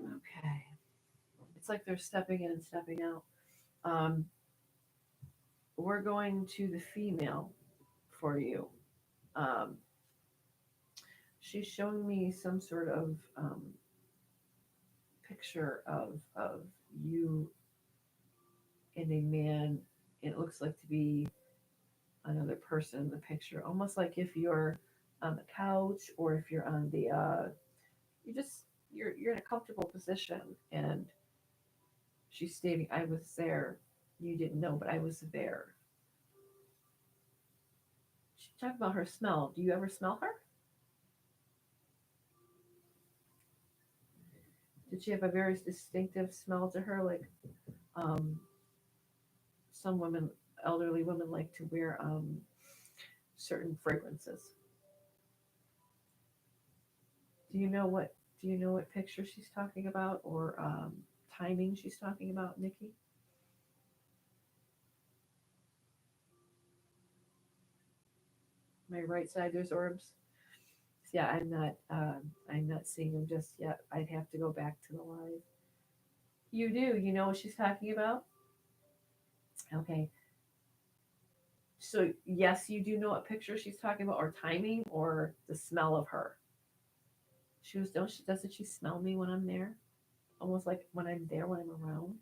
Okay. It's like they're stepping in and stepping out. Um, we're going to the female for you. Um, she's showing me some sort of picture of you and a man. It looks like to be another person in the picture, almost like if you're on the couch or if you're on the you just you're in a comfortable position, and she's stating, "I was there. You didn't know, but I was there." She talked about her smell. Do you ever smell her? Did she have a very distinctive smell to her? Like um, some women, elderly women, like to wear certain fragrances. Do you know what? Do you know what picture she's talking about, or timing she's talking about, Nikki? My right side, there's orbs. Yeah, I'm not seeing them just yet. I'd have to go back to the live. You do. You know what she's talking about? Okay. So yes, you do know what picture she's talking about, or timing, or the smell of her. She was don't she doesn't she smell me when I'm there? Almost like when I'm there, when I'm around.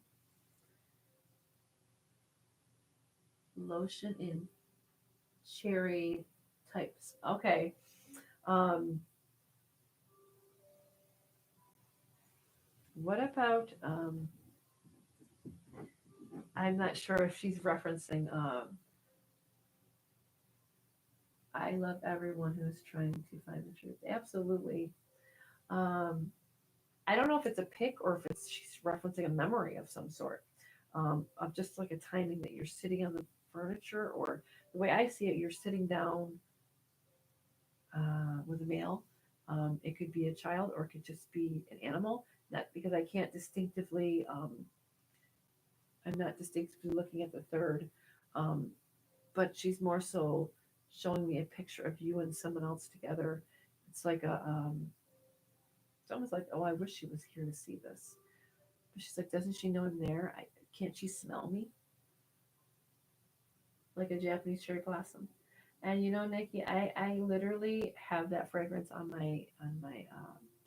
Lotion in cherry types. Okay. Um, what about I'm not sure if she's referencing I love everyone who's trying to find the truth. Absolutely. Um, I don't know if it's a pic or if it's she's referencing a memory of some sort, of just like a timing that you're sitting on the furniture, or the way I see it, you're sitting down with a male. It could be a child or it could just be an animal. Not because I can't distinctively, I'm not distinctively looking at the third, um, but she's more so showing me a picture of you and someone else together. It's like it's almost like, oh, I wish she was here to see this. But she's like, doesn't she know I'm there? Can't she smell me like a Japanese cherry blossom? And you know, Nikki, I literally have that fragrance on my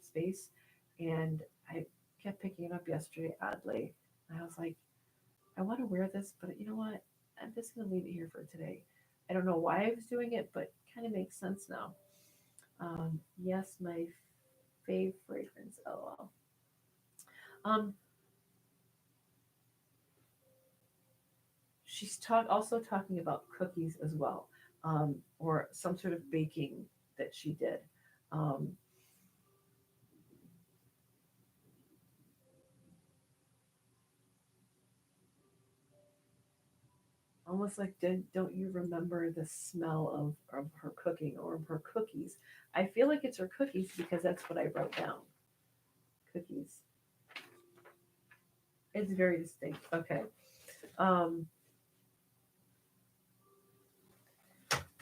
space, and I kept picking it up yesterday. Oddly, and I was like, I want to wear this, but you know what? I'm just gonna leave it here for today. I don't know why I was doing it, but kind of makes sense now. Yes, my fave fragrance. LOL. Um, she's also talking about cookies as well, or some sort of baking that she did. Um, almost like, don't you remember the smell of her cooking or of her cookies? I feel like it's her cookies because that's what I wrote down. Cookies. It's very distinct. Okay. Um,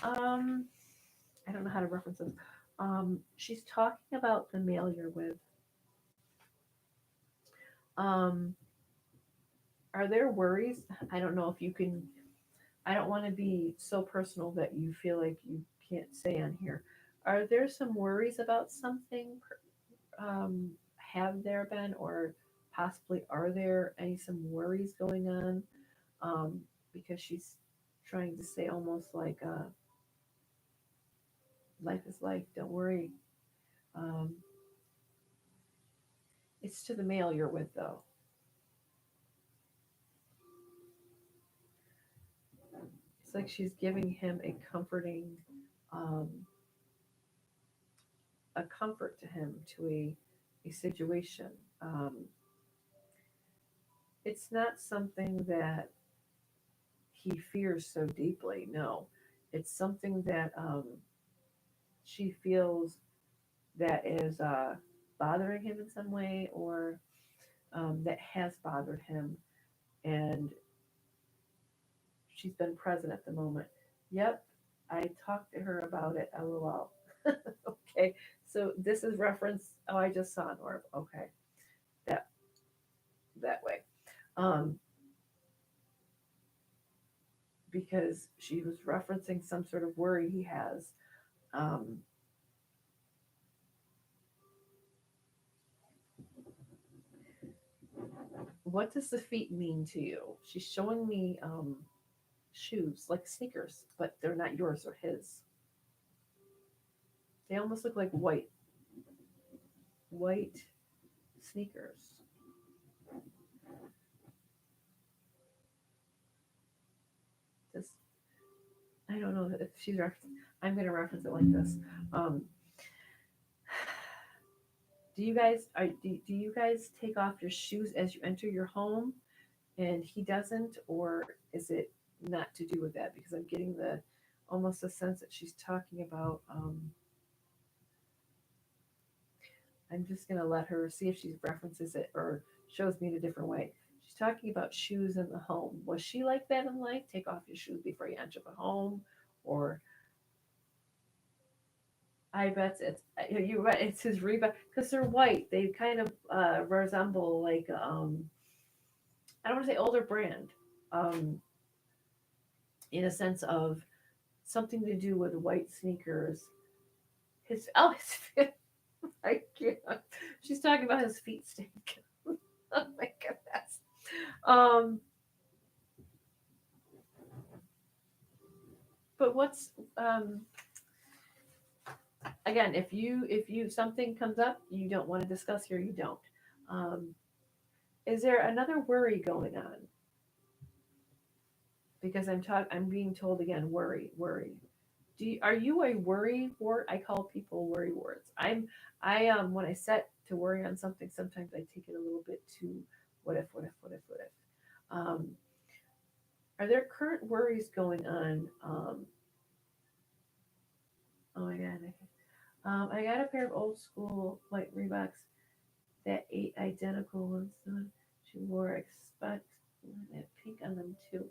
um, I don't know how to reference this. She's talking about the male you're with. Um, are there worries? I don't know if you can. I don't want to be so personal that you feel like you can't say on here. Are there some worries about something? Have there been, or possibly are there any some worries going on? Because she's trying to say almost like life is life. Don't worry. Um, it's to the male you're with though. It's like she's giving him um, a comfort to him to a situation. Um, it's not something that he fears so deeply. No, it's something that she feels that is bothering him in some way, or that has bothered him, and she's been present at the moment. Yep, I talked to her about it. LOL. Okay, so this is reference. Oh, I just saw an orb. Okay, that that way. Um, because she was referencing some sort of worry he has. Um, what does the feet mean to you? She's showing me shoes, like sneakers, but they're not yours or his. They almost look like white sneakers. This I don't know if she's I'm going to reference it like this. Um, do you guys take off your shoes as you enter your home, and he doesn't, or is it not to do with that? Because I'm getting the almost a sense that she's talking about. I'm just going to let her see if she references it or shows me in a different way. She's talking about shoes in the home. Was she like that in life? Take off your shoes before you enter the home, or I bet it's you're right. It's his Reebok because they're white. They kind of resemble like I don't want to say older brand, um, in a sense of something to do with white sneakers. His feet. I can't. She's talking about his feet stink. Oh my goodness. Um, but what's again? If you something comes up you don't want to discuss here, you don't. Um, is there another worry going on? Because I'm being told again, worry. Are you a worry wart? I call people worry warts. I when I set to worry on something, sometimes I take it a little bit too what if. Um, are there current worries going on? Oh my god. I got a pair of old school white Reeboks that ate identical ones. The one she wore, expect that pink on them too.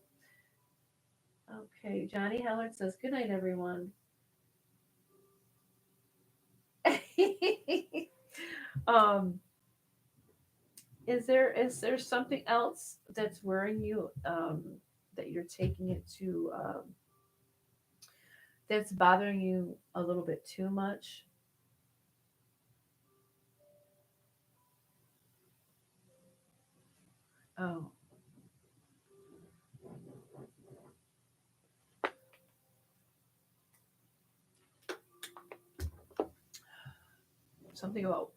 Okay, Johnny Hellard says, good night, everyone. um, is there something else that's worrying you, that you're taking it to, that's bothering you a little bit too much? Oh, something about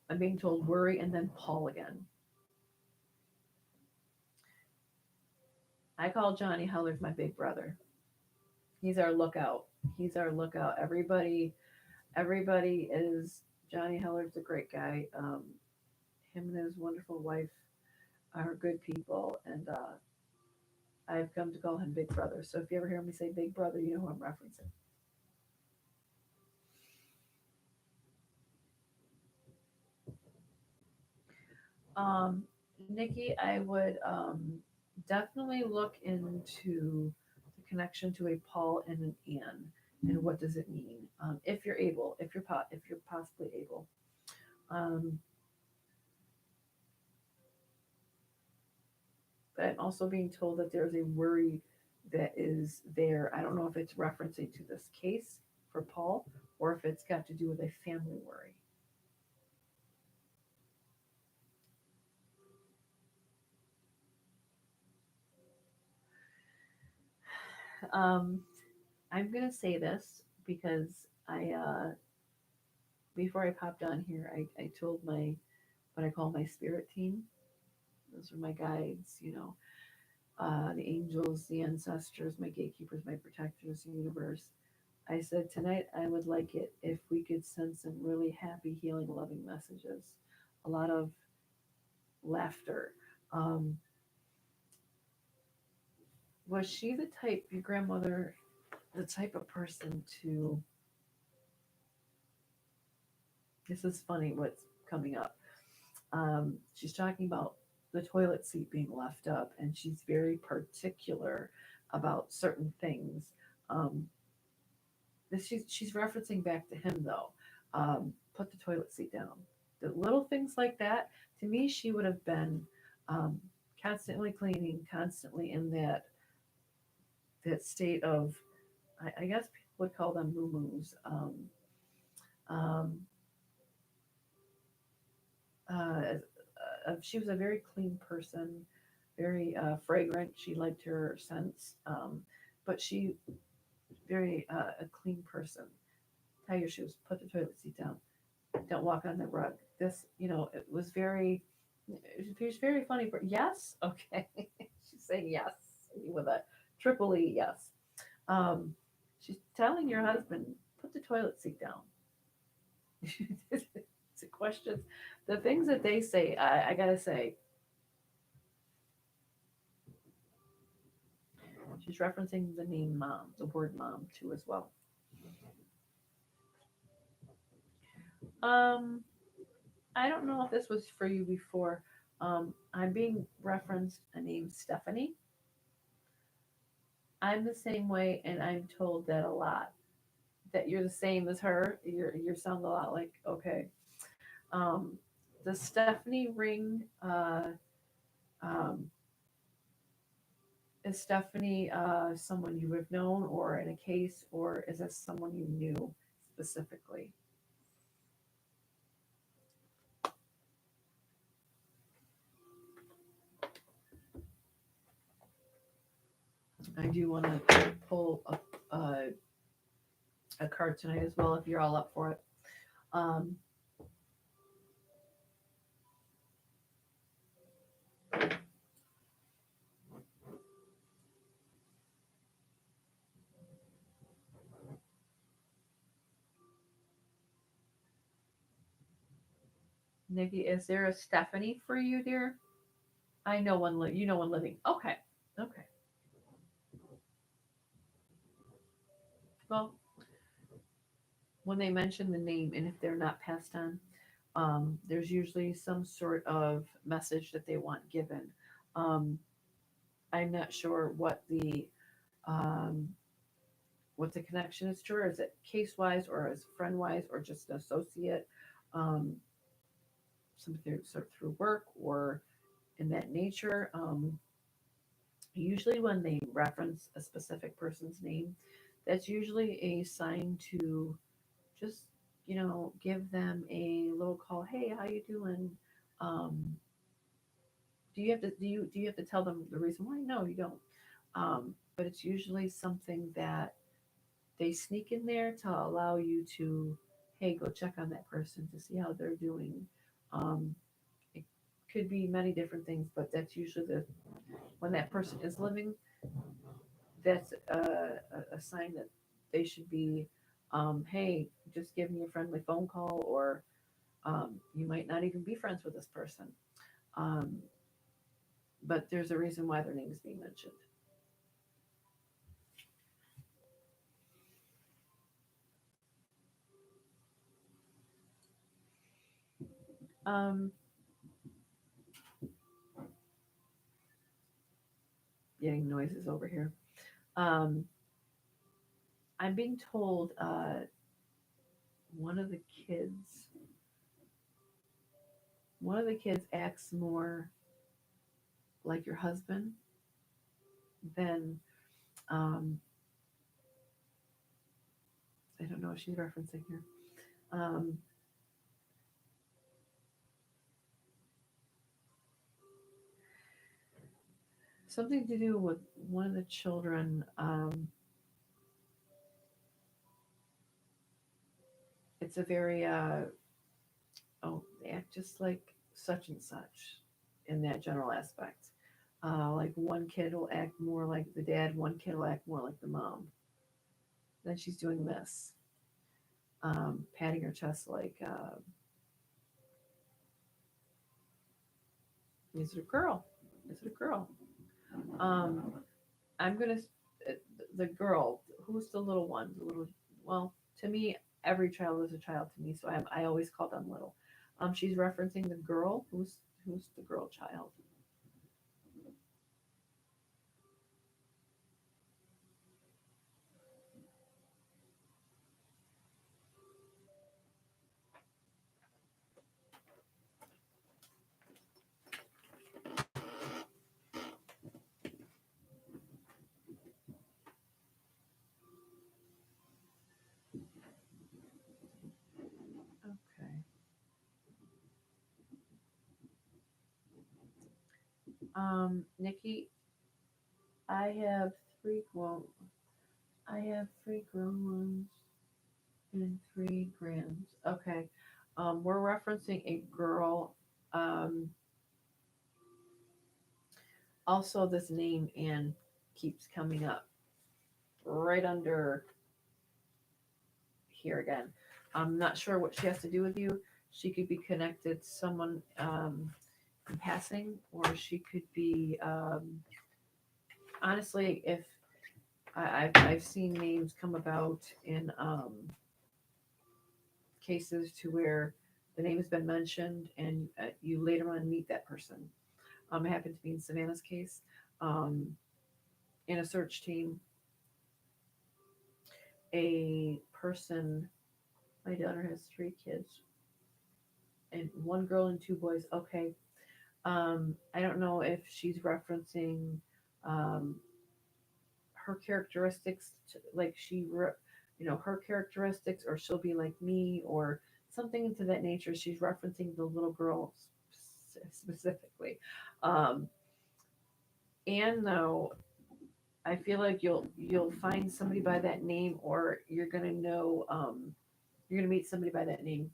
I'm being told worry and then Paul again. I call Johnny Hellard my big brother. He's our lookout. He's our lookout. Everybody is Johnny Heller's a great guy. Him and his wonderful wife are good people, and I've come to call him Big Brother. So if you ever hear me say Big Brother, you know who I'm referencing. Nikki, I would definitely look into the connection to a Paul and an Ann, and what does it mean, if you're able, if you're possibly able. Um, but I'm also being told that there's a worry that is there. I don't know if it's referencing to this case for Paul or if it's got to do with a family worry. Um, I'm gonna say this because before I popped on here, I told my what I call my spirit team. Those are my guides, the angels, the ancestors, my gatekeepers, my protectors, the universe. I said tonight I would like it if we could send some really happy, healing, loving messages. A lot of laughter. Um, was she the type, your grandmother, the type of person to, this is funny what's coming up. She's talking about the toilet seat being left up, and she's very particular about certain things. Um, she's referencing back to him though. Put the toilet seat down. The little things like that. To me, she would have been um, constantly cleaning, constantly in that state of. I guess people would call them moo-moos. Um, uh, she was a very clean person, very fragrant. She liked her scents, but she very a clean person. Tie your shoes. Put the toilet seat down. Don't walk on the rug. This, it was very. It was very funny. But yes, okay. She's saying yes with a triple E. Yes. Um, she's telling your husband put the toilet seat down. It's a question. The things that they say, I gotta say, she's referencing the name mom, the word mom too as well. Um, I don't know if this was for you before. I'm being referenced a name Stephanie. I'm the same way, and I'm told that a lot. That you're the same as her. You sound a lot like okay. Um, the Stephanie ring. Um, is Stephanie someone you have known, or in a case, or is this someone you knew specifically? I do want to pull a card tonight as well if you're all up for it. Um, Nikki, is there a Stephanie for you, dear? I know one. You know one living. Okay. Okay. Well, when they mention the name, and if they're not passed on, there's usually some sort of message that they want given. Um, I'm not sure um, what the connection is to her. Is it case wise, or is friend wise, or just an associate? Um, something sort of through work or in that nature. Usually, when they reference a specific person's name, that's usually a sign to just give them a little call. Hey, how you doing? Um, do you have to tell them the reason why? No, you don't. But it's usually something that they sneak in there to allow you to, hey, go check on that person to see how they're doing. Um, it could be many different things, but that's usually the when that person is living. That's a sign that they should be, hey, just give me a friendly phone call, or you might not even be friends with this person. Um, but there's a reason why their name is being mentioned. Um, Getting noises over here. Um, I'm being told one of the kids, one of the kids acts more like your husband than Um, I don't know what she's referencing here. Um, Something to do with one of the children. It's a very they act just like such and such in that general aspect. Like one kid will act more like the dad, one kid will act more like the mom. Then she's doing this, patting her chest like, is it a girl? Is it a girl? Um, I'm gonna uh, the girl. Who's the little one? The little well, to me, every child is a child to me, so I always call them little. She's referencing the girl. Who's the girl child? Okay. Nikki, I have three. Well, I have three grown ones and three grands. Okay. We're referencing a girl. Um, Also, this name Anne keeps coming up right under here again. I'm not sure what she has to do with you. She could be connected to someone in passing, or she could be honestly, if I've seen names come about in cases to where the name has been mentioned and you later on meet that person. It happened to be in Savannah's case. Um, in a search team, a person, my daughter has three kids, and one girl and two boys. Okay. I don't know if she's referencing um, her characteristics, like her characteristics, or she'll be like me, or something to that nature. She's referencing the little girl specifically. Um, and though I feel like you'll find somebody by that name, or you're gonna meet somebody by that name.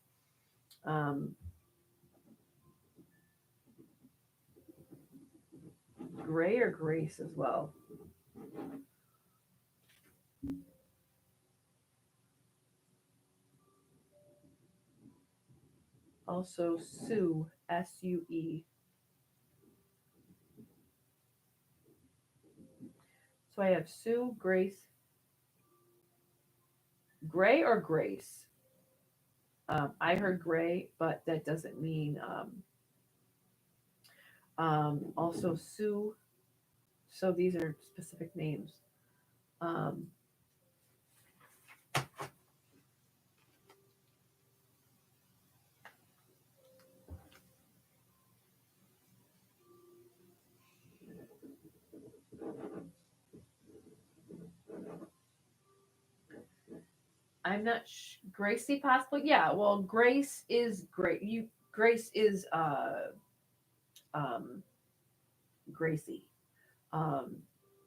Um, Gray or Grace as well. Also Sue, Sue. So I have Sue, Grace, Gray or Grace. I heard Gray, but that doesn't mean. Also Sue. So these are specific names. Um, I'm not Gracie possibly. Yeah. Well, Grace is great. Grace is um, Gracie. Um,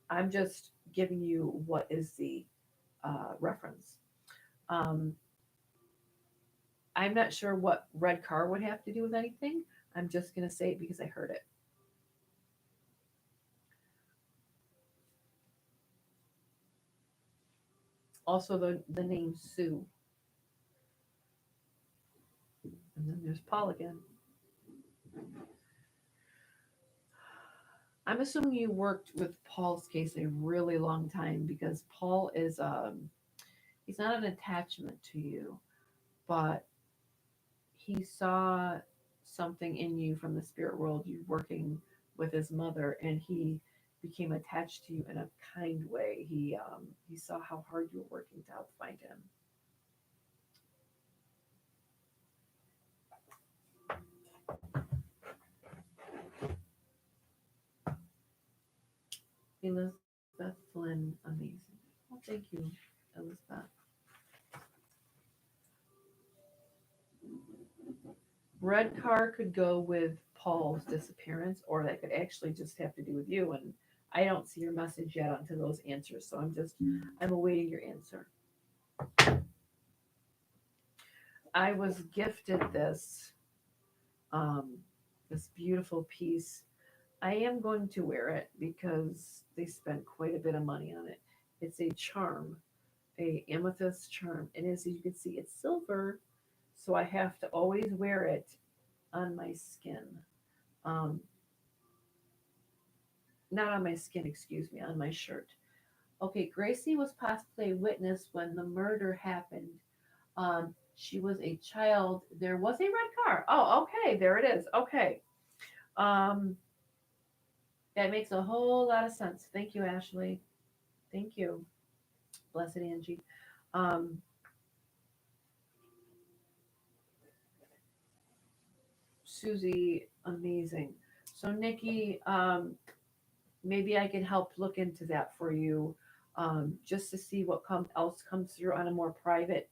I'm just giving you what is the reference. Um, I'm not sure what red car would have to do with anything. I'm just going to say it because I heard it. Also, the name Sue. And then there's Paul again. I'm assuming you worked with Paul's case a really long time because Paul is he's not an attachment to you, but he saw something in you from the spirit world, you working with his mother, and he became attached to you in a kind way. He saw how hard you were working to help find him. Elizabeth, Elizabeth Flynn, amazing. Well, thank you, Elizabeth. Red car could go with Paul's disappearance, or that could actually just have to do with you. And I don't see your message yet onto those answers, so I'm awaiting your answer. I was gifted um, this beautiful piece. I am going to wear it because they spent quite a bit of money on it. It's a charm, a amethyst charm, and as you can see, it's silver, so I have to always wear it on my skin. Um, Not on my skin, excuse me, on my shirt. Okay, Gracie was possibly a witness when the murder happened. She was a child. There was a red car. Oh, okay, there it is. Okay. Um, that makes a whole lot of sense. Thank you, Ashley. Thank you. Blessed Angie. Um, Susie, amazing. So, Nikki, maybe I can help look into that for you, just to see what else comes through on a more private,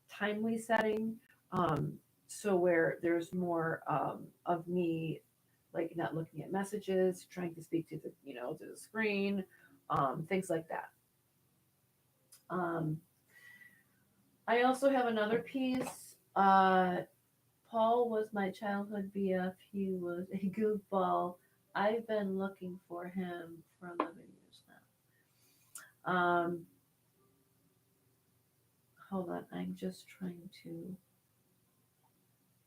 timely setting. Um, so where there's more of me, like not looking at messages, trying to speak to to the screen, things like that. Um, I also have another piece. Paul was my childhood BF. He was a goofball. I've been looking for him for 11 years now. Hold on, I'm just trying to.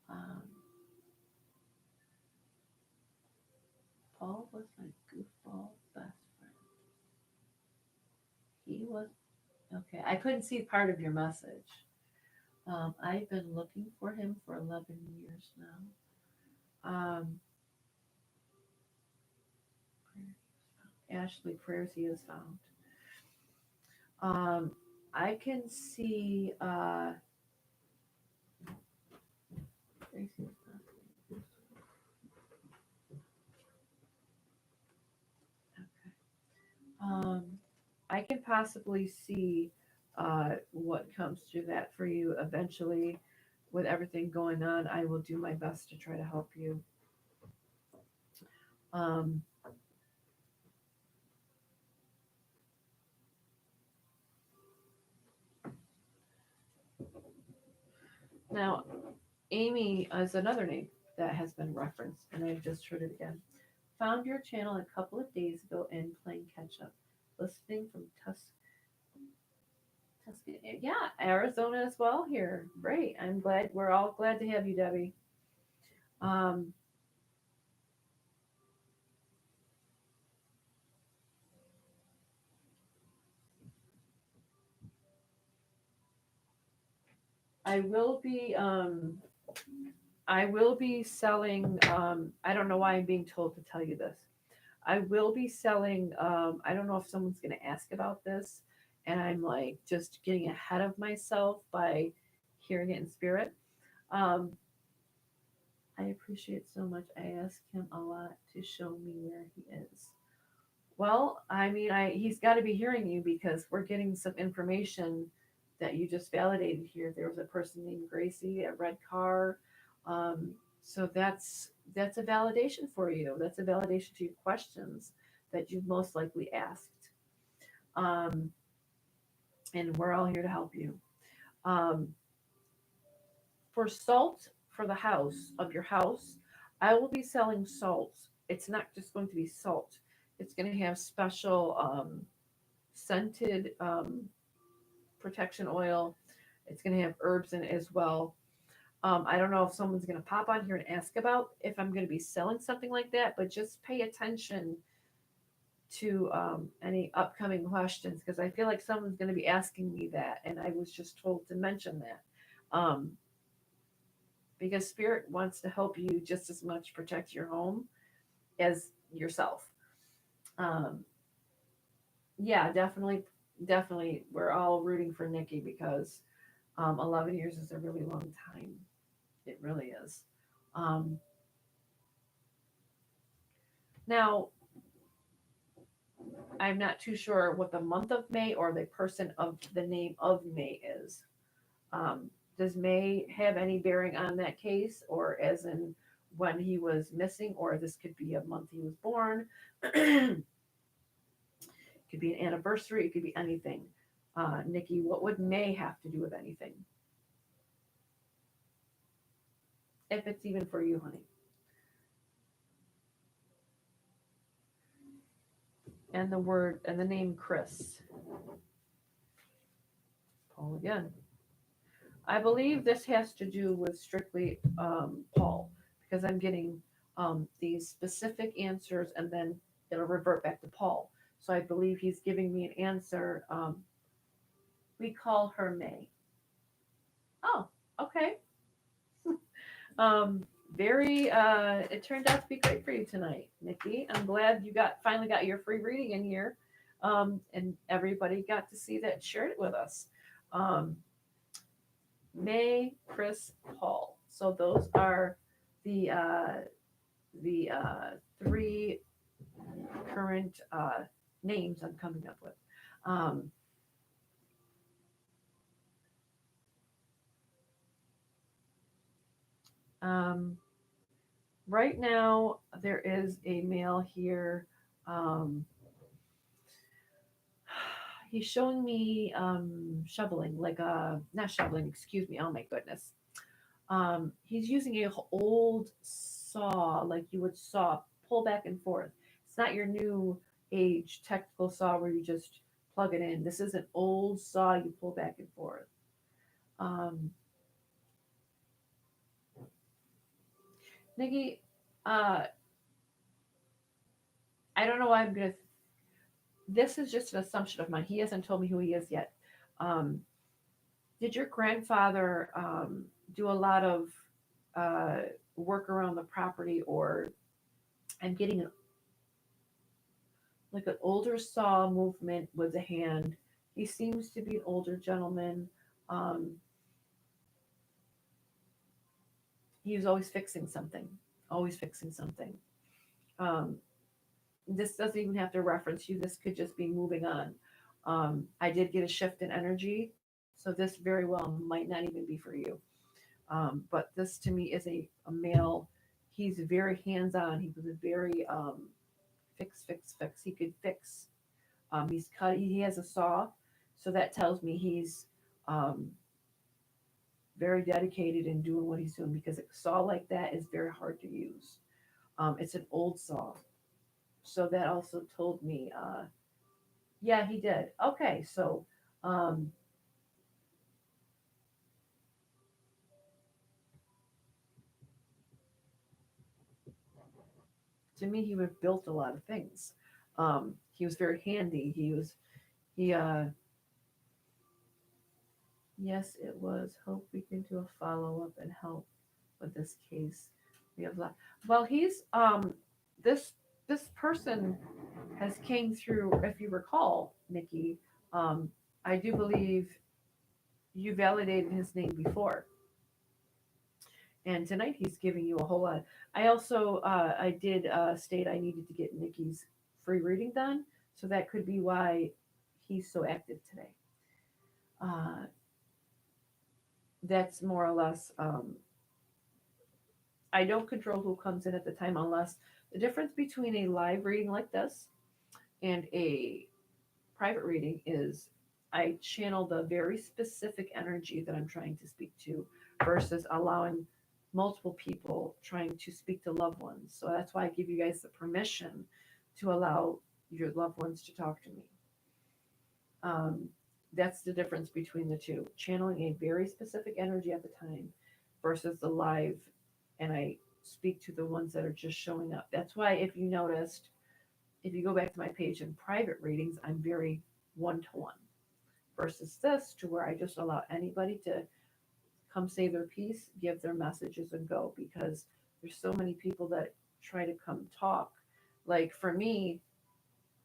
Um, Paul was my goofball best friend. He was okay. I couldn't see part of your message. I've been looking for him for 11 years now. Ashley, prayers he is found. Um, I can see. Okay. Um, I can possibly see what comes through that for you eventually. With everything going on, I will do my best to try to help you. Um, Now, Amy is another name that has been referenced, and I just heard it again. Found your channel a couple of days ago and playing catch up, listening from Tuscany. Yeah, Arizona as well here. Great. I'm glad. We're all glad to have you, Debbie. Um, I will be. I will be selling. I don't know why I'm being told to tell you this. I will be selling. I don't know if someone's going to ask about this, and I'm like just getting ahead of myself by hearing it in spirit. Um, I appreciate so much. I ask him a lot to show me where he is. Well, I mean, he's got to be hearing you because we're getting some information that you just validated here. There was a person named Gracie, a red car. Um, so that's a validation for you. That's a validation to your questions that you've most likely asked. Um, and we're all here to help you. Um, for salt for the house of your house, I will be selling salt. It's not just going to be salt. It's going to have special scented protection oil. It's going to have herbs in it as well. I don't know if someone's going to pop on here and ask about if I'm going to be selling something like that, but just pay attention to any upcoming questions because I feel like someone's going to be asking me that, and I was just told to mention that. Um, because spirit wants to help you just as much protect your home as yourself. Um, yeah, definitely, we're all rooting for Nikki because 11 years is a really long time. It really is. Um, Now, I'm not too sure what the month of May or the person of the name of May is. Does May have any bearing on that case, or as in when he was missing, or this could be a month he was born? It could be an anniversary. It could be anything. Nikki, what would May have to do with anything? If it's even for you, honey. And the word and the name Chris. Paul again. I believe this has to do with strictly Paul, because I'm getting these specific answers and then it'll revert back to Paul. So I believe he's giving me an answer. We call her May. Oh, okay. Um, very. It turned out to be great for you tonight, Nikki. I'm glad you finally got your free reading in here, and everybody got to see that, shared it with us. Um, May, Chris, Paul. So those are the uh, the three current names I'm coming up with. Um, um, right now, there is a male here. Um, he's showing me shoveling, like not shoveling, excuse me. Oh my goodness. He's using a old saw, like you would saw, pull back and forth. It's not your new age technical saw where you just plug it in. This is an old saw you pull back and forth. Um, Nikki, uh, I don't know why I'm gonna. This is just an assumption of mine. He hasn't told me who he is yet. Um, did your grandfather do a lot of uh, work around the property, or I'm getting like an older saw movement with the hand. He seems to be an older gentleman. Um, he was always fixing something, always fixing something. Um, this doesn't even have to reference you. This could just be moving on. I did get a shift in energy, so this very well might not even be for you. But this to me is a male. He's very hands on. He was a very fix, fix, fix. He could fix. He's cut. He has a saw, so that tells me he's um, very dedicated in doing what he's doing, because a saw like that is very hard to use. It's an old saw, so that also told me, yeah, he did. Okay, so um, to me, he would have built a lot of things. He was very handy. He Yes, it was. Hope we can do a follow up and help with this case. We have well, he's this this person has came through. If you recall, Nikki, um, I do believe you validated his name before, and tonight he's giving you a whole lot. I also I did state I needed to get Nikki's free reading done, so that could be why he's so active today. Uh, that's more or less. I don't control who comes in at the time, unless the difference between a live reading like this and a private reading is I channel the very specific energy that I'm trying to speak to, versus allowing multiple people trying to speak to loved ones. So that's why I give you guys the permission to allow your loved ones to talk to me. Um, that's the difference between the two. Channeling a very specific energy at the time versus the live, and I speak to the ones that are just showing up. That's why, if you noticed, if you go back to my page in private readings, I'm very one to one, versus this to where I just allow anybody to come say their piece, give their messages, and go, because there's so many people that try to come talk. Like for me,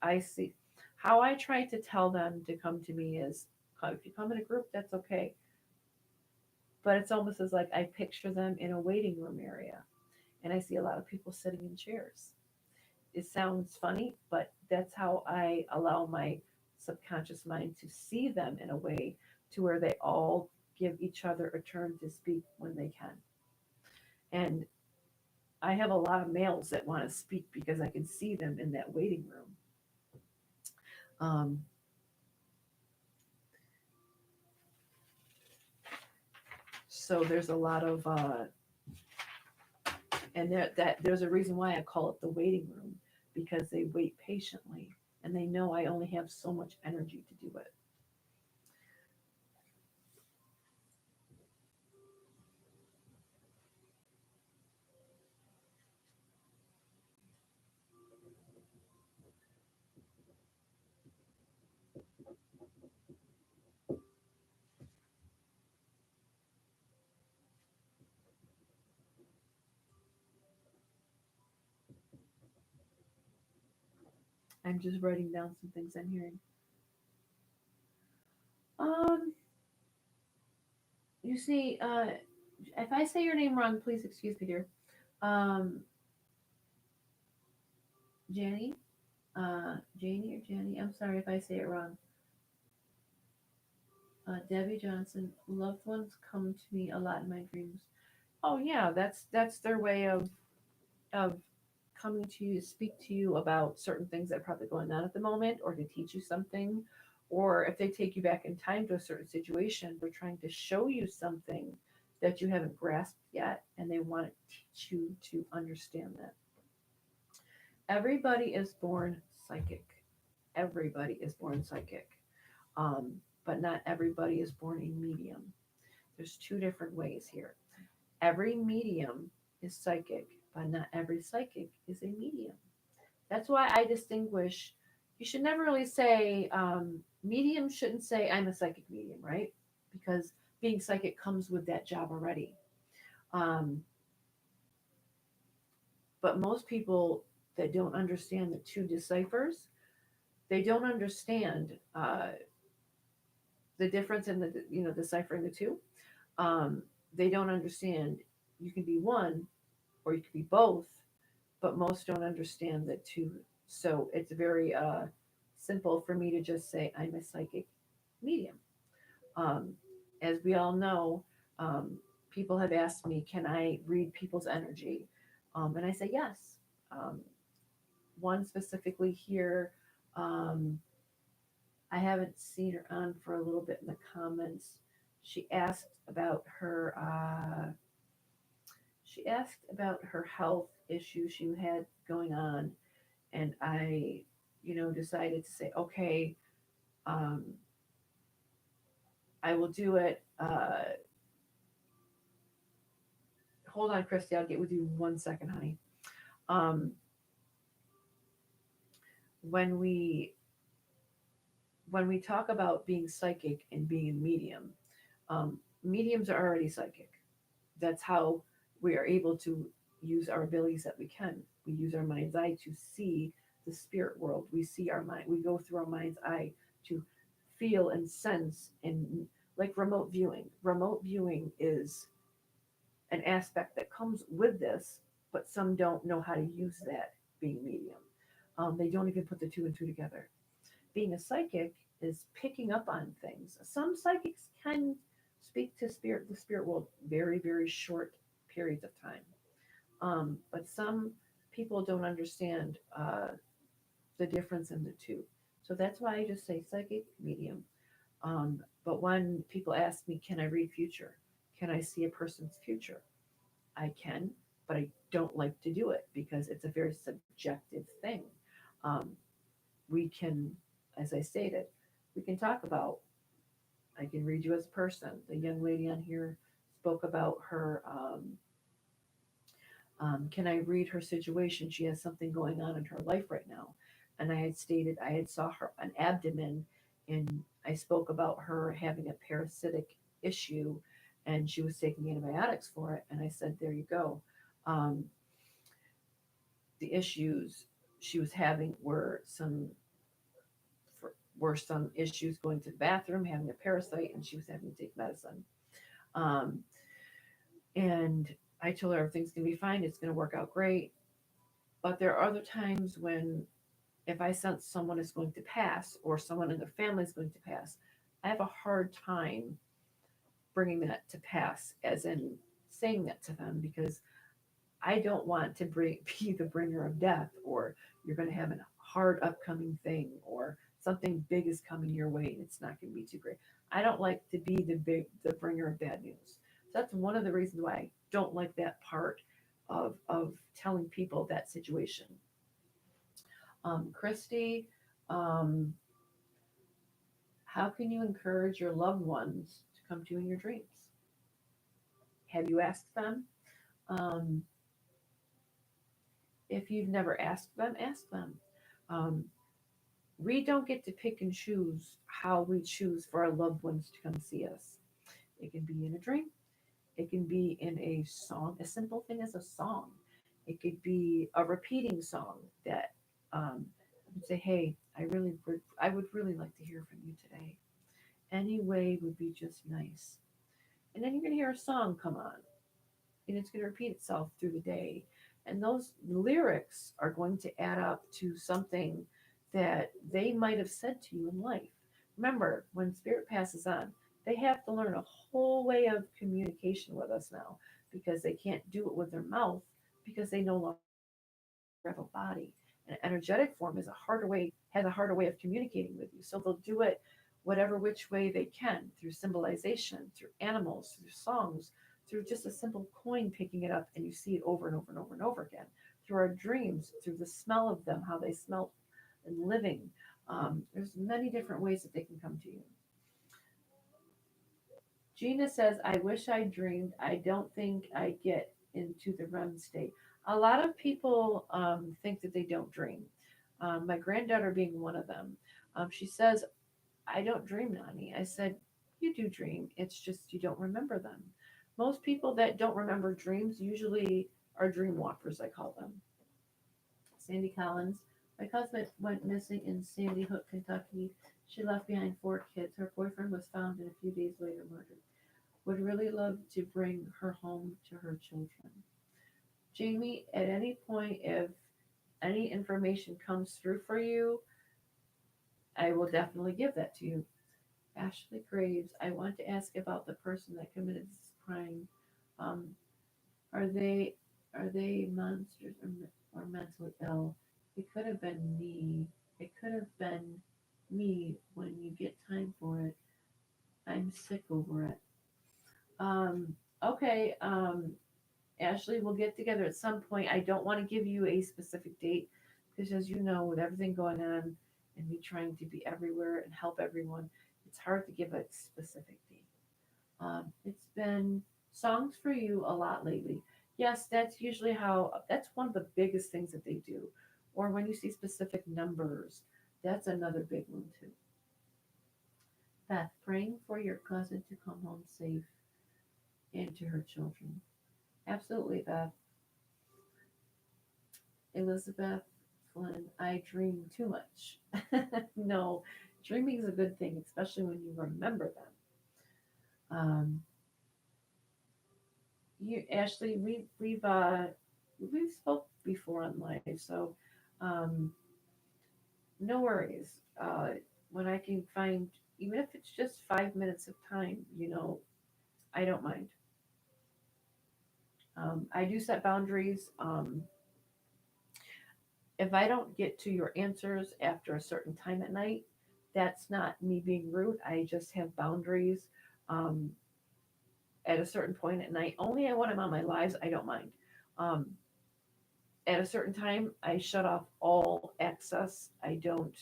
I see how I try to tell them to come to me is, if you come in a group, that's okay. But it's almost as like I picture them in a waiting room area, and I see a lot of people sitting in chairs. it sounds funny, but that's how I allow my subconscious mind to see them in a way to where they all give each other a turn to speak when they can. And I have a lot of males that want to speak because I can see them in that waiting room. Um, so there's a lot of, and there's a reason why I call it the waiting room, because they wait patiently and they know I only have so much energy to do it. I'm just writing down some things I'm hearing. Um, you see, if I say your name wrong, please excuse me, dear. Um, Janie, Janie or Jenny. I'm sorry if I say it wrong. Debbie Johnson. Loved ones come to me a lot in my dreams. Oh yeah, that's their way of coming to you to speak to you about certain things that are probably going on at the moment, or to teach you something, or if they take you back in time to a certain situation, they're trying to show you something that you haven't grasped yet, and they want to teach you to understand that. Everybody is born psychic. Everybody is born psychic. But not everybody is born a medium. There's two different ways here. Every medium is psychic, but not every psychic is a medium. That's why I distinguish. You should never really say, medium shouldn't say, I'm a psychic medium, right? Because being psychic comes with that job already. Um, but most people that don't understand the two deciphers, they don't understand the difference in the, deciphering the two. Um, they don't understand you can be one or you can be both, but most don't understand the two. So it's very simple for me to just say I'm a psychic medium. Um, as we all know, um, people have asked me, can I read people's energy? And I say yes. Um, one specifically here, um, I haven't seen her on for a little bit in the comments. She asked about her. She asked about her health issue she had going on, and I, decided to say, okay, um, I will do it. Hold on, Christy, I'll get with you 1 second, honey. Um, when we when we talk about being psychic and being a medium, mediums are already psychic. That's how we are able to use our abilities that we can. We use our mind's eye to see the spirit world. We see our mind. We go through our mind's eye to feel and sense, and like remote viewing. Remote viewing is an aspect that comes with this, but some don't know how to use that being medium. They don't even put the two and two together. Being a psychic is picking up on things. Some psychics can speak to the spirit world, very, very short periods of time. But some people don't understand the difference in the two. So that's why I just say psychic medium. But when people ask me, can I read future? Can I see a person's future? I can, but I don't like to do it because it's a very subjective thing. Um, we can, as I stated, we can talk about, I can read you as a person. The young lady on here spoke about her, can I read her situation? She has something going on in her life right now. And I had stated, I had saw her an abdomen, and I spoke about her having a parasitic issue, and she was taking antibiotics for it. And I said, there you go. Um, the issues she was having were some issues going to the bathroom, having a parasite, and she was having to take medicine. Um, and I told her everything's going to be fine. It's going to work out great. But there are other times when, if I sense someone is going to pass or someone in their family is going to pass, I have a hard time bringing that to pass, as in saying that to them, because I don't want to be the bringer of death, or you're going to have a hard upcoming thing, or something big is coming your way and it's not going to be too great. I don't like to be the bringer of bad news. So that's one of the reasons why I don't like that part of telling people that situation. Christy, um, how can you encourage your loved ones to come to you in your dreams? Have you asked them? Um, if you've never asked them, ask them. Um, we don't get to pick and choose how we choose for our loved ones to come see us. It can be in a dream, it can be in a song, a simple thing as a song. It could be a repeating song that I would say, hey, I would really like to hear from you today. Any way would be just nice. And then you're going to hear a song come on, and it's going to repeat itself through the day. And those lyrics are going to add up to something that they might have said to you in life. Remember, when spirit passes on, they have to learn a whole way of communication with us now, because they can't do it with their mouth, because they no longer have a body. An energetic form is a harder way has a harder way of communicating with you. So they'll do it whatever which way they can, through symbolization, through animals, through songs, through just a simple coin picking it up and you see it over and over and over and over again. Through our dreams, through the smell of them, how they smell and living. There's many different ways that they can come to you. Gina says, I wish I dreamed. I don't think I get into the REM state. A lot of people think that they don't dream. My granddaughter being one of them. She says, I don't dream, Nani. I said, you do dream. It's just you don't remember them. Most people that don't remember dreams usually are dream walkers, I call them. Sandy Collins. My cousin went missing in Sandy Hook, Kentucky. She left behind 4 kids. Her boyfriend was found and a few days later murdered. Would really love to bring her home to her children. Jamie, at any point, if any information comes through for you, I will definitely give that to you. Ashley Graves, I want to ask about the person that committed this crime. Um, are they monsters, or mentally ill? It could have been me. It could have been me when you get time for it. I'm sick over it. Um, okay, Ashley, we'll get together at some point. I don't want to give you a specific date because, as you know, with everything going on and me trying to be everywhere and help everyone, it's hard to give a specific date. It's been songs for you a lot lately. Yes, that's usually that's one of the biggest things that they do. Or when you see specific numbers, that's another big one too. Beth, praying for your cousin to come home safe and to her children. Absolutely, Beth. Elizabeth Flynn, I dream too much. No, dreaming is a good thing, especially when you remember them. Um, Ashley, we've spoke before on live, so um, no worries. When I can find, even if it's just 5 minutes of time, I don't mind. I do set boundaries. If I don't get to your answers after a certain time at night, that's not me being rude. I just have boundaries. Um, at a certain point at night, only when I'm on my lives, I don't mind. Um, at a certain time, I shut off all access. I don't,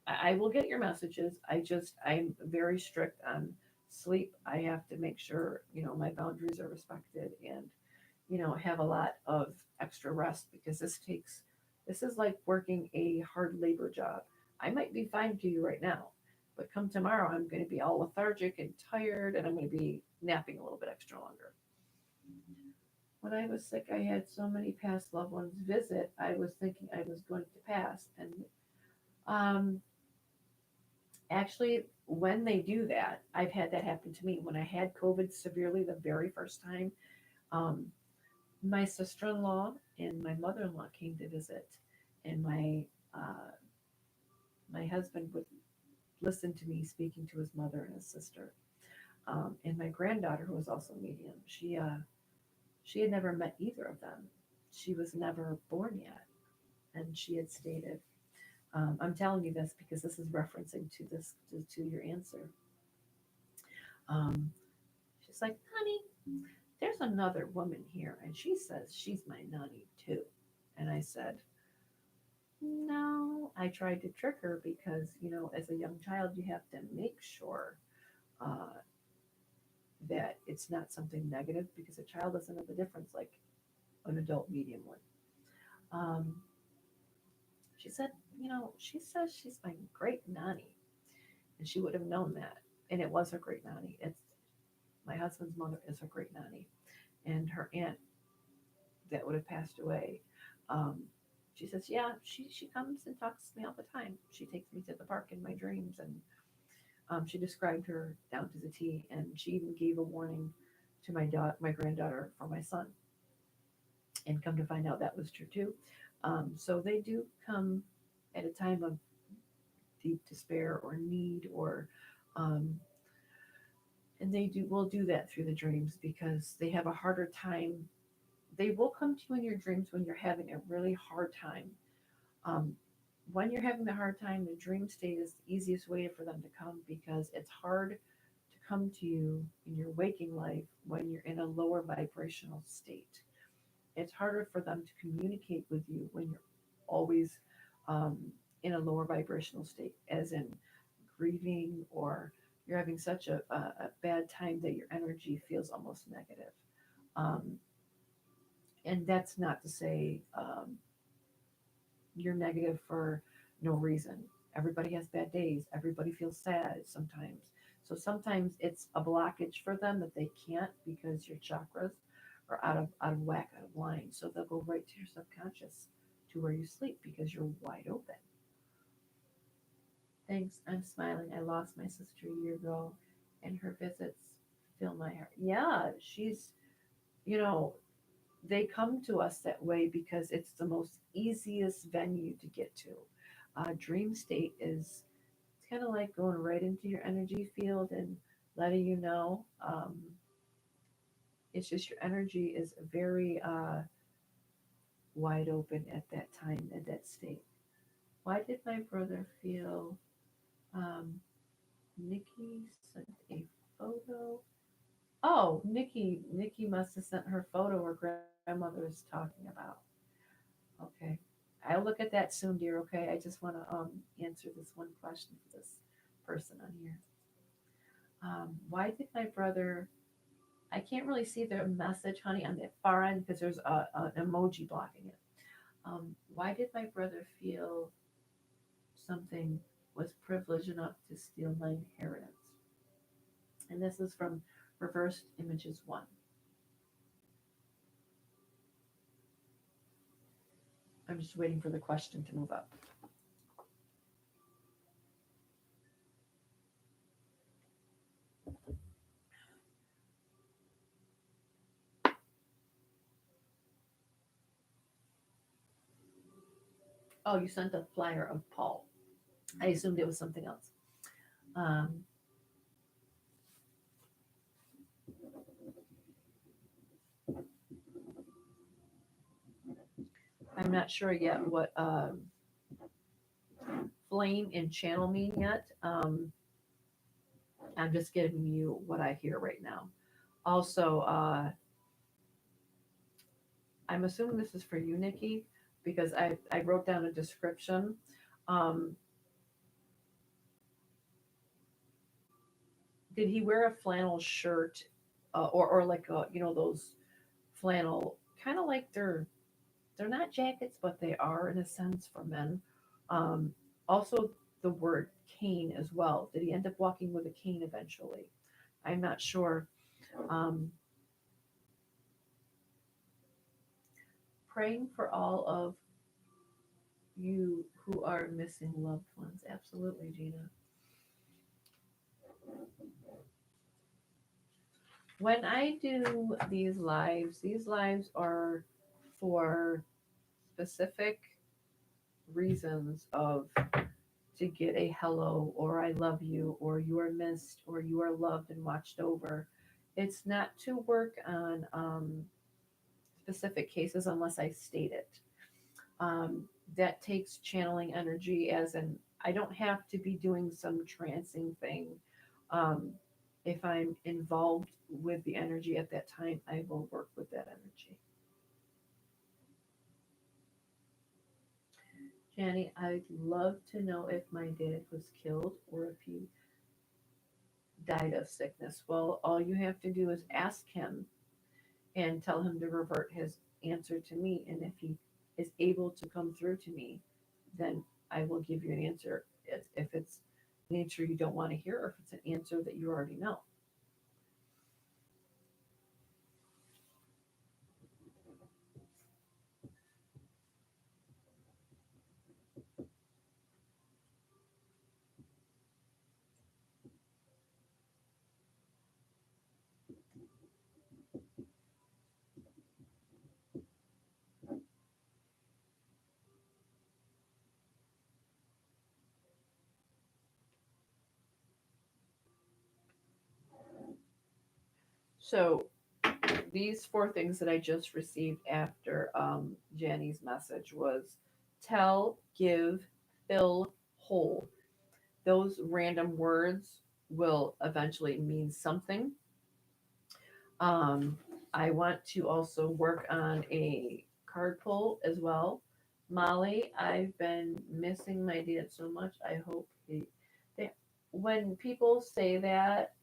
I will get your messages. I'm very strict on sleep. I have to make sure, my boundaries are respected, and, have a lot of extra rest, because this is like working a hard labor job. I might be fine to you right now, but come tomorrow, I'm going to be all lethargic and tired, and I'm going to be napping a little bit extra longer. When I was sick, I had so many past loved ones visit. I was thinking I was going to pass. And um, actually, when they do that, I've had that happen to me. When I had COVID severely the very first time, um, My sister-in-law and my mother-in-law came to visit, and uh, my husband would listen to me speaking to his mother and his sister. And my granddaughter, who was also medium, she had never met either of them. She was never born yet, and she had stated, "I'm telling you this because this is referencing to to your answer." Um, she's like, "Honey, there's another woman here, and she says she's my nanny too." And I said, "No." I tried to trick her because, as a young child, you have to make sure uh, that it's not something negative because a child doesn't know the difference like an adult medium would. Um, she said, she says she's my great nanny, and she would have known that. And it was her great nanny. It's my husband's mother is her great nanny, and her aunt that would have passed away. Um, she says, yeah, she comes and talks to me all the time. She takes me to the park in my dreams, and she described her down to the T, and she even gave a warning to my granddaughter for my son. And come to find out that was true too. So they do come at a time of deep despair or need, or um, and they do will do that through the dreams because they have a harder time. They will come to you in your dreams when you're having a really hard time. Um, when you're having the hard time, the dream state is the easiest way for them to come because it's hard to come to you in your waking life when you're in a lower vibrational state. It's harder for them to communicate with you when you're always um, in a lower vibrational state, as in grieving, or you're having such a bad time that your energy feels almost negative. Um, and that's not to say you're negative for no reason. Everybody has bad days. Everybody feels sad sometimes. So sometimes it's a blockage for them that they can't because your chakras are out of whack, out of line. So they'll go right to your subconscious, to where you sleep because you're wide open. Thanks. I'm smiling. I lost my sister a year ago, and her visits fill my heart. Yeah, you know, they come to us that way because it's the most easiest venue to get to. Dream state is it's kind of like going right into your energy field and letting you know. It's just your energy is very wide open at that time, at that state. Why did my brother feel? Um, Nikki sent a photo. Oh, Nikki must have sent her photo her grandmother is talking about. Okay. I'll look at that soon, dear. Okay. I just want to answer this one question for this person on here. Why did my brother? I can't really see the message, honey, on the far end because there's an emoji blocking it. Why did my brother feel something was privileged enough to steal my inheritance? And this is from Reversed Images 1. I'm just waiting for the question to move up. Oh, you sent a flyer of Paul. I assumed it was something else. Um, I'm not sure yet what flame and channel mean yet. I'm just giving you what I hear right now. Also, I'm assuming this is for you, Nikki, because I wrote down a description. Um, did he wear a flannel shirt, or like those flannel, kind of like they're not jackets, but they are in a sense for men. Um, Also, the word cane as well. Did he end up walking with a cane eventually? I'm not sure. Um, Praying for all of you who are missing loved ones. Absolutely, Gina. When I do these lives are for specific reasons of to get a hello or I love you or you are missed or you are loved and watched over. It's not to work on specific cases unless I state it. That takes channeling energy, as in, I don't have to be doing some trancing thing. Um, if I'm involved with the energy at that time, I will work with that energy. Janny, I'd love to know if my dad was killed or if he died of sickness. Well, all you have to do is ask him and tell him to revert his answer to me. And if he is able to come through to me, then I will give you an answer. If it's an answer you don't want to hear, or if it's an answer that you already know. So these four things that I just received after Janny's message was tell, give, fill, hold. Those random words will eventually mean something. Um, I want to also work on a card pull as well. Molly, I've been missing my dad so much. I hope they, when people say that,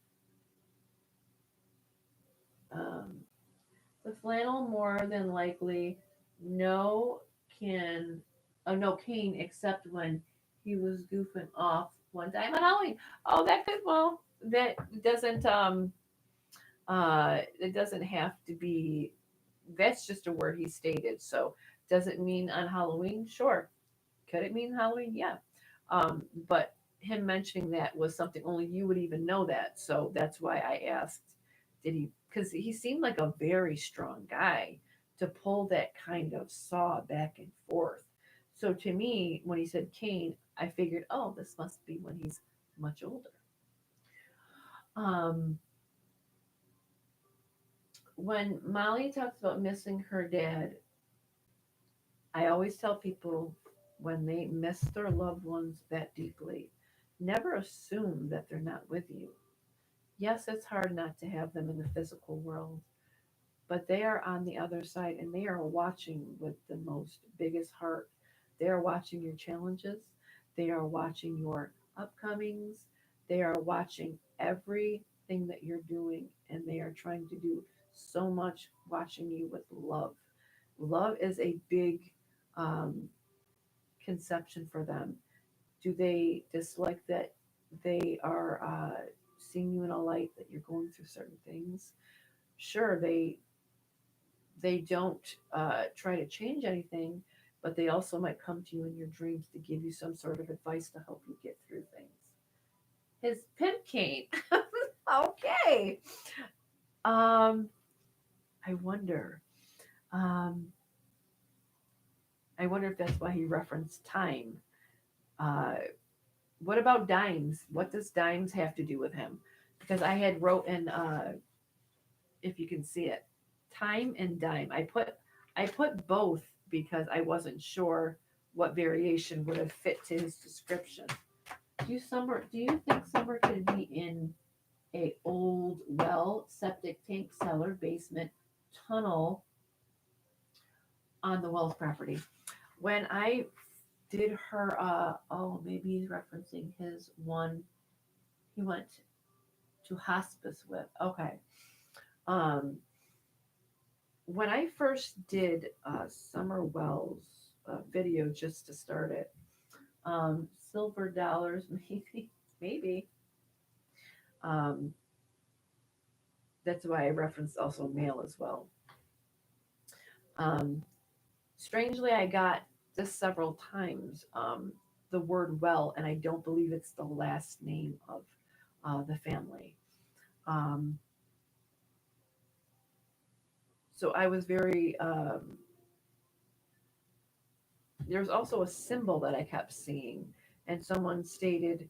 um, the flannel more than likely no can, oh no, Kane, except when he was goofing off one time on Halloween. Oh, that could, well, that doesn't, it doesn't have to be, that's just a word he stated. So does it mean on Halloween? Sure. Could it mean Halloween? Yeah. But him mentioning that was something only you would even know that. So that's why I asked, did he, because he seemed like a very strong guy to pull that kind of saw back and forth. So to me, when he said Kane, I figured, oh, this must be when he's much older. Um, when Molly talks about missing her dad, I always tell people when they miss their loved ones that deeply, never assume that they're not with you. Yes, it's hard not to have them in the physical world, but they are on the other side and they are watching with the most biggest heart. They are watching your challenges, they are watching your upcomings, they are watching everything that you're doing, and they are trying to do so much watching you with love. Love is a big um, conception for them. Do they dislike that they are seeing you in a light that you're going through certain things? Sure, they don't try to change anything, but they also might come to you in your dreams to give you some sort of advice to help you get through things. His pimp cane. Okay. Um, I wonder. Um, I wonder if that's why he referenced time. Uh, what about dimes? What does dimes have to do with him? Because I had wrote in, if you can see it, time and dime. I put both because I wasn't sure what variation would have fit to his description. Do you think Summer could be in a old well, septic tank, cellar, basement, tunnel on the Wells property? When I did her, oh, maybe he's referencing his one he went to hospice with. Okay. Um, when I first did Summer Wells video just to start it, silver dollars, maybe, maybe. Um, that's why I referenced also male as well. Um, strangely, I got this several times, the word well, and I don't believe it's the last name of the family. Um, So I was very, there's also a symbol that I kept seeing, and someone stated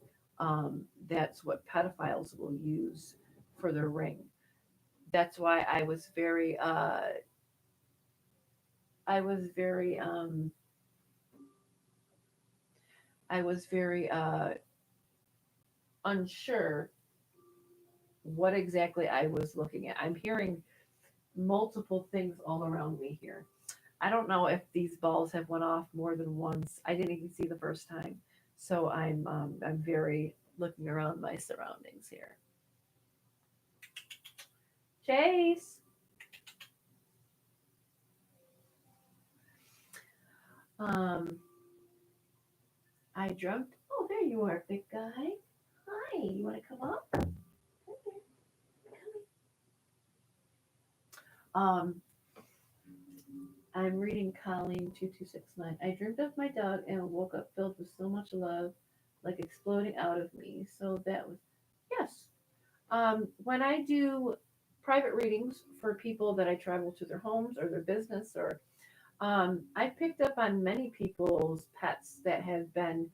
that's what pedophiles will use for their ring. That's why I was very, I was very unsure what exactly I was looking at. I'm hearing multiple things all around me here. I don't know if these balls have went off more than once. I didn't even see the first time, so I'm very looking around my surroundings here. Chase, um, I dreamt. Oh, there you are, big guy. Hi, you want to come up? Come here, come. I'm reading Colleen 2269. I dreamed of my dog and woke up filled with so much love, like exploding out of me. So that was yes. When I do private readings for people that I travel to their homes or their business, or I picked up on many people's pets that have been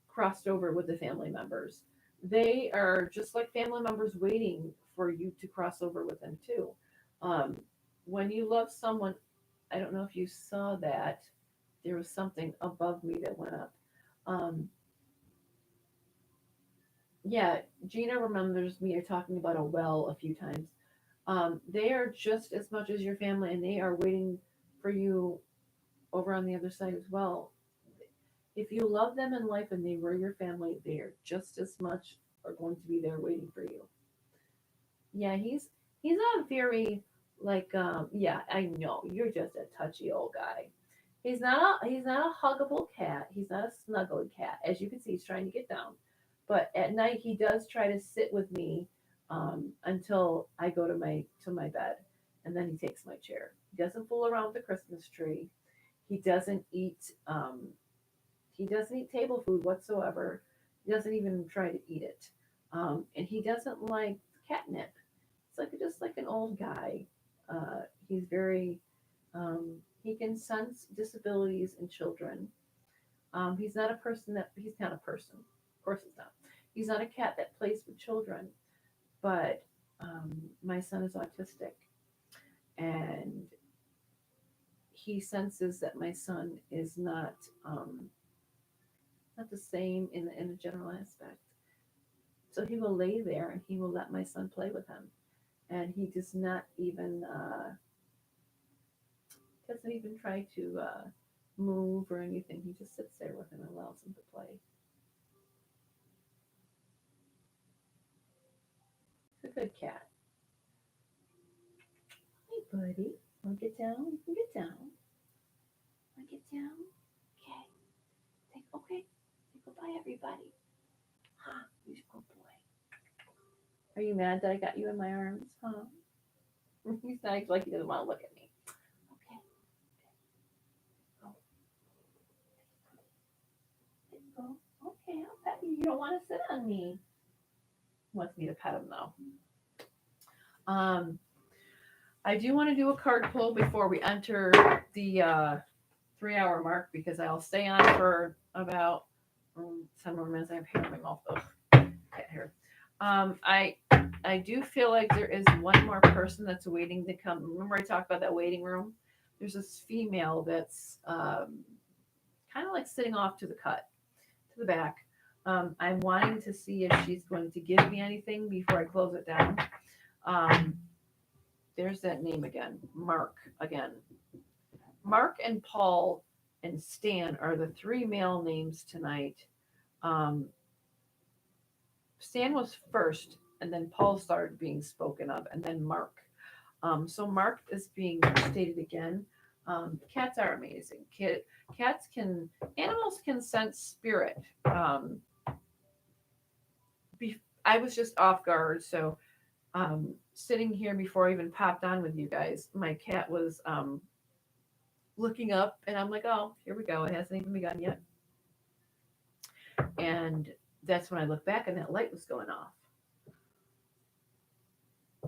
crossed over with the family members. They are just like family members waiting for you to cross over with them too. Um, when you love someone, I don't know if you saw that. There was something above me that went up. Um, yeah, Gina remembers me talking about a well a few times. They are just as much as your family, and they are waiting for you over on the other side as well. If you love them in life and they were your family, they are just as much are going to be there waiting for you. Yeah, he's not very like yeah, I know you're just a touchy old guy. He's not a huggable cat. He's not a snuggly cat. As you can see, he's trying to get down. But at night he does try to sit with me until I go to my bed, and then he takes my chair. He doesn't fool around with the Christmas tree. He doesn't eat he doesn't eat table food whatsoever. He doesn't even try to eat it. And he doesn't like catnip. It's like just like an old guy. He's very he can sense disabilities in children. He's not a person that he's not a person. Of course, he's not. He's not a cat that plays with children. But my son is autistic, and he senses that my son is not the same in a general aspect. So he will lay there and he will let my son play with him, and he doesn't even try to move or anything. He just sits there with him and allows him to play. He's a good cat. Hey, buddy. Want to get down? You can get down. Want to get down? Okay. Okay. Say goodbye, everybody. Huh? He's a good boy. Are you mad that I got you in my arms? Huh? He's not like he doesn't want to look at me. Okay. Go. Go. Okay, I'll pet you. You don't want to sit on me. He wants me to pet him though. Um, I do want to do a card pull before we enter the 3 hour mark because I'll stay on for about 10 more minutes. I have hair in my mouth. Ugh, cat hair. I do feel like there is one more person that's waiting to come. Remember I talked about that waiting room? There's this female that's kind of like sitting off to the back. I'm wanting to see if she's going to give me anything before I close it down. Um, there's that name again, Mark again. Mark and Paul and Stan are the three male names tonight. Um, Stan was first, and then Paul started being spoken of, and then Mark. So Mark is being stated again. Cats are amazing. Animals can sense spirit. I was just off guard, so sitting here before I even popped on with you guys, my cat was looking up, and I'm like, oh, here we go. It hasn't even begun yet. And that's when I looked back, and that light was going off.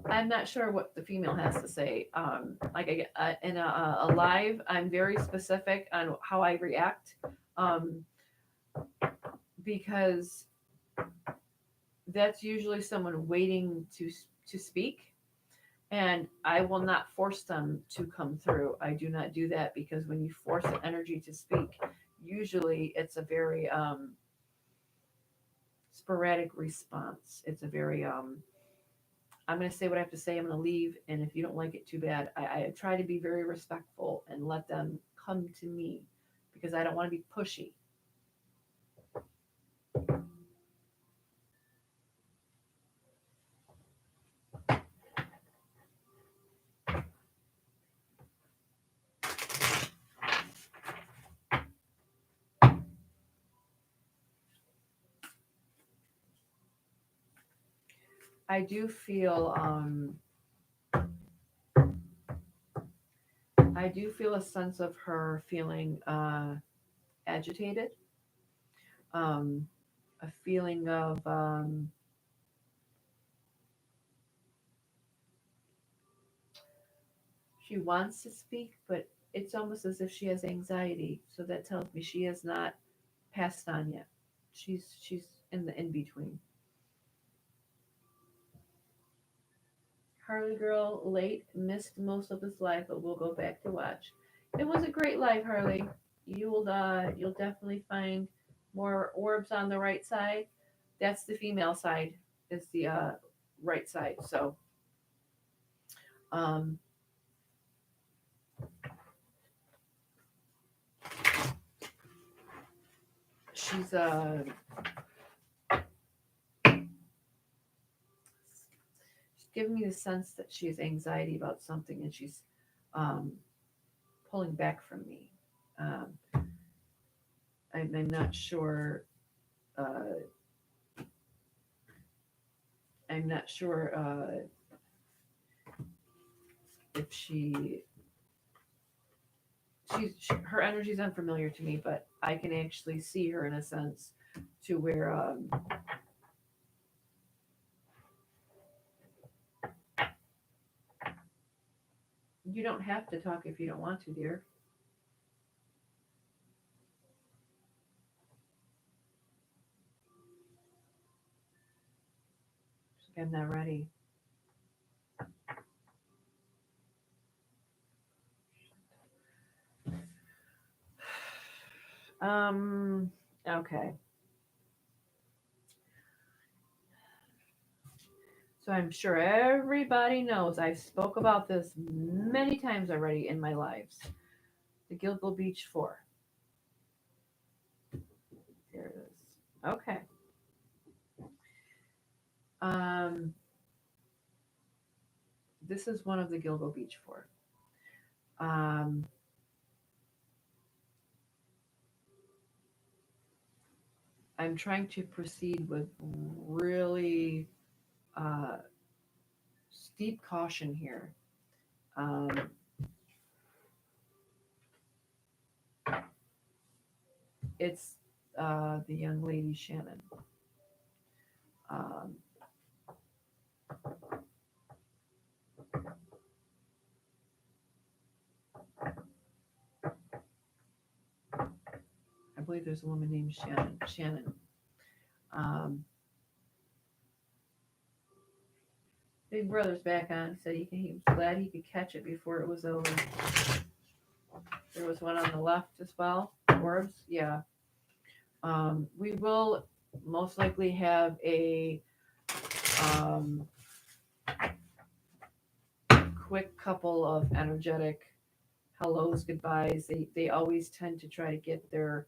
I'm not sure what the female has to say. Like I get in a live, I'm very specific on how I react, um, because that's usually someone waiting to speak, and I will not force them to come through. I do not do that because when you force an energy to speak, usually it's a very sporadic response. It's a very I'm going to say what I have to say. I'm going to leave, and if you don't like it, too bad. I try to be very respectful and let them come to me because I don't want to be pushy. I do feel I do feel a sense of her feeling agitated, um, a feeling of she wants to speak, but it's almost as if she has anxiety. So that tells me she has not passed on yet. She's in the in between. Harley Girl late missed most of his life, but we'll go back to watch. It was a great life, Harley. You'll definitely find more orbs on the right side. That's the female side. Is the right side. So um, she's she's giving me the sense that she has anxiety about something and she's um, pulling back from me. Um, I'm not sure. Uh, I'm not sure if her energy is unfamiliar to me, but I can actually see her in a sense to where you don't have to talk if you don't want to, dear. She's like, I'm not ready. Okay. So I'm sure everybody knows I've spoke about this many times already in my lives. The Gilgo Beach 4. There it is. Okay. Um, this is one of the Gilgo Beach 4. Um, I'm trying to proceed with really uh, steep caution here. Um, it's the young lady Shannon. Um, I believe there's a woman named Shannon. Shannon. Um, Big Brother's back on. Said he was glad he could catch it before it was over. There was one on the left as well. Orbs, yeah. We will most likely have a um, quick couple of energetic hellos, goodbyes. They always tend to try to get their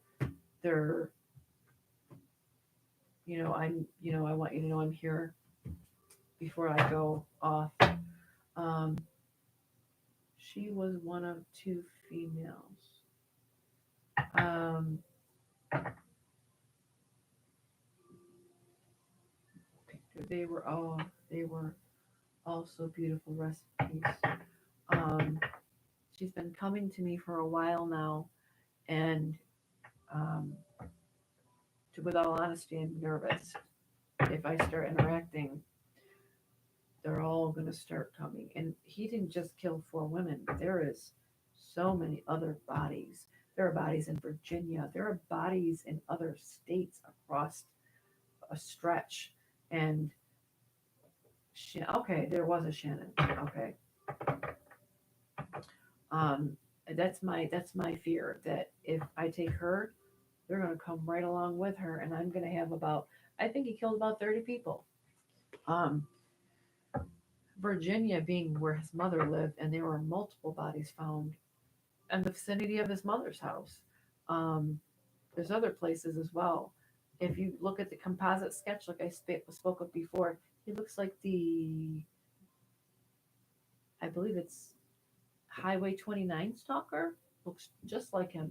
I want you to know I'm here before I go off. Um, she was one of two females. Um, they were all they were also beautiful recipes. Um, she's been coming to me for a while now, and um, with all honesty, I'm nervous if I start interacting. they're all going to start coming. And he didn't just kill 4 women. There is so many other bodies. There are bodies in Virginia. There are bodies in other states across a stretch. And okay, there was a Shannon. Okay, um, that's my fear that if I take her, they're going to come right along with her, and I'm going to have about. I think he killed about 30 people. Um, Virginia being where his mother lived, and there were multiple bodies found in the vicinity of his mother's house. Um, there's other places as well. If you look at the composite sketch, like I spoke of before, he looks like I believe it's Highway 29 stalker. Looks just like him.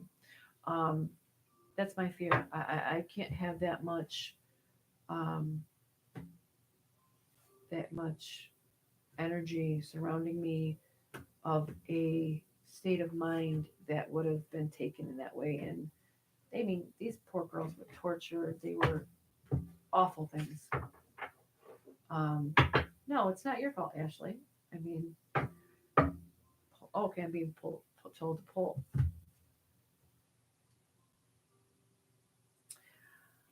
Um, that's my fear. I can't have um, that much energy surrounding me of a state of mind that would have been taken in that way. And I mean, these poor girls were tortured. They were awful things. Um, no, it's not your fault, Ashley. I mean, okay, I'm being told to pull.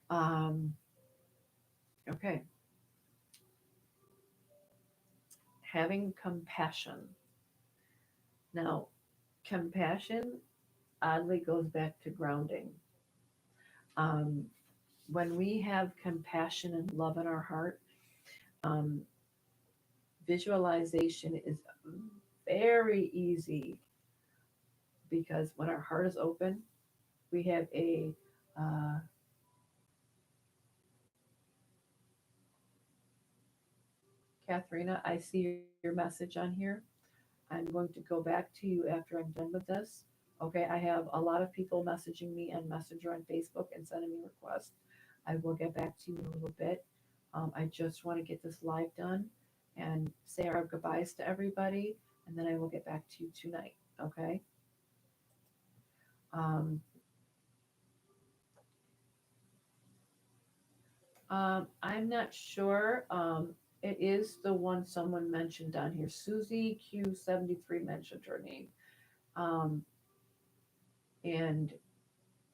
Um, okay, having compassion. Now, compassion oddly goes back to grounding. Um, when we have compassion and love in our heart, um, visualization is very easy because when our heart is open, we have a uh, Katharina, I see your message on here. I'm going to go back to you after I'm done with this. Okay, I have a lot of people messaging me on Messenger on Facebook and sending me requests. I will get back to you in a little bit. I just want to get this live done and say our goodbyes to everybody, and then I will get back to you tonight. Okay. Um, I'm not sure. It is the one someone mentioned on here. Susie Q73 mentioned her name. Um, and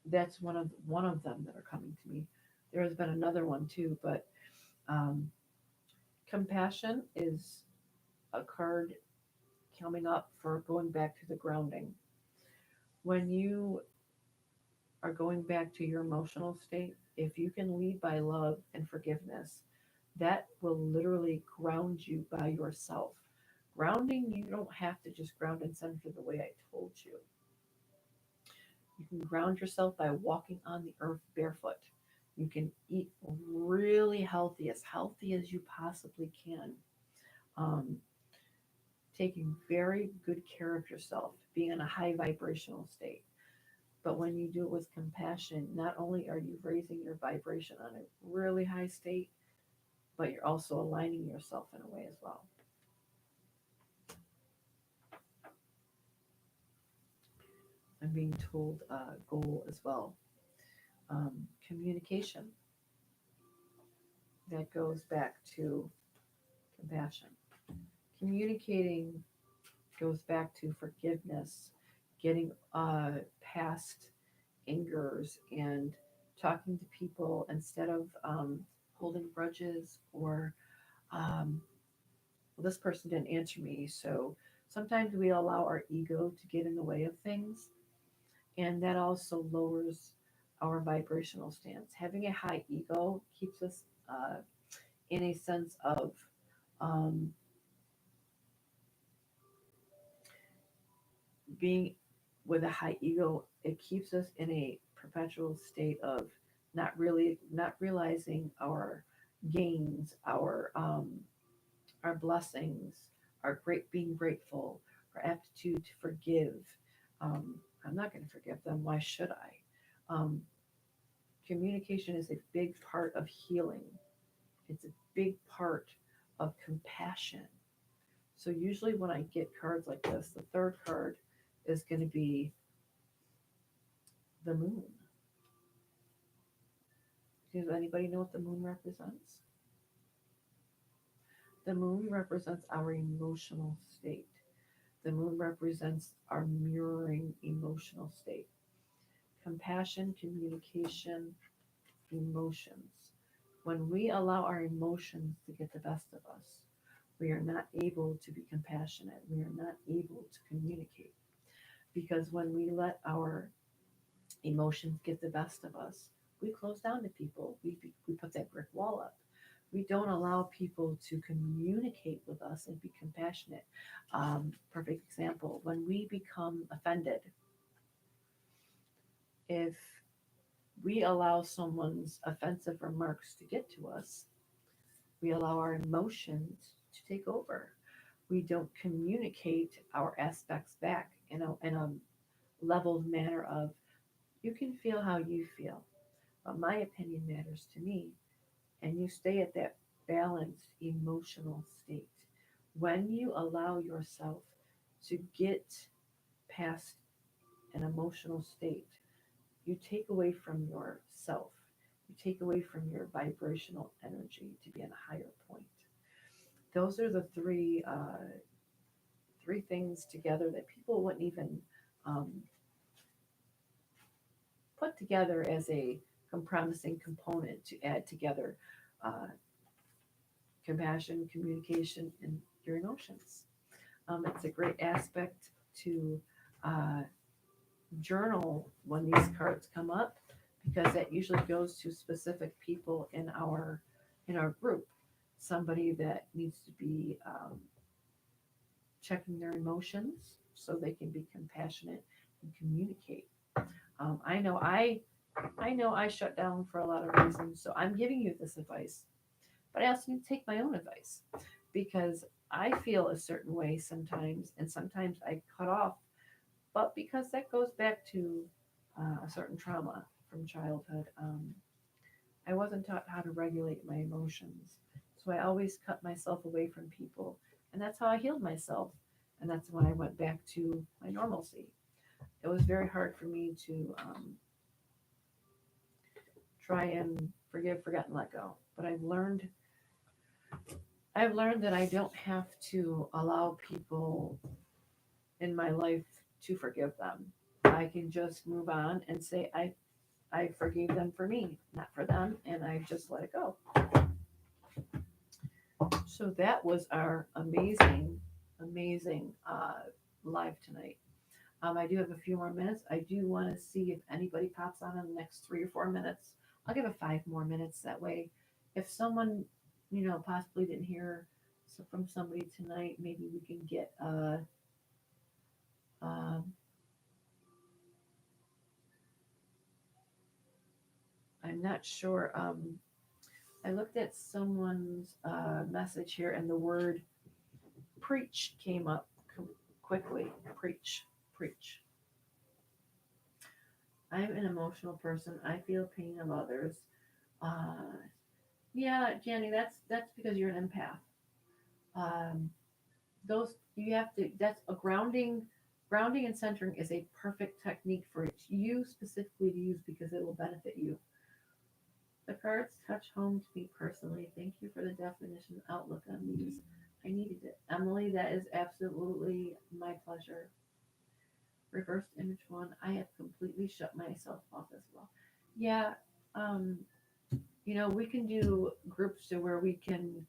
that's one of them that are coming to me. There has been another one too, but um, compassion is a card coming up for going back to the grounding. When you are going back to your emotional state, if you can lead by love and forgiveness, that will literally ground you by yourself. Grounding, you don't have to just ground and center the way I told you. You can ground yourself by walking on the earth barefoot. You can eat really healthy as you possibly can. Um, Taking very good care of yourself, being in a high vibrational state. But when you do it with compassion, not only are you raising your vibration on a really high state, but you're also aligning yourself in a way as well. I'm being told goal as well. Communication, that goes back to compassion. Communicating goes back to forgiveness, getting past angers and talking to people instead of holding grudges or um, well, this person didn't answer me. So sometimes we allow our ego to get in the way of things, and that also lowers our vibrational stance. Having a high ego keeps us in a sense of um, being with a high ego. It keeps us in a perpetual state of not realizing our gains, our blessings, our being grateful, our aptitude to forgive. I'm not going to forgive them. Why should I? Communication is a big part of healing. It's a big part of compassion. So usually when I get cards like this, the third card is going to be the moon. Does anybody know what the moon represents? The moon represents our emotional state. The moon represents our mirroring emotional state. Compassion, communication, emotions. When we allow our emotions to get the best of us, we are not able to be compassionate. We are not able to communicate. Because when we let our emotions get the best of us, we close down to people. We put that brick wall up. We don't allow people to communicate with us and be compassionate. Perfect example, when we become offended, if we allow someone's offensive remarks to get to us, we allow our emotions to take over. We don't communicate our aspects back in a leveled manner of, you can feel how you feel, but my opinion matters to me. And you stay at that balanced emotional state. When you allow yourself to get past an emotional state, you take away from yourself. You take away from your vibrational energy to be in a higher point. Those are the three things together that people wouldn't even um, put together as a promising component to add together uh, compassion, communication, and your emotions. It's a great aspect to uh, journal when these cards come up because that usually goes to specific people in our group. Somebody that needs to be checking their emotions so they can be compassionate and communicate. I know I shut down for a lot of reasons, so I'm giving you this advice, but I also need to take my own advice because I feel a certain way sometimes, and sometimes I cut off, but because that goes back to a certain trauma from childhood. I wasn't taught how to regulate my emotions, so I always cut myself away from people, and that's how I healed myself, and that's when I went back to my normalcy. It was very hard for me to try and forgive, forget, and let go, but I've learned that I don't have to allow people in my life to forgive them. I can just move on and say I forgave them for me, not for them, and I just let it go. So that was our amazing live tonight. I do have a few more minutes. I do want to see if anybody pops on in the next 3 or 4 minutes. I'll give it 5 more minutes. That way, if someone, possibly didn't hear from somebody tonight, maybe we can get um I'm not sure. I looked at someone's message here, and the word preach came up quickly. Preach, preach. I'm an emotional person. I feel pain of others. Uh, yeah, Jenny, that's because you're an empath. Um, those you have to. That's a grounding. Grounding and centering is a perfect technique for you specifically to use because it will benefit you. The cards touch home to me personally. Thank you for the definition outlook on these. I needed it. Emily, that is absolutely my pleasure. Reversed image one, I have completely shut myself off as well. Yeah, um, we can do groups to where we can.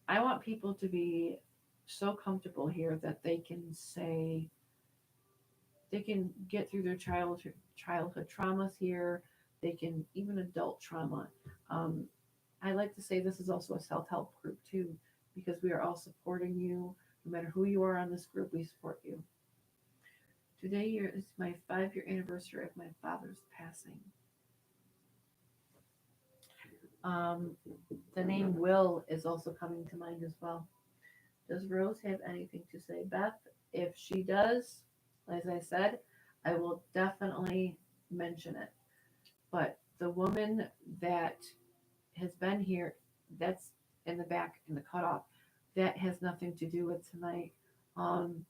I want people to be so comfortable here that they can say, they can get through their childhood traumas here. They can even adult trauma. Um, I like to say this is also a self help group too, because we are all supporting you. No matter who you are on this group, we support you. Today is my 5 year anniversary of my father's passing. Um, the name Will is also coming to mind as well. Does Rose have anything to say, Beth? If she does, as I said, I will definitely mention it. But the woman that has been here, that's in the back in the cutoff, that has nothing to do with tonight. Um,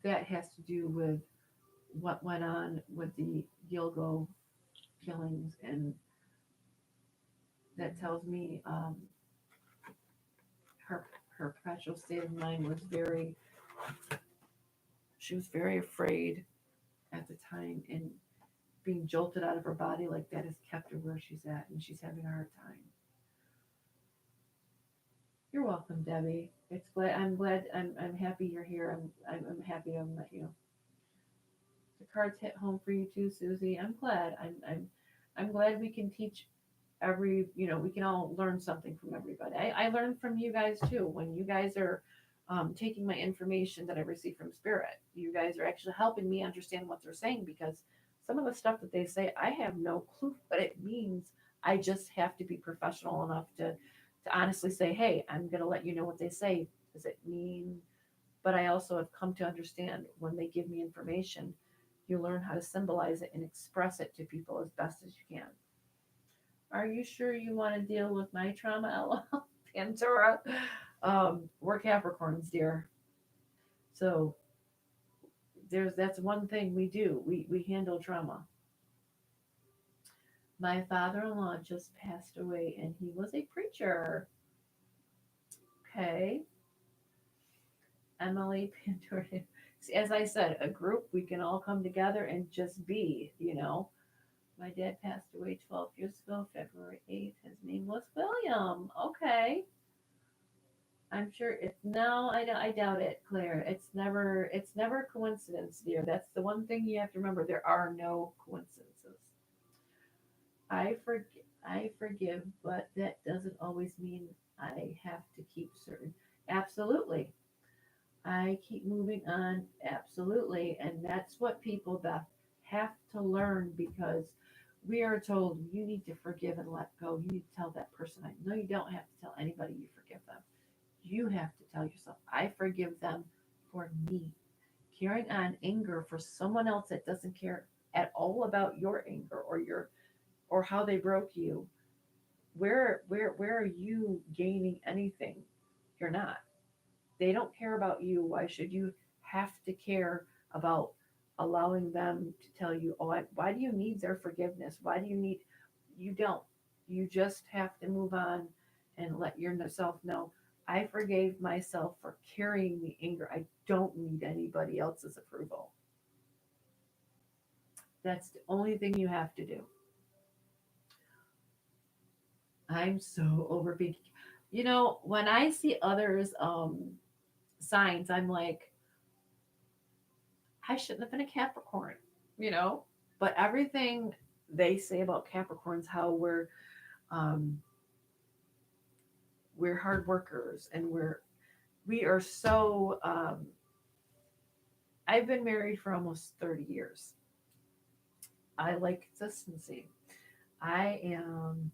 that has to do with what went on with the Gilgo killings and that tells me her perpetual state of mind was very, she was very afraid at the time, and being jolted out of her body like that has kept her where she's at, and she's having a hard time. You're welcome, Debbie. I'm happy you're here. I'm happy I'm not, the cards hit home for you too, Susie. I'm glad. I'm glad we can teach we can all learn something from everybody. I learn from you guys too. When you guys are taking my information that I receive from Spirit, you guys are actually helping me understand what they're saying, because some of the stuff that they say, I have no clue what it means. I just have to be professional enough to honestly say, hey, I'm going to let you know what they say. Does it mean? But I also have come to understand when they give me information, you learn how to symbolize it and express it to people as best as you can. Are you sure you want to deal with my trauma, LOL? Pandora? We're Capricorns, dear. So that's one thing we do. We handle trauma. My father-in-law just passed away, and he was a preacher. Okay. Emily Pandora. As I said, a group, we can all come together and just be. My dad passed away 12 years ago, February 8th. His name was William. Okay. I'm sure it. No, I doubt it, Claire. It's never a coincidence, dear. That's the one thing you have to remember. There are no coincidences. I forgive, but that doesn't always mean I have to keep certain. Absolutely. I keep moving on. Absolutely. And that's what people, Beth, have to learn, because we are told you need to forgive and let go. You need to tell that person. No, you don't have to tell anybody you forgive them. You have to tell yourself, I forgive them for me. Carrying on anger for someone else that doesn't care at all about your anger or how they broke you. Where are you gaining anything? You're not. They don't care about you. Why should you have to care about allowing them to tell you, oh, why do you need their forgiveness? Why do you need, you don't. You just have to move on and let yourself know, I forgave myself for carrying the anger. I don't need anybody else's approval. That's the only thing you have to do. I'm so over being, when I see others signs, I'm like, I shouldn't have been a Capricorn, you know. But everything they say about Capricorns, how um, we're hard workers, and we are so. I've been married for almost 30 years. I like consistency. I am.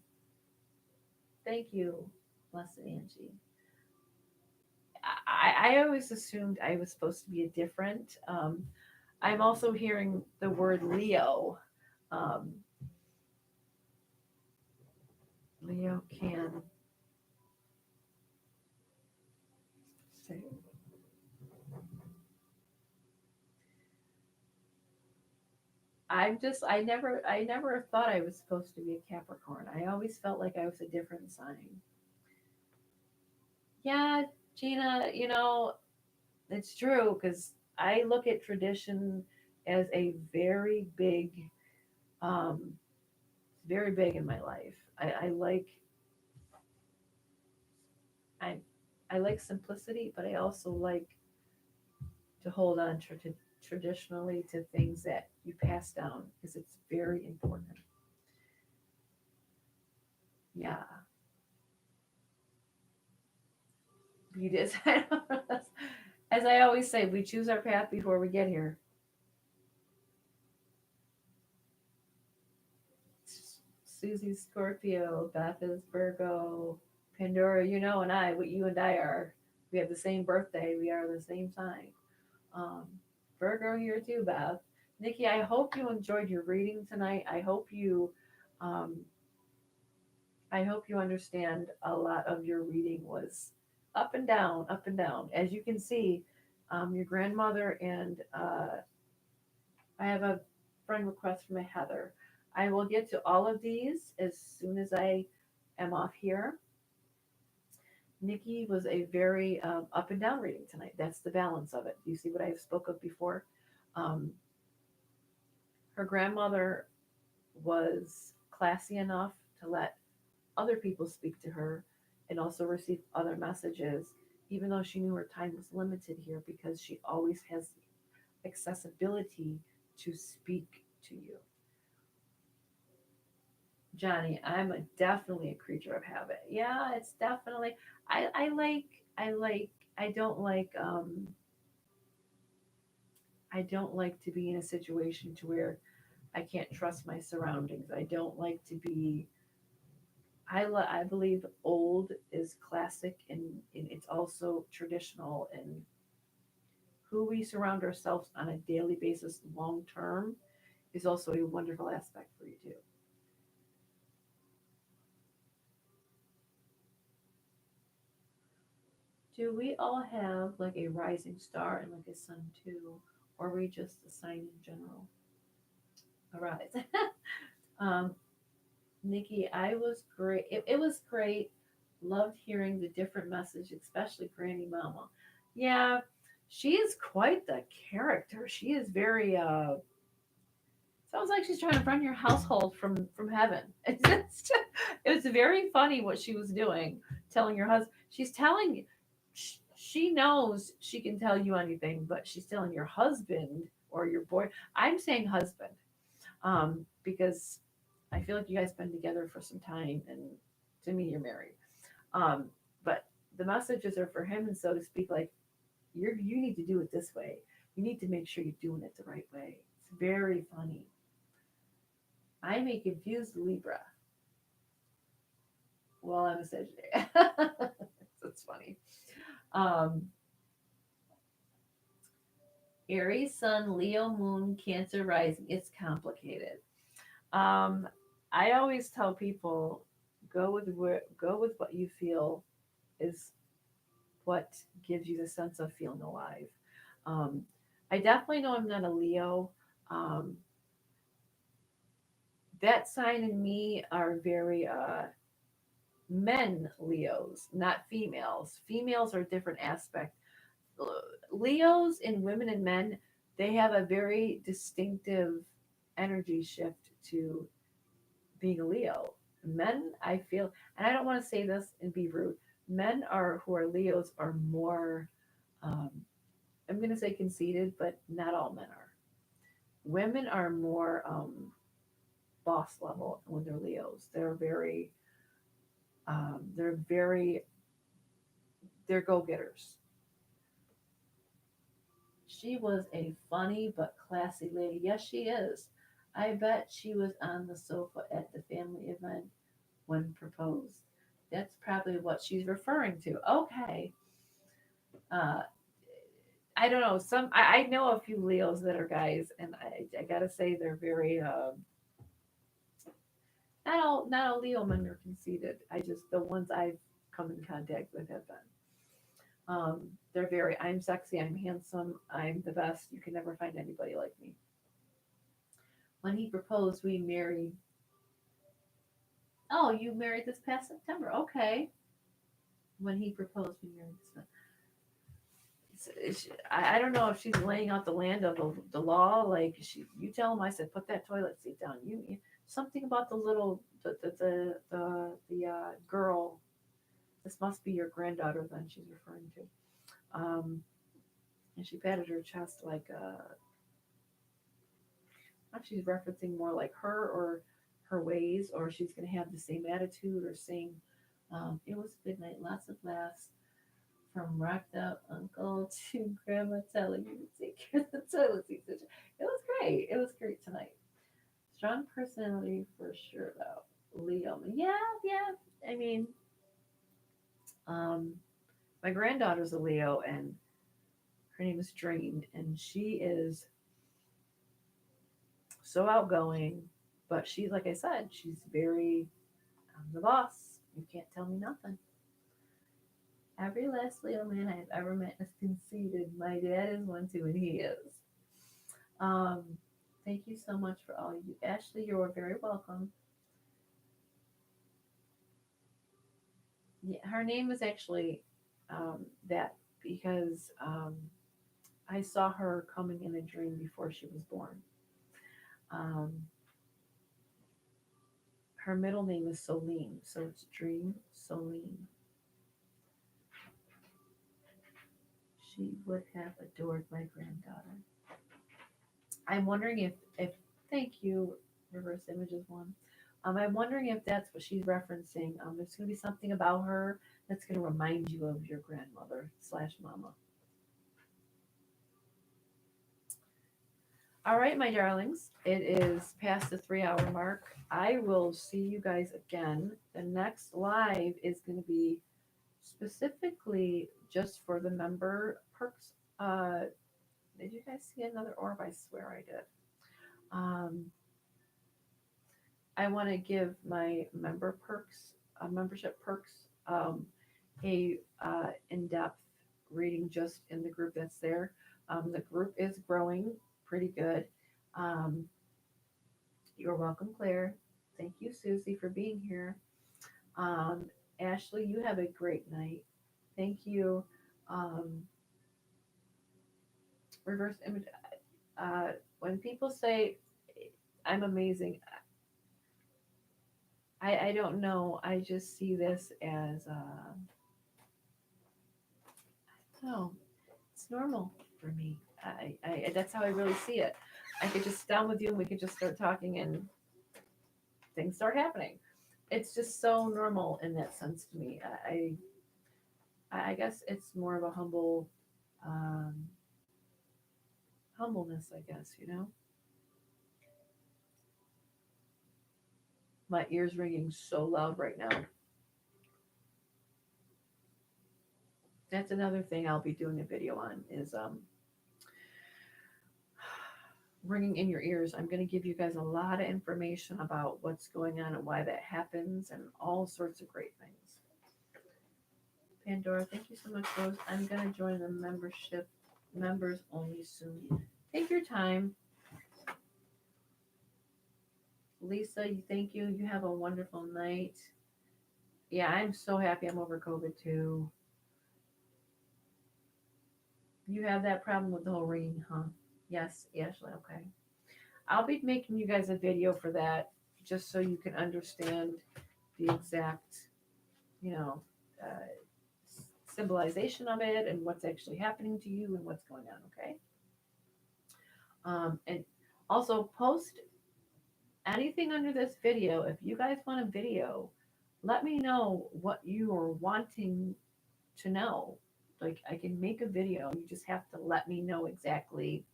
Thank you, blessed Angie. I always assumed I was supposed to be a different. I'm also hearing the word Leo. Um, Leo can say, I never thought I was supposed to be a Capricorn. I always felt like I was a different sign. Yeah, Gina, it's true, because I look at tradition as a um, very big in my life. I I like simplicity, but I also like to hold on traditionally to things that you pass down, because it's very important. Yeah, you did. As I always say, we choose our path before we get here. Susie Scorpio, Beth is Virgo, Pandora, and what you and I are. We have the same birthday. We are the same sign. Um, Virgo here too, Beth. Nikki, I hope you enjoyed your reading tonight. Um, I hope you understand a lot of your reading was up and down, up and down. As you can see, your grandmother and I have a friend request from a Heather. I will get to all of these as soon as I am off here. Nikki was a very up and down reading tonight. That's the balance of it. You see what I spoke of before? Um, her grandmother was classy enough to let other people speak to her and also receive other messages, even though she knew her time was limited here because she always has accessibility to speak to you. Johnny, definitely a creature of habit. Yeah, it's definitely I don't like I don't like to be in a situation to where I can't trust my surroundings. I don't like to be I believe old is classic and it's also traditional and who we surround ourselves on a daily basis long term is also a wonderful aspect for you too. Do we all have like a rising star and like a sun too? Or are we just a sign in general? Arise. um, Nikki, I was great. It was great. Loved hearing the different message, especially Granny Mama. Yeah, she is quite the character. She is very sounds like she's trying to run your household from heaven. It was very funny what she was doing, telling your husband. She's telling you, she knows she can tell you anything, but she's telling your husband or your boy. I'm saying husband, because I feel like you guys been together for some time, and to me, you're married. Um, but the messages are for him, and so to speak, like you need to do it this way. You need to make sure you're doing it the right way. It's very funny. I'm a confused Libra. Well, I'm a Sagittarius. That's funny. Um, Aries, Sun, Leo, Moon, Cancer, Rising. It's complicated. Um, I always tell people go with what you feel is what gives you the sense of feeling alive. Um, I definitely know I'm not a Leo. Um, that sign and me are very men Leos, not females. Females are a different aspect. Leos in women and men, they have a very distinctive energy shift to being a Leo. Men, I feel, and I don't want to say this and be rude. Men are who are Leos are more. Um, I'm going to say conceited, but not all men are. Women are more boss level when they're Leos. They're very, they're go getters. She was a funny but classy lady. Yes, she is. I bet she was on the sofa at the family event when proposed. That's probably what she's referring to. Okay. Uh, I don't know. I know a few Leos that are guys, and I gotta say they're very not all Leo men are conceited. I just the ones I've come in contact with have been. They're very I'm sexy, I'm handsome, I'm the best. You can never find anybody like me. When he proposed, we married. Oh, you married this past September. Okay. When he proposed, we married this. I don't know if she's laying out the land of the law. Like you tell him. I said, put that toilet seat down. Something about the little the girl. This must be your granddaughter. Then she's referring to. And she patted her chest like she's referencing more like her or her ways, or she's gonna have the same attitude or same. It was a good night. Lots of laughs. From rocked out uncle to grandma telling you to take care of the toilet seat. It was great. It was great tonight. Strong personality for sure though. Leo. Yeah, yeah. I mean, um, my granddaughter's a Leo and her name is Dream and she is so outgoing, but she's like I said, she's very I'm the boss. You can't tell me nothing. Every last Leo man I've ever met is conceited. My dad is one too, and he is. Um, thank you so much for all you, Ashley. You're very welcome. Yeah, her name is actually that because I saw her coming in a dream before she was born. Um, her middle name is Soline, so it's Dream Soline. She would have adored my granddaughter. I'm wondering if thank you, reverse images one. I'm wondering if that's what she's referencing. There's going to be something about her that's going to remind you of your grandmother slash mama. All right, my darlings, it is past the 3 hour mark. I will see you guys again. The next live is going to be specifically just for the member perks. Did you guys see another orb? I swear I did. Um, I want to give my member perks, membership perks, a in-depth reading just in the group that's there. The group is growing pretty good. Um, you're welcome, Claire. Thank you, Susie, for being here. Um, Ashley, you have a great night. Thank you. Um, reverse image. Uh, when people say I'm amazing, I don't know. I just see this as no, it's normal for me. That's how I really see it. I could just sit down with you and we could just start talking and things start happening. It's just so normal in that sense to me. I guess it's more of a um, humbleness. I guess you know. My ears ringing so loud right now. That's another thing I'll be doing a video on is ringing in your ears. I'm going to give you guys a lot of information about what's going on and why that happens and all sorts of great things. Pandora, thank you so much, Rose. I'm going to join the membership members only soon. Take your time. Lisa, thank you. You have a wonderful night. Yeah, I'm so happy I'm over COVID too. You have that problem with the whole ringing, huh? Yes, Ashley, okay. I'll be making you guys a video for that just so you can understand the exact, you know, uh, symbolization of it and what's actually happening to you and what's going on, okay? And also post anything under this video. If you guys want a video, let me know what you are wanting to know. Like I can make a video. You just have to let me know exactly.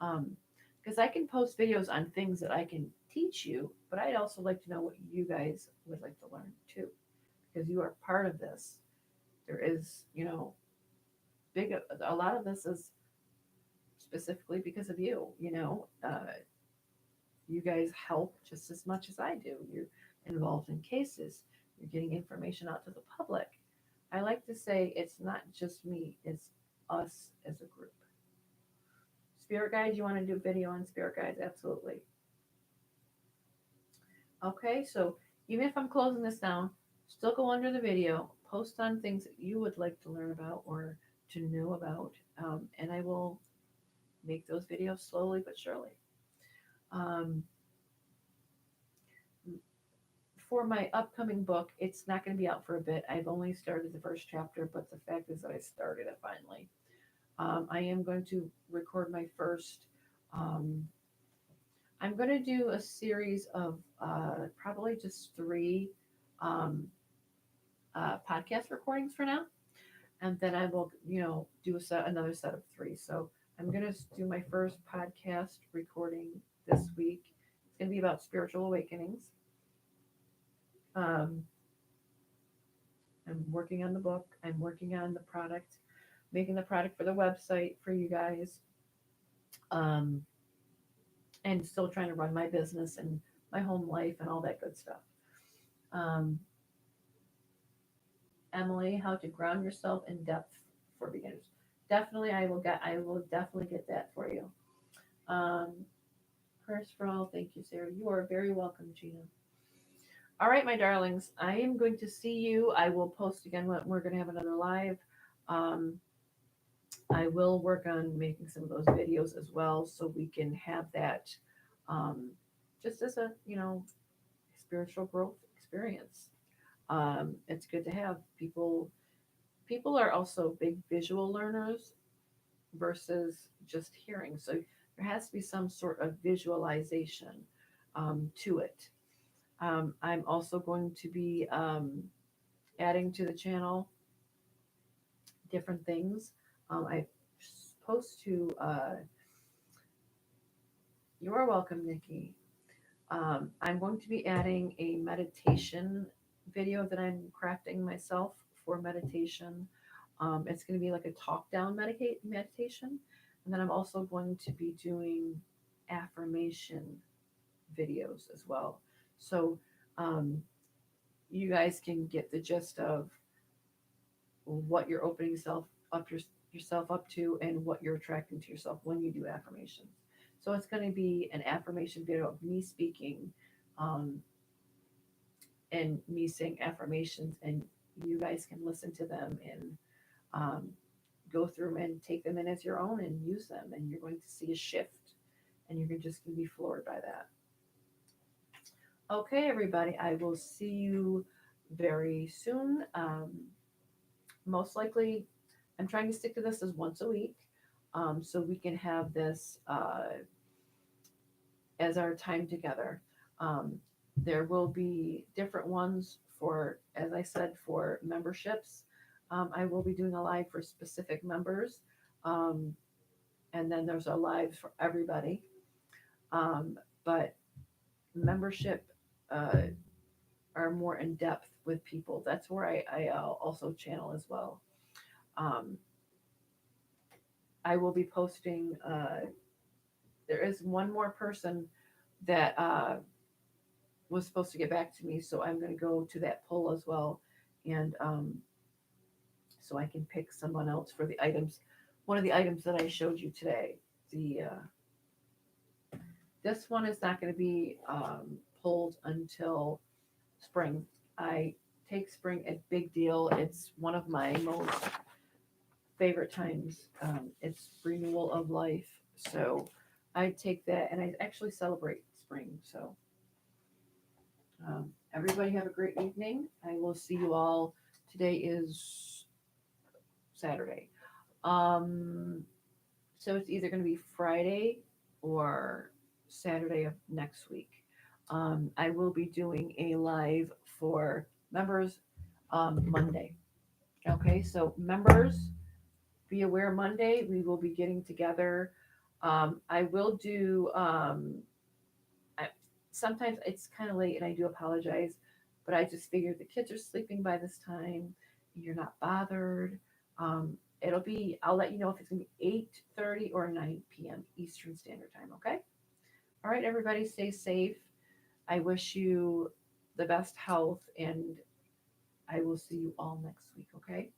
Because I can post videos on things that I can teach you, but I'd also like to know what you guys would like to learn too, because you are part of this. There is, you know, big. A lot of this is specifically because of you. You know, you guys help just as much as I do. You're involved in cases. You're getting information out to the public. I like to say it's not just me, it's us as a group. Spirit guides, you want to do video on spirit guides? Absolutely. Okay, so even if I'm closing this down, still go under the video, post on things that you would like to learn about or to know about, and I will make those videos slowly but surely. Um, for my upcoming book, it's not going to be out for a bit. I've only started the first chapter, but the fact is that I started it finally. I am going to record my first. Um, I'm going to do a series of probably just three um, podcast recordings for now, and then I will, you know, do another set of three. So I'm going to do my first podcast recording this week. It's going to be about spiritual awakenings. Um, I'm working on the book. I'm working on the product, making the product for the website for you guys. Um, and still trying to run my business and my home life and all that good stuff. Um, Emily, how to ground yourself in depth for beginners. Definitely, I will definitely get that for you. Prayers for all. Thank you, Sarah. You are very welcome, Gina. All right, my darlings, I am going to see you. I will post again when we're going to have another live. Um, I will work on making some of those videos as well so we can have that um, just as a, spiritual growth experience. It's good to have people. People are also big visual learners versus just hearing. So there has to be some sort of visualization to it. I'm also going to be adding to the channel different things. I supposed to. You're welcome, Nikki. I'm going to be adding a meditation video that I'm crafting myself for meditation. It's going to be like a talk down meditation. And then I'm also going to be doing affirmation videos as well. So um, you guys can get the gist of what you're opening yourself up to and what you're attracting to yourself when you do affirmations. So it's going to be an affirmation video of me speaking um, and me saying affirmations, and you guys can listen to them and um, go through them and take them in as your own and use them, and you're going to see a shift, and you're just going to be floored by that. Okay, everybody, I will see you very soon. Most likely, I'm trying to stick to this as once a week, so we can have this as our time together. Um, there will be different ones for, as I said, for memberships. I will be doing a live for specific members, um, and then there's a live for everybody. But membership uh, are more in depth with people. That's where I also channel as well. Um, I will be posting. There is one more person that was supposed to get back to me, so I'm going to go to that poll as well, and so I can pick someone else for the items. One of the items that I showed you today, the this one is not going to be pulled until spring. I take spring a big deal. It's one of my most favorite times. It's renewal of life, so I take that, and I actually celebrate spring. So everybody have a great evening. I will see you all. Today is Saturday. Um, so it's either going to be Friday or Saturday of next week. I will be doing a live for members Monday. Okay, so members, be aware Monday we will be getting together. I will do sometimes it's kind of late and I do apologize, but I just figured the kids are sleeping by this time. You're not bothered. I'll let you know if it's going to be 8:30 or 9 p.m. Eastern Standard Time. Okay. All right, everybody, stay safe. I wish you the best health, and I will see you all next week. Okay.